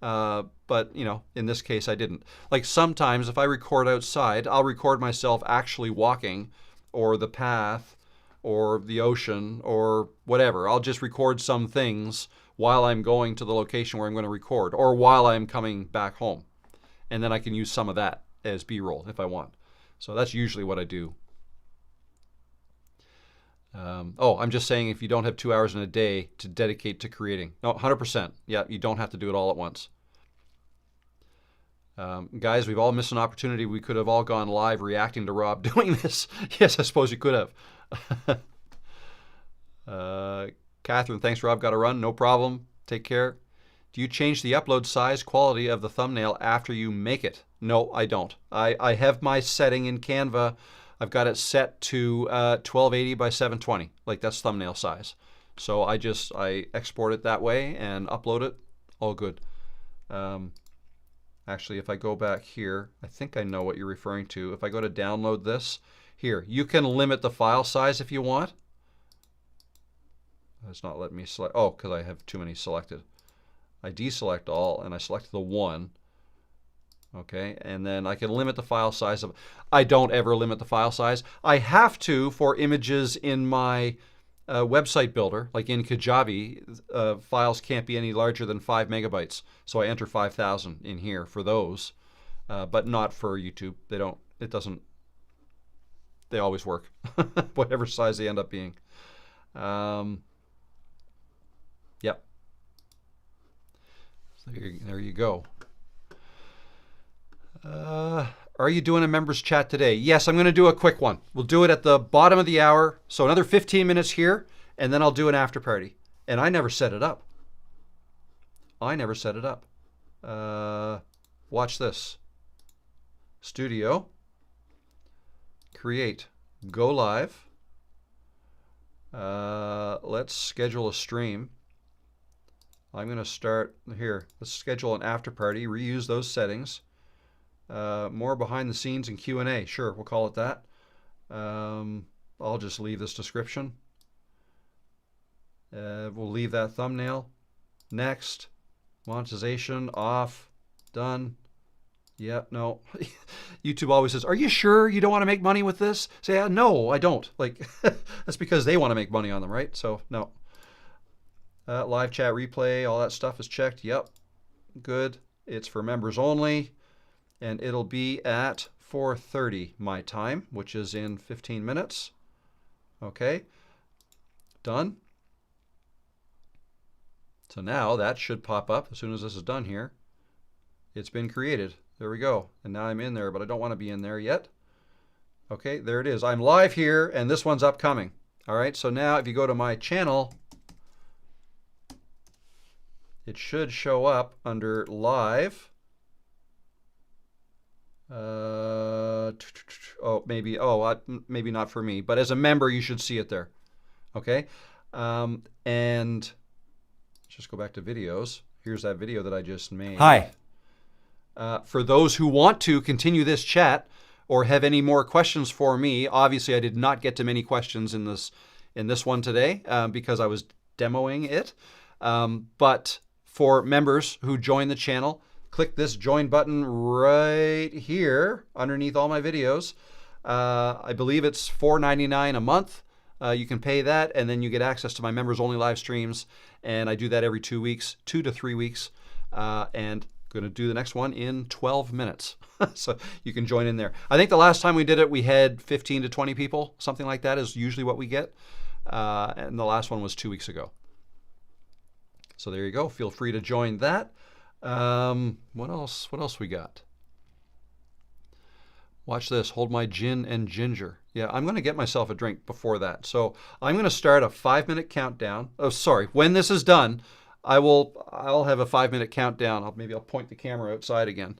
Speaker 1: but you know, in this case I didn't. Like sometimes if I record outside, I'll record myself actually walking, or the path, or the ocean, or whatever. I'll just record some things while I'm going to the location where I'm going to record, or while I'm coming back home. And then I can use some of that as B-roll if I want. So that's usually what I do. Oh, I'm just saying if you don't have 2 hours in a day to dedicate to creating. No, 100%. Yeah, you don't have to do it all at once. Guys, we've all missed an opportunity. We could have all gone live reacting to Rob doing this. Yes, I suppose you could have. Catherine, thanks, Rob. Got to run. No problem. Take care. Do you change the upload size quality of the thumbnail after you make it? No, I don't. I have my setting in Canva. I've got it set to 1280 by 720. Like that's thumbnail size. So I export it that way and upload it. All good. Actually, if I go back here, I think I know what you're referring to. If I go to download this, here, you can limit the file size if you want. It's not letting me select. Oh, because I have too many selected. I deselect all and I select the one. Okay, and then I can limit the file size of. I don't ever limit the file size. I have to for images in my website builder, like in Kajabi, files can't be any larger than 5 megabytes. So I enter 5,000 in here for those, but not for YouTube. They don't. It doesn't. They always work, whatever size they end up being. Yep. So there you go. Are you doing a members chat today? Yes, I'm going to do a quick one. We'll do it at the bottom of the hour. So another 15 minutes here, and then I'll do an after party. And I never set it up. Watch this. Studio. Create. Go live. Let's schedule a stream. I'm going to start here. Let's schedule an after party. Reuse those settings. More behind the scenes and Q&A. Sure, we'll call it that. I'll just leave this description. We'll leave that thumbnail. Next. Monetization off. Done. Yep, no. YouTube always says, are you sure you don't want to make money with this? Say, no, I don't. Like, that's because they want to make money on them, right? So, no. Live chat replay, all that stuff is checked. Yep, good. It's for members only. And it'll be at 4:30 my time, which is in 15 minutes. Okay, done. So now that should pop up as soon as this is done here. It's been created. There we go. And now I'm in there, but I don't want to be in there yet. Okay, there it is. I'm live here, and this one's upcoming. All right, so now if you go to my channel, it should show up under live. Maybe not for me, but as a member, you should see it there. Okay, and let's just go back to videos. Here's that video that I just made.
Speaker 2: Hi.
Speaker 1: For those who want to continue this chat or have any more questions for me, obviously I did not get to many questions in this one today because I was demoing it. But for members who join the channel, click this join button right here underneath all my videos. I believe it's $4.99 a month. You can pay that, and then you get access to my members only live streams. And I do that every 2 weeks, 2 to 3 weeks. And going to do the next one in 12 minutes. So you can join in there. I think the last time we did it, we had 15 to 20 people. Something like that is usually what we get. And the last one was 2 weeks ago. So there you go. Feel free to join that. What else? What else we got? Watch this. Hold my gin and ginger. Yeah, I'm going to get myself a drink before that. So I'm going to start a 5-minute countdown. Oh, sorry. When this is done, I'll have a 5-minute countdown. Maybe I'll point the camera outside again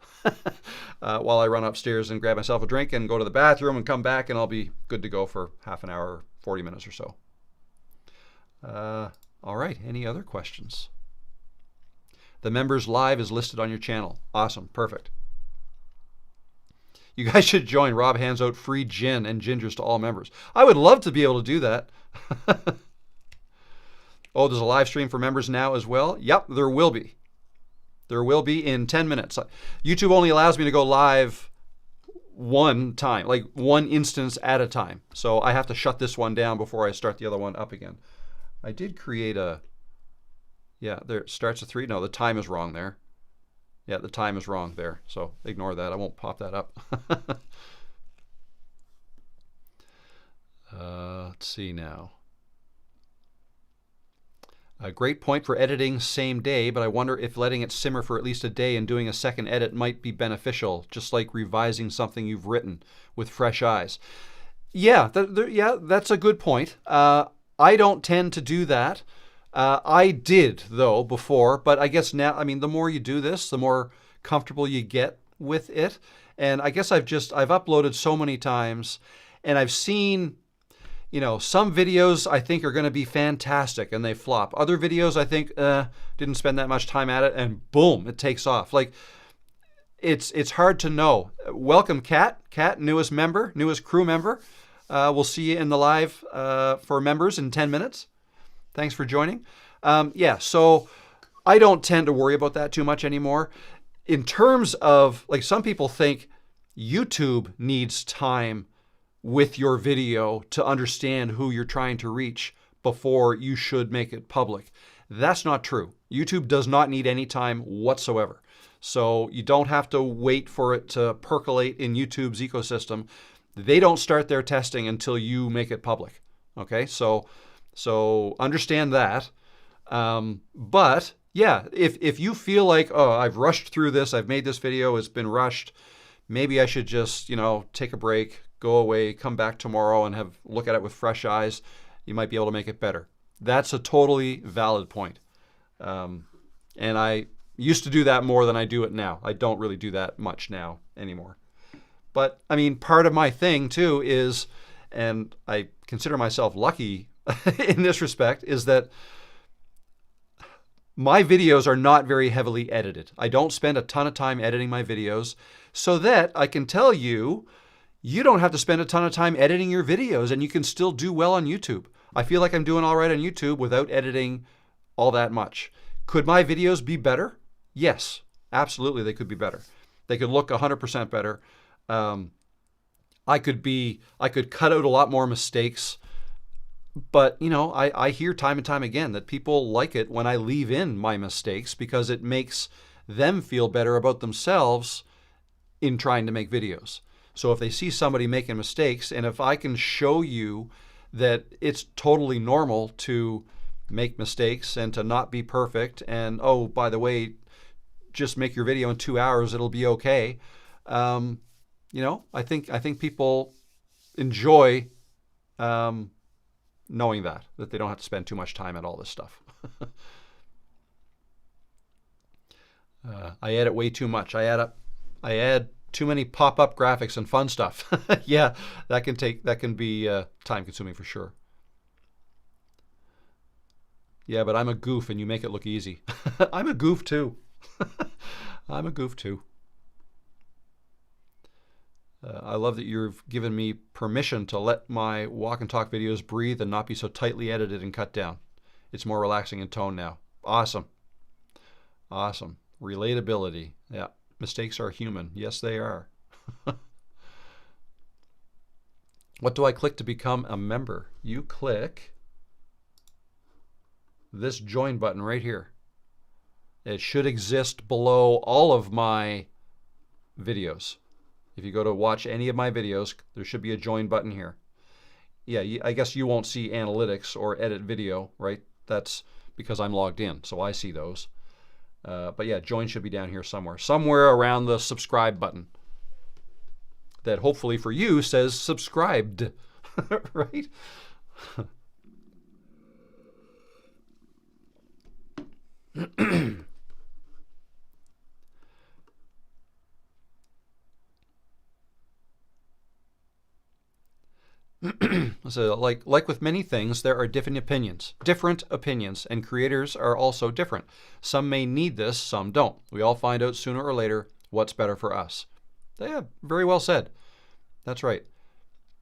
Speaker 1: while I run upstairs and grab myself a drink and go to the bathroom and come back, and I'll be good to go for half an hour, 40 minutes or so. All right. Any other questions? The members live is listed on your channel. Awesome. Perfect. You guys should join. Rob hands out free gin and gingers to all members. I would love to be able to do that. Oh, there's a live stream for members now as well? Yep, there will be. There will be in 10 minutes. YouTube only allows me to go live one time, like one instance at a time. So I have to shut this one down before I start the other one up again. I did create a... Yeah, there it starts at 3. No, the time is wrong there. Yeah, the time is wrong there. So ignore that. I won't pop that up. Let's see now. A great point for editing same day, but I wonder if letting it simmer for at least a day and doing a second edit might be beneficial, just like revising something you've written with fresh eyes. Yeah, that's a good point. I don't tend to do that. I did, though, before, but I guess now, I mean, the more you do this, the more comfortable you get with it. And I guess I've uploaded so many times, and I've seen, you know, some videos I think are going to be fantastic and they flop. Other videos I think didn't spend that much time at it, and boom, it takes off. Like, it's hard to know. Welcome, Kat. Kat, newest crew member. We'll see you in the live for members in 10 minutes. Thanks for joining. Yeah, so I don't tend to worry about that too much anymore. In terms of, like, some people think YouTube needs time with your video to understand who you're trying to reach before you should make it public. That's not true. YouTube does not need any time whatsoever. So you don't have to wait for it to percolate in YouTube's ecosystem. They don't start their testing until you make it public. Okay, so understand that. But yeah, if you feel like, oh, I've rushed through this, I've made this video, it's been rushed, maybe I should just, take a break, go away, come back tomorrow and look at it with fresh eyes, you might be able to make it better. That's a totally valid point. And I used to do that more than I do it now. I don't really do that much now anymore. But I mean, part of my thing too is, and I consider myself lucky in this respect, is that my videos are not very heavily edited. I don't spend a ton of time editing my videos so that I can tell you, you don't have to spend a ton of time editing your videos and you can still do well on YouTube. I feel like I'm doing all right on YouTube without editing all that much. Could my videos be better? Yes, absolutely they could be better. They could look 100% better. I could cut out a lot more mistakes. But, I hear time and time again that people like it when I leave in my mistakes because it makes them feel better about themselves in trying to make videos. So if they see somebody making mistakes, and if I can show you that it's totally normal to make mistakes and to not be perfect, and oh, by the way, just make your video in 2 hours, it'll be okay. I think people enjoy knowing that they don't have to spend too much time at all this stuff. I edit way too much. I add too many pop-up graphics and fun stuff. Yeah, that can be time consuming for sure. Yeah, but I'm a goof and you make it look easy. I'm a goof too. I'm a goof too. I love that you've given me permission to let my walk and talk videos breathe and not be so tightly edited and cut down. It's more relaxing in tone now. Awesome. Awesome. Relatability. Yeah. Mistakes are human. Yes, they are. What do I click to become a member? You click this join button right here. It should exist below all of my videos. If you go to watch any of my videos, there should be a join button here. Yeah, I guess you won't see analytics or edit video, right? That's because I'm logged in, so I see those. But yeah, join should be down here somewhere around the subscribe button that hopefully for you says subscribed, right? So like with many things, there are different opinions, and creators are also different. Some may need this, some don't. We all find out sooner or later what's better for us. Yeah, very well said. That's right.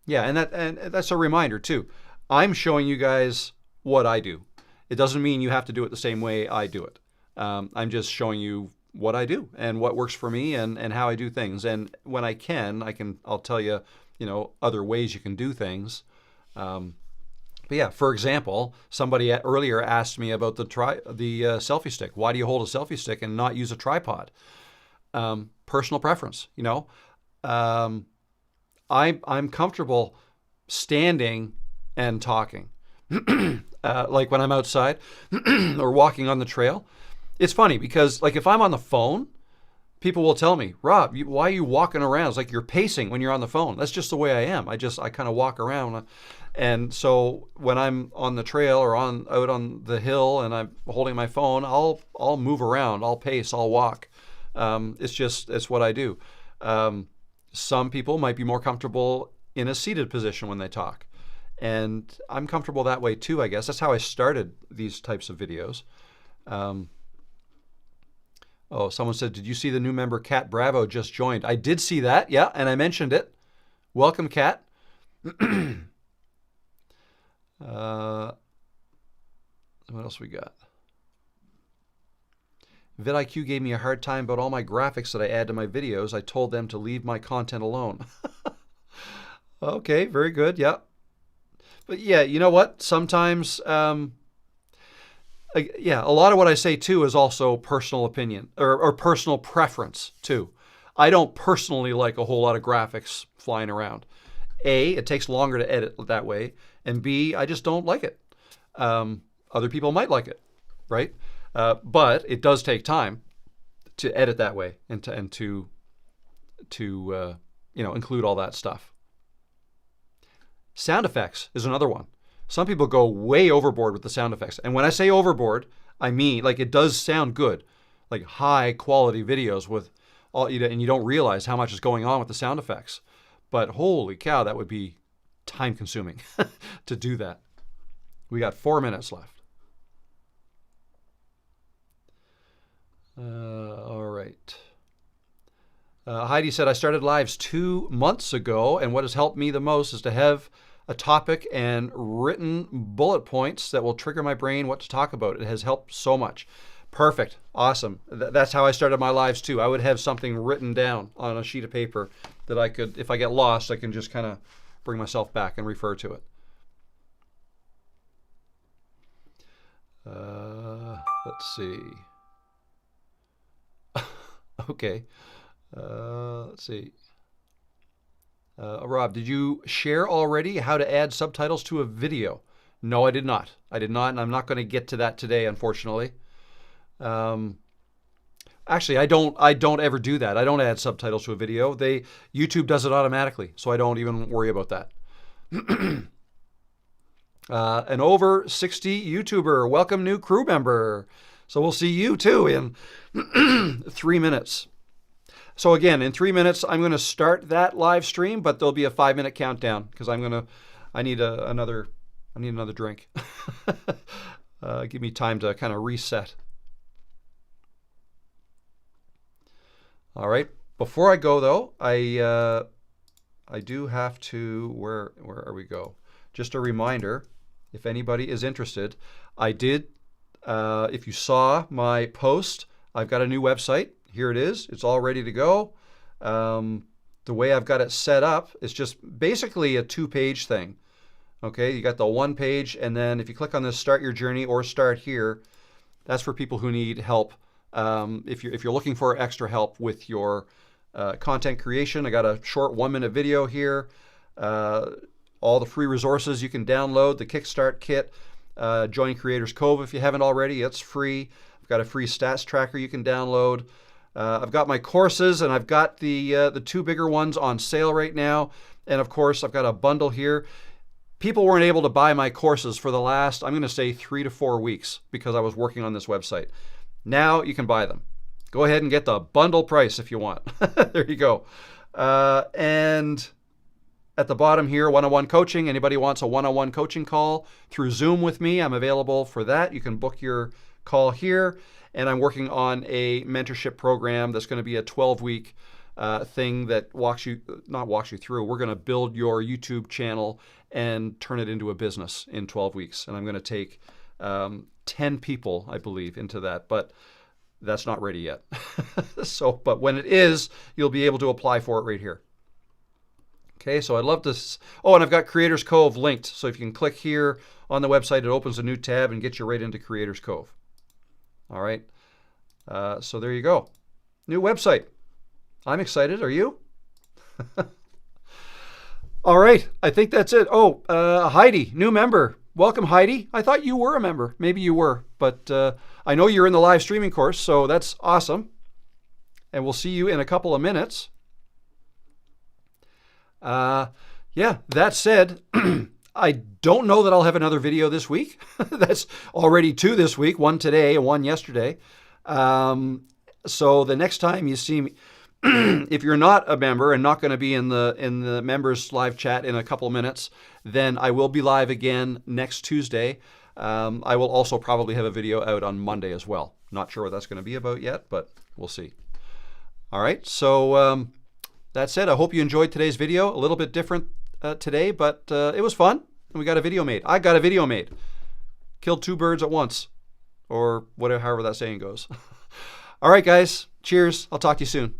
Speaker 1: Yeah, and that's a reminder too. I'm showing you guys what I do. It doesn't mean you have to do it the same way I do it. I'm just showing you what I do and what works for me and how I do things. And when I'll tell you, other ways you can do things. But yeah, for example, somebody earlier asked me about the selfie stick. Why do you hold a selfie stick and not use a tripod? Personal preference. I'm comfortable standing and talking, like when I'm outside or walking on the trail. It's funny because like if I'm on the phone, people will tell me, Rob, why are you walking around? It's like you're pacing when you're on the phone. That's just the way I am. I kind of walk around. And so when I'm on the trail or out on the hill and I'm holding my phone, I'll move around, I'll pace, I'll walk. It's what I do. Some people might be more comfortable in a seated position when they talk. And I'm comfortable that way too, I guess. That's how I started these types of videos. Oh, someone said, did you see the new member, Cat Bravo, just joined? I did see that, yeah, and I mentioned it. Welcome, Cat. What else we got? vidIQ gave me a hard time about all my graphics that I add to my videos. I told them to leave my content alone. Okay, very good, yeah. But yeah, you know what? Sometimes, yeah, a lot of what I say too is also personal opinion or personal preference too. I don't personally like a whole lot of graphics flying around. A, it takes longer to edit that way, and B, I just don't like it. Other people might like it, right? But it does take time to edit that way and to include all that stuff. Sound effects is another one. Some people go way overboard with the sound effects. And when I say overboard, I mean like it does sound good, like high quality videos with all, and you don't realize how much is going on with the sound effects. But holy cow, that would be time consuming to do that. We got 4 minutes left. All right. Heidi said, I started lives 2 months ago, and what has helped me the most is to have a topic and written bullet points that will trigger my brain what to talk about. It has helped so much. Perfect. Awesome. That's how I started my lives too. I would have something written down on a sheet of paper that I could, if I get lost, I can just kind of bring myself back and refer to it. Let's see. Okay. Let's see. Rob, did you share already how to add subtitles to a video? No, I did not. I did not, and I'm not going to get to that today, unfortunately. Actually, I don't ever do that. I don't add subtitles to a video. YouTube does it automatically, so I don't even worry about that. An over 60 YouTuber, welcome new crew member. So we'll see you too in 3 minutes. So again, in 3 minutes, I'm going to start that live stream, but there'll be a 5-minute countdown because I need another drink. Give me time to kind of reset. All right. Before I go though, I do have to, where are we go? Just a reminder, if anybody is interested, I did, if you saw my post, I've got a new website. Here it is. It's all ready to go. The way I've got it set up is just basically a 2-page thing. Okay, you got the 1 page, and then if you click on this Start Your Journey or Start Here, that's for people who need help. If you're looking for extra help with your content creation, I got a short 1-minute video here. All the free resources you can download, the Kickstart Kit, join Creators Cove if you haven't already, it's free. I've got a free stats tracker you can download. I've got my courses, and I've got the 2 bigger ones on sale right now. And of course, I've got a bundle here. People weren't able to buy my courses for the last, I'm going to say 3 to 4 weeks because I was working on this website. Now you can buy them. Go ahead and get the bundle price if you want. There you go. And at the bottom here, one-on-one coaching. Anybody wants a one-on-one coaching call through Zoom with me, I'm available for that. You can book your call here. And I'm working on a mentorship program that's going to be a 12-week thing that not walks you through. We're going to build your YouTube channel and turn it into a business in 12 weeks. And I'm going to take 10 people, I believe, into that. But that's not ready yet. But when it is, you'll be able to apply for it right here. Okay, so I'd love to. Oh, and I've got Creators Cove linked. So if you can click here on the website, it opens a new tab and gets you right into Creators Cove. All right. So there you go. New website. I'm excited. Are you? All right. I think that's it. Oh, Heidi, new member. Welcome, Heidi. I thought you were a member. Maybe you were, but I know you're in the live streaming course, so that's awesome. And we'll see you in a couple of minutes. Yeah, that said, I don't know that I'll have another video this week. That's already 2 this week, 1 today and 1 yesterday. So the next time you see me, if you're not a member and not going to be in the members live chat in a couple minutes, then I will be live again next Tuesday. I will also probably have a video out on Monday as well. Not sure what that's going to be about yet, but we'll see. All right, so that said, I hope you enjoyed today's video. A little bit different today, but it was fun, and we got a video made. I got a video made. Killed 2 birds at once, or whatever, however that saying goes. All right, guys. Cheers. I'll talk to you soon.